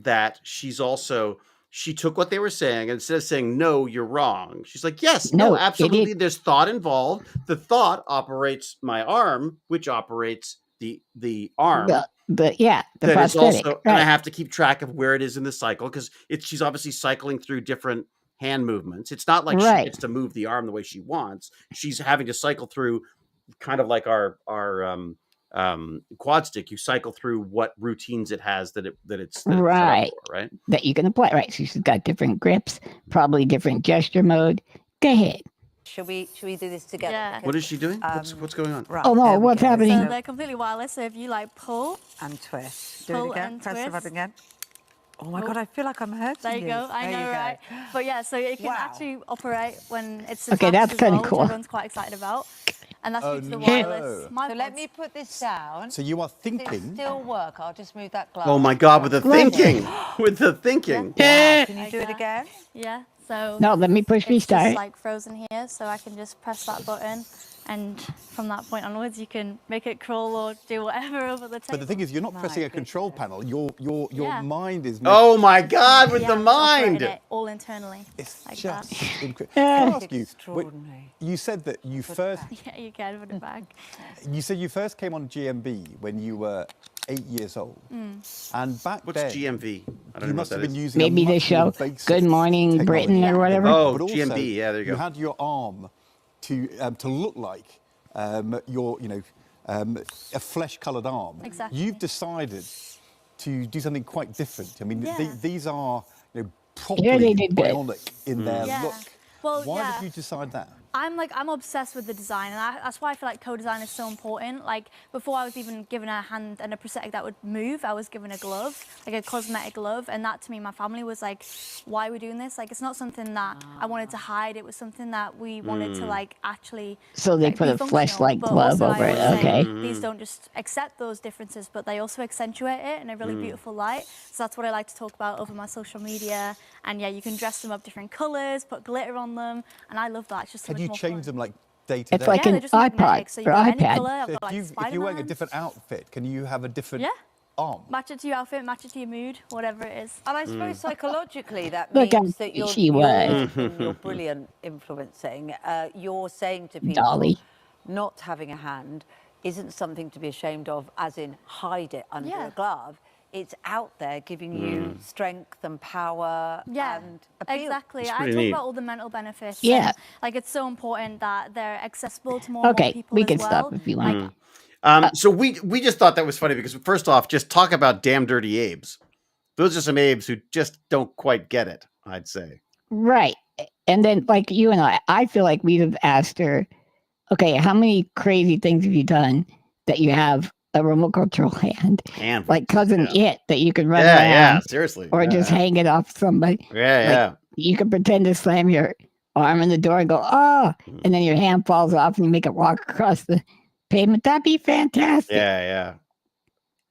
that she's also she took what they were saying, and instead of saying, no, you're wrong, she's like, yes, no, absolutely. There's thought involved. The thought operates my arm, which operates the arm. But yeah, the that prosthetic. Is also, and I have to keep track of where it is in the cycle because she's obviously cycling through different hand movements. It's not like she gets to move the arm the way she wants. She's having to cycle through kind of like our quad stick. You cycle through what routines it has that it's right for, right? That you can apply. Right. So she's got different grips, probably different gesture mode. Go ahead. Should we do this together? Yeah. What is she doing? What's going on? Right, oh no, what's happening? So they're completely wireless. So if you like pull and twist, do it again. Press the button again. Oh my God, I feel like I'm hurting There you go. I know, right? But yeah, so it can actually operate when it's okay. That's kind of cool. Which everyone's quite excited about, and that's due to the wireless. So let me put this down. So you are thinking. Does it still work? I'll just move that glass. Oh my God, with the thinking, with the thinking. Yeah. Can you do it again? Yeah. So no, let me push restart. It's like frozen here, so I can just press that button, and from that point onwards, you can make it crawl or do whatever over the table. But the thing is, you're not pressing a control panel. Your mind is. Oh my God, with the mind! It all internally. It's like just incredible. Can I ask you? You said that you first. Yeah, you can put it back. You said you first came on GMB when you were 8 years old, and back What's then, GMV? I don't you know must what have that been is. using maybe the show Good Morning Britain or whatever. Oh, but also, GMB. Yeah, there you go. You had your arm to look like your a flesh-coloured arm. Exactly. You've decided to do something quite different. I mean, these are properly bionic in their look. Well, why did you decide that? I'm obsessed with the design, and that's why I feel like co-design is so important. Like, before I was even given a hand and a prosthetic that would move, I was given a glove, like a cosmetic glove, and that to me, my family was like, why are we doing this? Like, it's not something that I wanted to hide, it was something that we wanted to, like, actually so they put a flesh-like glove over it, okay. These don't just accept those differences, but they also accentuate it in a really beautiful light. So that's what I like to talk about over my social media, and yeah, you can dress them up different colours, put glitter on them, and I love that. It's just so much you more change fun. them like day to day? It's like an iPod so or iPad. Color, So like if you're wearing a different outfit, can you have a different arm? Match it to your outfit, match it to your mood, whatever it is. And I suppose psychologically that Look, means that you're brilliant influencing. You're saying to people, Dolly, not having a hand isn't something to be ashamed of, as in hide it under a glove. It's out there giving you strength and power and appeal. Exactly. I talk about all the mental benefits. Yeah. And, like, it's so important that they're accessible to more and more people we as can well. stop if you want. So we just thought that was funny because first off, just talk about damn dirty Abes. Those are some Abes who just don't quite get it, I'd say. Right. And then like you and I feel like we'd have asked her, okay, how many crazy things have you done that you have a remote control hand, like Cousin It, that you can run around. Yeah, seriously. Or just hang it off somebody. Yeah. You can pretend to slam your arm in the door and go, oh, and then your hand falls off and you make it walk across the pavement. That'd be fantastic. Yeah.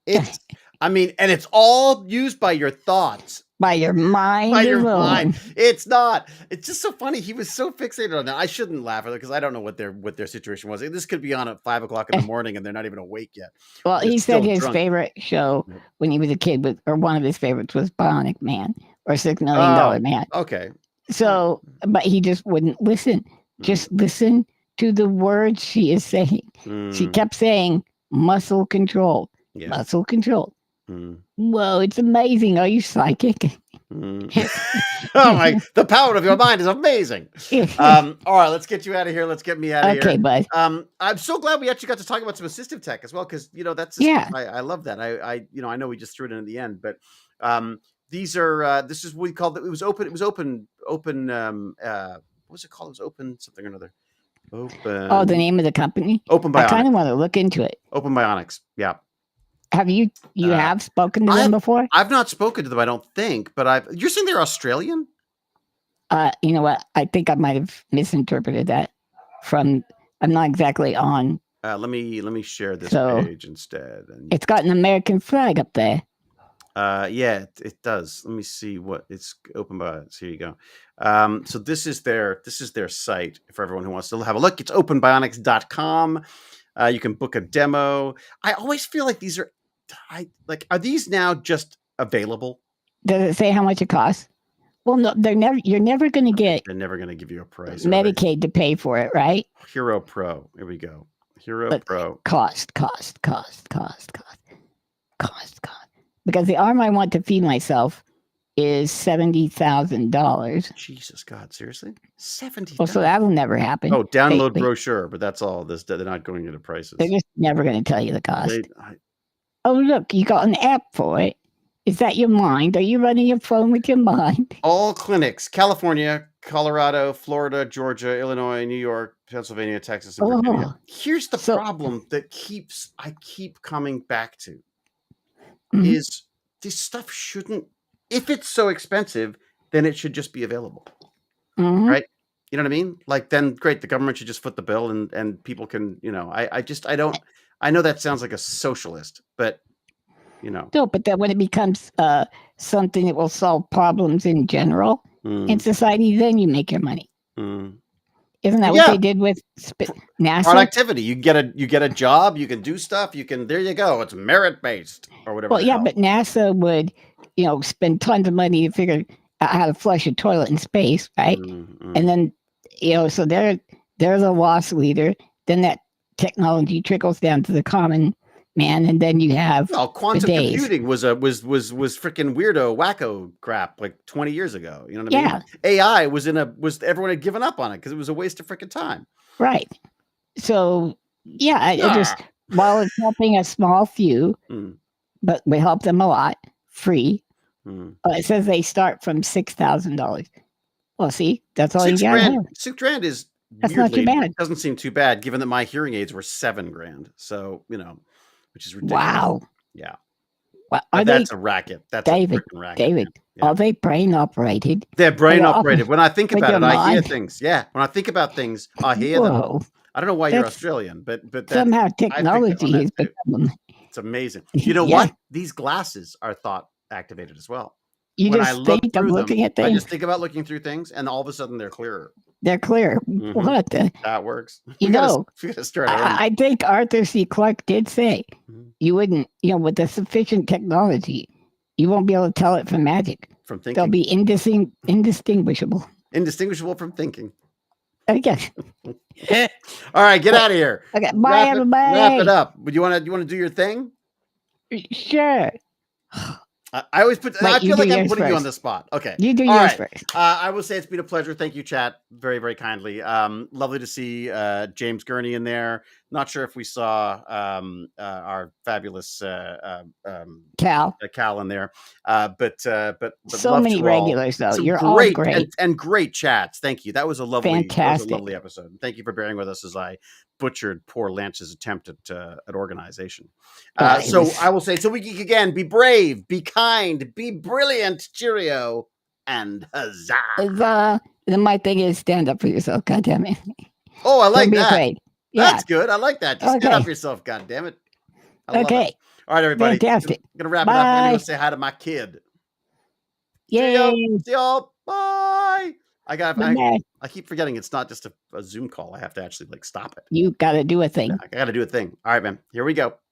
It's, I mean, and it's all used by your thoughts. By your mind. By your mind. It's not. It's just so funny. He was so fixated on that. I shouldn't laugh at it because I don't know what their situation was. This could be on at 5 o'clock in the morning and they're not even awake yet. Well, he said his favorite show when he was a kid or one of his favorites was Bionic Man or $6 Million Man. Okay. So, but he just wouldn't listen. Just listen to the words she is saying. She kept saying muscle control. Yeah. Muscle control. Whoa, it's amazing. Are you psychic? Oh my, the power of your mind is amazing. All right, let's get you out of here. Let's get me out of here. Okay, bud. I'm so glad we actually got to talk about some assistive tech as well, because that's I love that. I know we just threw it in at the end, but these are this is what we called it. It was open what was it called? It was open something or another. Open. Oh, the name of the company? Open Bionics. I kind of want to look into it. Open Bionics. Yeah. Have you have spoken to them before? I've not spoken to them, I don't think, but you're saying they're Australian? You know what? I think I might have misinterpreted that I'm not exactly on. Let me share this page instead. It's got an American flag up there. Yeah, it does. Let me see what it's open by. So here you go. So this is their site for everyone who wants to have a look. It's openbionics.com. You can book a demo. I always feel like these are these now just available? Does it say how much it costs? Well, no, you're never going to get. They're never going to give you a price. Medicaid to pay for it, right? Hero Pro. Here we go. Hero Pro. Cost. Because the arm I want to feed myself is $70,000. Jesus God, seriously? 70,000. Well, so that'll never happen. Oh, download brochure, but that's all. They're not going into prices. They're just never going to tell you the cost. Oh, look, you got an app for it. Is that your mind? Are you running your phone with your mind? All clinics: California, Colorado, Florida, Georgia, Illinois, New York, Pennsylvania, Texas, and Virginia. Here's the problem that I keep coming back to is this stuff shouldn't. If it's so expensive, then it should just be available, right? You know what I mean? Like, then great, the government should just foot the bill, and people can, I don't. I know that sounds like a socialist, but. No, but then when it becomes something that will solve problems in general in society, then you make your money. Isn't that what they did with NASA? Productivity. You get a job. You can do stuff. There you go. It's merit based or whatever. Well, yeah, but NASA would, spend tons of money to figure out how to flush a toilet in space, right? And then, so they're the loss leader. Then that technology trickles down to the common man, and then you have quantum computing was freaking weirdo wacko crap like 20 years ago. You know what I mean? AI was everyone had given up on it because it was a waste of freaking time. Right. So it just while it's helping a small few, but we help them a lot free. It says they start from $6,000. Well, see, that's all you got. $6,000 is that's not too bad. Doesn't seem too bad given that my hearing aids were $7,000. So which is ridiculous. Wow. Yeah. Well, that's a racket. That's David, a racket. David, are they brain operated? They're brain operated. When I think about it, I hear things. Yeah. When I think about things, I hear them. I don't know why you're Australian, but somehow technology has become. It's amazing. You know what? These glasses are thought activated as well. You just think of looking at things. I just think about looking through things, and all of a sudden they're clearer. They're clear. What? That works. We gotta start. I think Arthur C. Clarke did say you wouldn't, with the sufficient technology, you won't be able to tell it from magic. From thinking. They'll be indistinguishable. Indistinguishable from thinking. Okay. All right, get out of here. Okay, bye everybody. Wrap it up. Do you want to do your thing? Sure. I always put. I feel like I'm putting you on the spot. Okay, you do yours first. I will say it's been a pleasure. Thank you, chat, very, very kindly. Lovely to see James Gurney in there. Not sure if we saw our fabulous Cal in there, but so many regulars though. You're all great and great chats. Thank you. That was a lovely episode. Thank you for bearing with us as I butchered poor Lance's attempt at organization. So I will say, till we geek again, be brave, be kind, be brilliant, cheerio, and huzzah. Huzzah. Then my thing is stand up for yourself, goddammit. Oh, I like that. Don't be afraid. That's good. I like that. Just stand up for yourself, goddammit. Okay. All right, everybody. Fantastic. I'm going to wrap it up. I'm going to say hi to my kid. Yay. See y'all. Bye. I keep forgetting it's not just a Zoom call. I have to actually stop it. You got to do a thing. I got to do a thing. All right, man. Here we go.